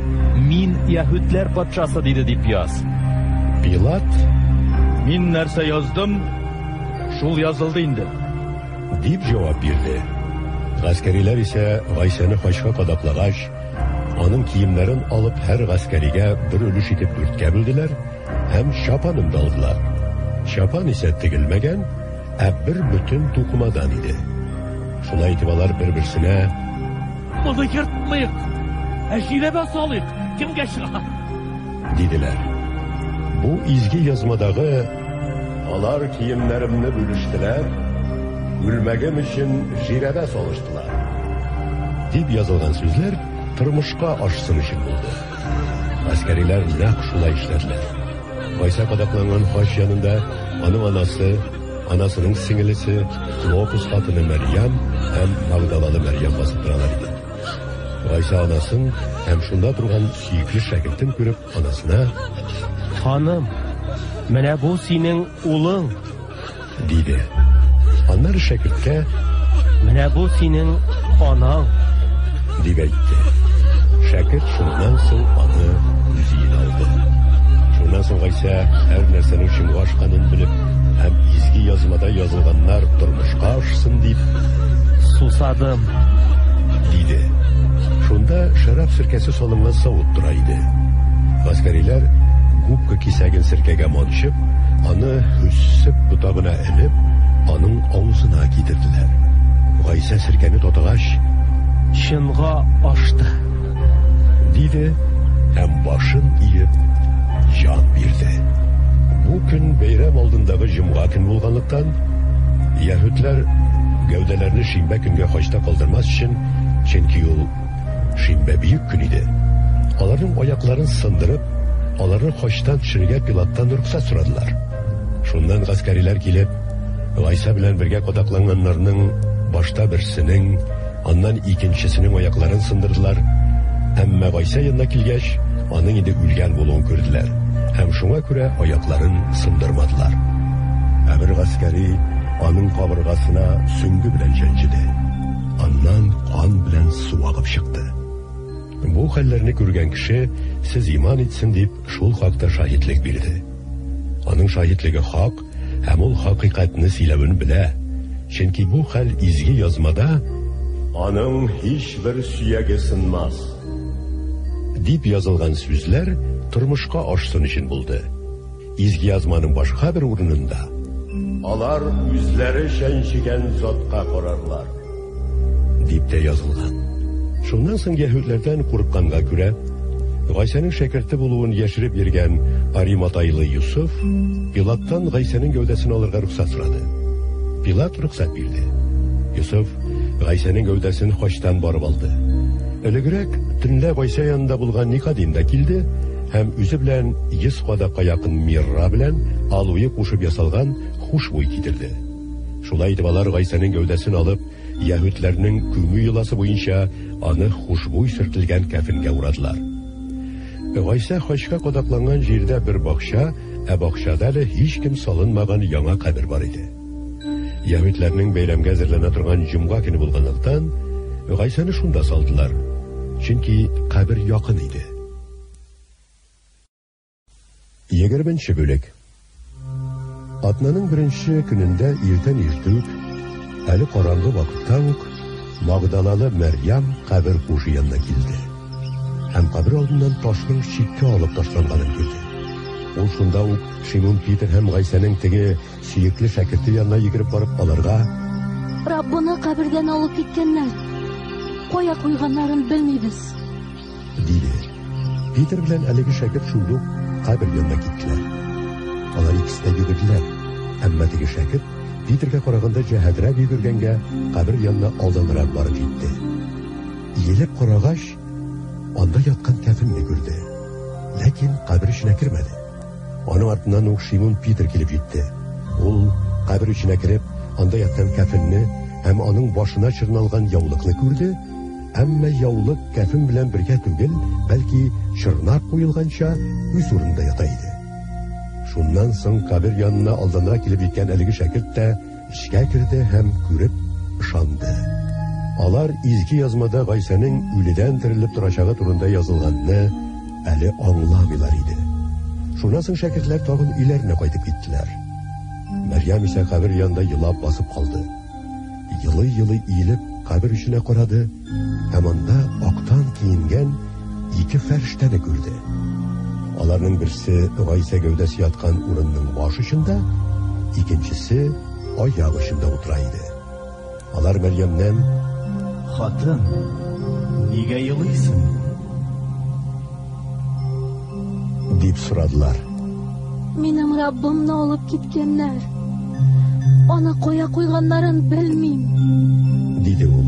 мин Яһүдләр патшасы диде дип яз. Пилат: Мин нәрсә яздым, шул язылды инде. Дип җавап бирде. Гаскәриләр исә Гайсаны хачка кадаклагач, аның киемнәрен алып һәр гаскәригә бер өлеш итеп 4-кә бүлделәр һәм чапанын да алдылар. Чапан исә тегелмәгән, ә бер бөтен тукымадан иде. Шулай итеп алар бер-берсенә: Моны йыртмыйк, әшиләбә салыйк, кемгә чыга? Диделәр. Бу изге язмадагы алар киемнәремне бүлештеләр, үлмәгем өчен җирәбә салыштылар дип язылган сүзләр тормышка ашсын өчен булды. Гаскәриләр нәкъ шулай эшләделәр. Гайса кадакланган хач янында аның анасы, анасының сеңелесе, Клопус хатыны Мәрьям һәм Магдалалы Мәрьям басып торалар иде. Гайса анасын һәм шунда торган сөйкле шәкертен күреп, анасына: Ханым, менә бу синең улың, диде. Аннары шәкерткә: менә бу синең анаң, дип әйтте. Шәкерт шуннан соң аны үзенә алды. Шуннан соң Гайса һәр нәрсәнең чынга ашканын белеп һәм изге язмада язылганнар тормышка ашсын дип: Сусадым, диде. Шунда шарап сиркәсе салынган савыт тора иде. Гаскәриләр губка кисәген сиркәгә манчып, аны хүссеп ботагына элеп, аның авызына китерделәр. Гайса сиркәне тотагач: чынга ашты, диде һәм башын иеп җан бирде. Бу көн бәйрәм алдындагы җомга көн булганлыктан, яһүдләр гәүдәләрне шимбә көнгә хачта калдырмас өчен, чөнки ул шимбә бөек көн иде. Аларның аякларын сындырып, аларны хачтан төшерергә Пилаттан рөхсәт сорадылар. Шуннан гаскәриләр килеп, Гайса белән бергә кадакланганнарның башта берсенең, аннан икенчесенең аякларын сындырдылар. Әмма Гайса янына килгәч, аның инде үлгән булуын күрделәр һәм шуңа күрә аякларын сындырмадылар. Ә бер гаскәри аның кабыргасына сөңге белән җәнҗиде. Аннан кан белән су агып чыкты. Бу хәлләрне күргән кеше сез иман итсен дип шул хакта шаһидлек бирде. Аның шаһидлеге хак һәм ул хакыйкатьне сөйләвен белә. Чөнки бу хәл изге язмада аның һичбер сөяге сынмас дип язылган сүзләр тормышка ашсын өчен булды. Изге язманың башка бер урынында алар үзләре чәнчегән затка карарлар дип тә язылган. Шуннан соң яһүдләрдән курыкканга күрә, Гайсаның шәкерте булуын яшереп йөргән Ариматайлы Юсуф Пилаттан Гайсаның гәүдәсен алырга рөхсәт сорады. Пилат рөхсәт бирде. Юсуф Гайсаның гәүдәсен хачтан барып алды. Элегрәк төнлә Гайса янында булган Никодим да килде һәм үзе белән 100 кадакка якын мирра белән алуе кушып ясалган хушбуй китерде. Шулай итеп алар Гайсаның гәүдәсен алып, яһүдләрнең күмү йоласы буенча аны хушбуй сөртелгән кәфенгә урадылар. Гайса хачка кадакланган җирдә бер бакча, ә бакчада әле һичкем салынмаган яңа кабер бар иде. Яһүдләрнең бәйрәмгә әзерләнә торган җомга көне булганлыктан, Гайсаны шунда салдылар, чөнки кабер якын иде. 20 bölек. Атнаның беренче көнендә иртән иртүк, әле караңгы вакытта ук, Магдалалы Мәрьям кабер кушы янына килде. Һәм кабер алдыннан ташның читкә алып ташланганын күрде. Ул шунда ук Шимон Питер һәм Гайсаның теге сөекле шәкерте янына йөгереп барып аларга: Раббыны кабердән алып киткәннәр. Кая куйганнарын белмибез. Диде. Питер белән әлеге шәкерт шундук кабер янына киттеләр. Алар икесе дә йөгерделәр. Әмма теге шәкерт Питерга караганда җәһәтрәк йөгергәнгә кабер янына алданрак барып җитте. Иелеп карагач, анда яткан кәфенне күрде. Ләкин кабер эченә кермәде. Аның артыннан ук Шимон Питер килеп җитте. Ул кабер эченә кереп, анда яткан кәфенне һәм аның башына чырналган яулыкны күрде. Әмма яулык кәфен белән бергә түгел, бәлки чырнап куелганча үз урынында ята иде. Шуннан соң кабер янына алданрак килеп җиткән әлеге шәкерт тә эчкә керде һәм күреп ышанды. Алар изге язмада Гайсаның үледән терелеп торачагы турында язылганны әле аңламыйлар иде. Шуннан соң шәкертләр тагын өйләренә кайтып киттеләр. Мәрьям исә кабер янында елап басып калды. Йылый-йылый иелеп кабер эченә карады һәм анда актан киенгән ике фәрештәне күрде. Аларның берсе Гайса гәүдәсе яткан урынның баш очында, икенчесе аяк очында утыра иде. Алар Мәрьямнән: Хатын, нигә елыйсың? дип сорадылар. Минем Раббымны алып киткәннәр. Аны кая куйганнарын белмим. Диде ул.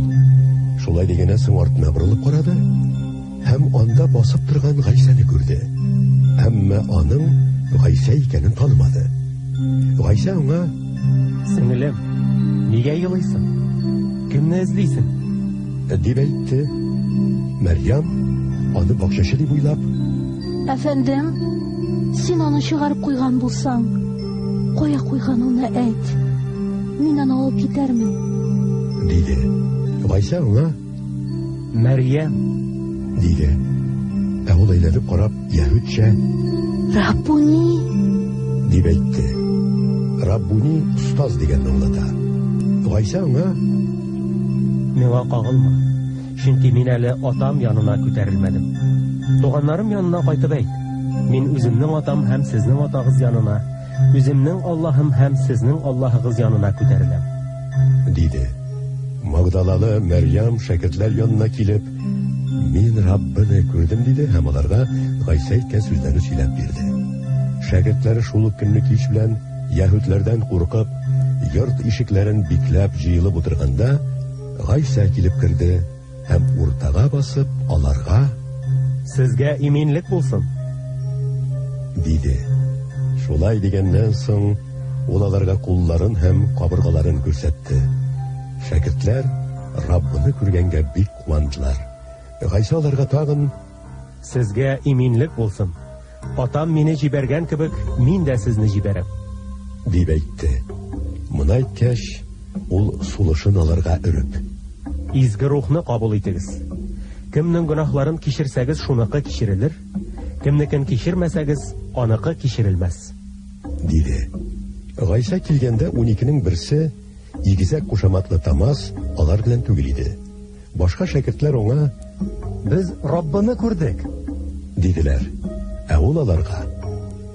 Шулай дигәннән соң артына борылып карады һәм анда басып торган Гайсаны күрде. Әмма аның Гайса икәнен танымады. Гайса аңа: Сеңелем, нигә елыйсың? Кемне эзлисең? дип әйтте. Мәрьям аны бакчачы дип уйлап: Әфәндем, син аны чыгарып куйган булсаң, кая куйганыңны әйт. Мин аны алып китәрмен. Диде. Гайса аңа: Мәрьям, диде. Ә ул әйләнеп карап, яһүдчә: Раббуни, дип әйтте. Раббуни устаз дигәнне аңлата. Гайса аңа: миңа кагылма, чөнки мин әле атам янына күтәрелмәдем. Туганнарым янына кайтып әйт. Мин үземнең атам һәм сезнең атагыз янына, үземнең Аллаһым һәм сезнең Аллаһыгыз янына күтәреләм. Диде. Магдалалы Мәрьям шәкертләр янына килеп: Мин Раббыны күрдем, диде һәм аларга Гайса әйткән сүзләрне сөйләп бирде. Шәкертләре шул ук көнне кич белән яһүдләрдән куркып, йорт ишекләрен бикләп җыелып утырганда, Гайса килеп керде һәм уртага басып аларга: Сезгә иминлек булсын, диде. Шулай дигәннән соң ул аларга кулларын һәм кабыргаларын күрсәтте. Шәкертләр Раббыны күргәнгә бик куандылар. Гайса аларга тагын: Сезгә иминлек булсын. Атам мине җибәргән кебек, мин дә сезне җибәрәм, дип әйтте. Моны әйткәч, ул сулышын аларга өреп: Изге рухны кабул итегез. Кемнең гөнаһларын кичерсәгез, шуныгы кичерелер. Кемнекен кичермәсәгез, аныгы кичерелмәс, диде. Гайса килгәндә 12-нең берсе игезәк кушаматлы Тамас алар белән түгел иде. Башка шәкертләр аңа: Без Раббыны күрдек, диделәр. Ә ул аларга: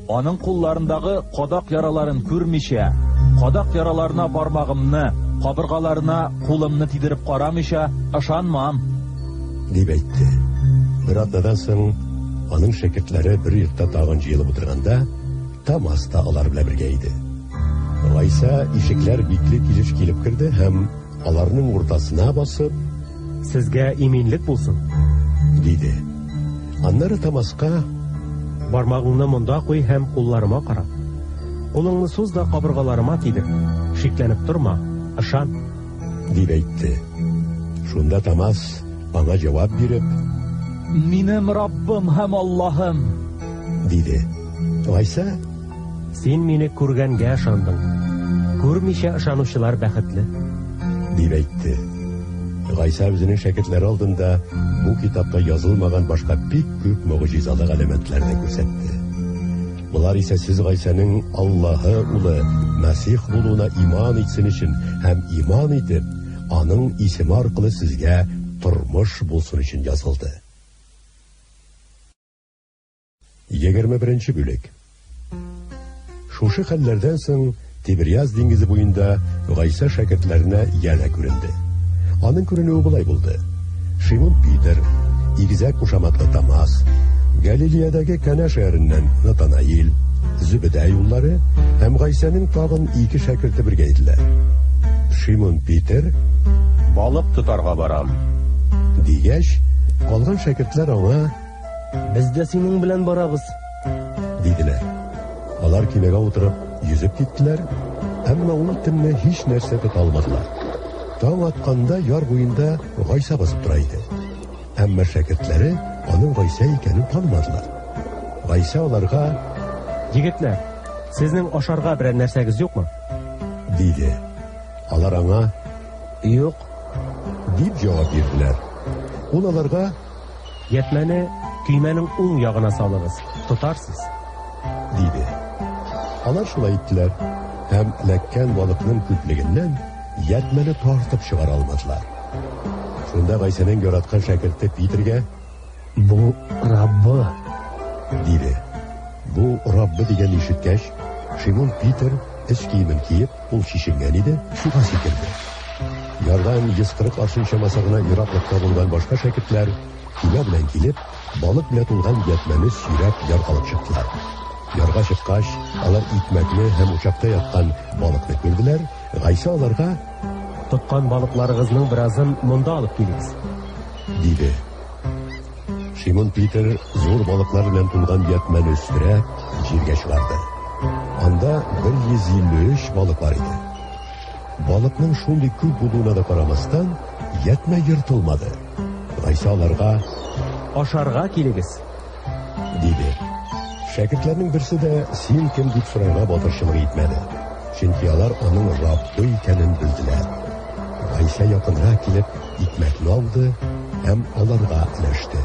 Аның кулларындагы кадак яраларын күрмичә, кадак яраларына бармагымны, кабыргаларына кулымны тидереп карамыйча ышанмам, дип әйтте. Бер атнадан соң аның шәкертләре бер йортта тагын җыелып утырганда, Тамас та алар белән бергә иде. Гайса ишекләр бикле килеш килеп керде һәм аларның уртасына басып: Сезгә иминлек булсын, диде. Аннары Тамаска: Бармагыңны монда куй һәм кулларыма кара. Кулыңны суз да кабыргаларыма тидер. Шикләнеп торма, ышан, дип әйтте. Шунда Тамас аңа җавап биреп: Минем Раббым һәм Аллаһым, диде. Гайса: Син мине күргәнгә ышандың. Күрмичә ышанучылар бәхетле, дип әйтте. Гайса үзенең шәкертләре алдында бу китапта язылмаган башка бик күп мөгъҗизалы галәмәтләрне күрсәтте. Булар исә сез Гайсаның Аллаһы улы Мәсих булуына иман итсен өчен һәм иман итеп, аның исеме аркылы сезгә тормыш булсын өчен язылды. 21-нче бүлек. Шушы хәлләрдән соң Тибриас диңгезе буенда Гайса шәкертләренә янә күренде. Аның күренүе булай булды. Шимон Питер, игезәк кушаматлы Томас, Галилеядагы Кана шәһәреннән Натанаил, Зөбедә уллары һәм Гайсаның тагын 2 шәкерте бергә иделәр. Шимон Питер балык тотарга барам дигәч, калган шәкертләр аңа без дә синең белән барабыз диделәр. Алар кимәгә утырып yüzüp киттеләр, әмма ул төнне һич нәрсә тота алмадылар. Таң атканда яр буенда Гайса басып тора иде. Әмма шәкертләре аның Гайса икәнен танымадылар. Гайса аларга: "Егетләр, сезнең ашарга берәр нәрсәгез юкмы?" диде. Алар аңа: "Юк" дип җавап бирделәр. Ул аларга: "Ятмәне көймәнең уң ягына салыгыз, тотарсыз" диде. Алар шулай иттеләр, һәм эләккән балыкның күплегеннән ятмәне тартып чыгара алмадылар. Шунда Гайсаның яраткан шәкерте Питергә: "Бу Раббы" диде. Бу Раббы дигән ишеткәч, Шимон Питер эш киемен киеп, ул шишенгән иде, суга сикерде. Ярдан 140 аршын чамасы гына ераклыкта булган башка шәкертләр килә белән килеп, балык белән тулган ятмәне сөйрәп яргалып чыктылар. Ярга чыккач, алар икмәкне һәм учакта яткан балыкны күрделәр. Гайса аларга: "Тоткан балыкларыгызның биразын монда алып килегез" диде. Шимон Питер зур балыклар белән тулган ятмәне өстәрә җиргә чыгарды. Анда 153 балык бар иде. Балыкның шундый күп булуына да карамастан, ятмә йыртылмады. Гайса аларга: "Ашарга килегез" диде. Шәкертләрнең берсе дә син кем дип сорарга батырчылык итмәде. Чөнки алар аның Раббы икәнен белделәр. Гайса якынрак килеп, икмәкне алды һәм аларга өләште.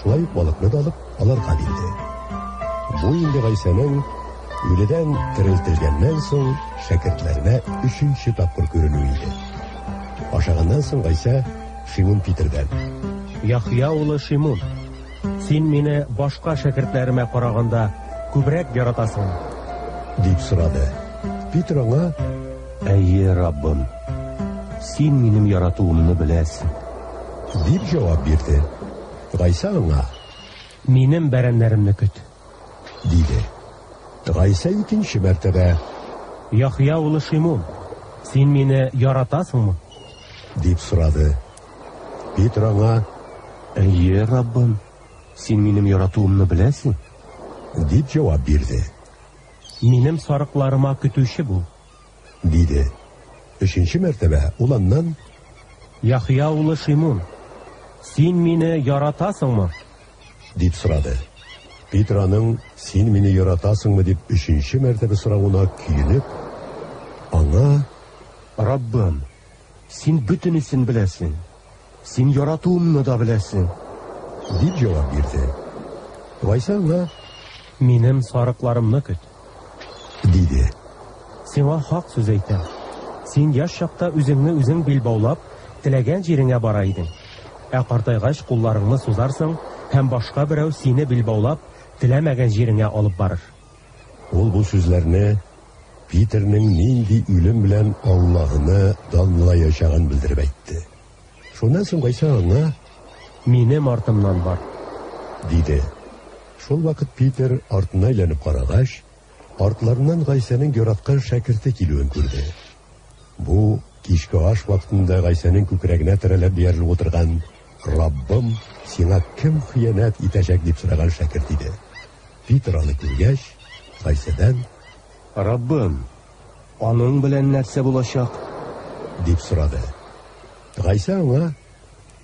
Шулай ук балыкны да алып, аларга бирде. Бу инде Гайсаның үледән терелтелгәннән соң шәкертләренә 3-нче тапкыр күренү иде. Ашаганнан соң Гайса Шимон Питердән: "Яхья улы Шимон, син мине башка шәкертләремә караганда күбрәк яратасың" дип сорады. Питер аңа: "Әйе, Раббым, син минем яратуымны беләсең" дип җавап бирде. Гайса аңа: "Минем бәрәннәремне көт" диде. Гайса 2-нче мәртәбә: "Яхья улы Шимон, син мине яратасыңмы" дип сорады. Питер аңа: "Әйе, Раббым, син минем яратуымны беләсең" дип җавап бирде. "Минем сарыкларыма көтүче бул" диде. 3-нче мәртәбә ул аннан: "Яхья улы Шимон, син мине яратасыңмы" дип сорады. Питер аның син мине яратасыңмы дип 3-нче мәртәбә соравына көенеп, аңа: "Раббым, син бөтенесен беләсең, син яратуымны да беләсең" дип җавап бирде. Гайса аңа: "Минем сарыкларымны көт" диде. "Сиңа хак сүз әйтәм. Син яшь чакта үзеңне үзең билбаулап, теләгән җиреңә бара идең. Ә картайгач кулларыңны сузарсың, һәм башка берәү сине билбаулап, теләмәгән җиреңә алып барыр." Ул бу сүзләрне Питерның нинди үлем белән Аллаһны данлаячагын белдереп әйтте. Шуннан соң Гайса аңа: "Минем артымнан бар" диде. Шул вакыт Питер артына әйләнеп карагач, артларыннан Гайсаның яраткан шәкерте килүен күрде. Бу кичке аш вакытында Гайсаның күкрәгенә терәлеп диярлек утырган: "Раббым, сиңа кем хыянат итәчәк?" дип сораган шәкерт иде. Питер аны күргәч, Гайсадан: "Раббым, аның белән нәрсә булачак?" дип сорады. Гайса аңа: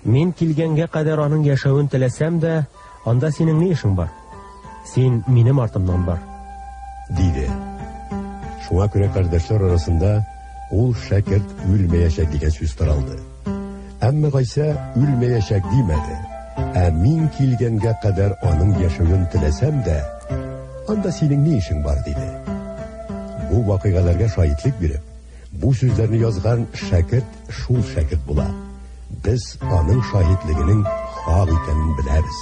"Мин килгәнгә кадәр аның яшәвен теләсәм дә, анда синең ни эшең бар? Син минем артымнан бар" диде. Шуңа күрә кардәшләр арасында ул шәкерт үлмәячәк дигән сүз таралды. Әмма Гайса үлмәячәк димәде. Ә мин килгәнгә кадәр аның яшәвен теләсәм дә, анда синең ни эшең бар, диде. Бу вакыйгаларга шаһитлек биреп, бу сүзләрне язган шәкерт шул шәкерт була. Без аның шаһитлегенең хак икәнен беләбез.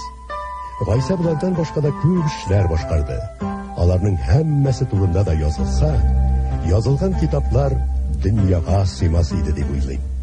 Гайса булардан башка да күп эшләр башкарды. Аларның һәммәсе турында да язылса, язылган китаплар дөньяга сыймас иде дип уйлыйм.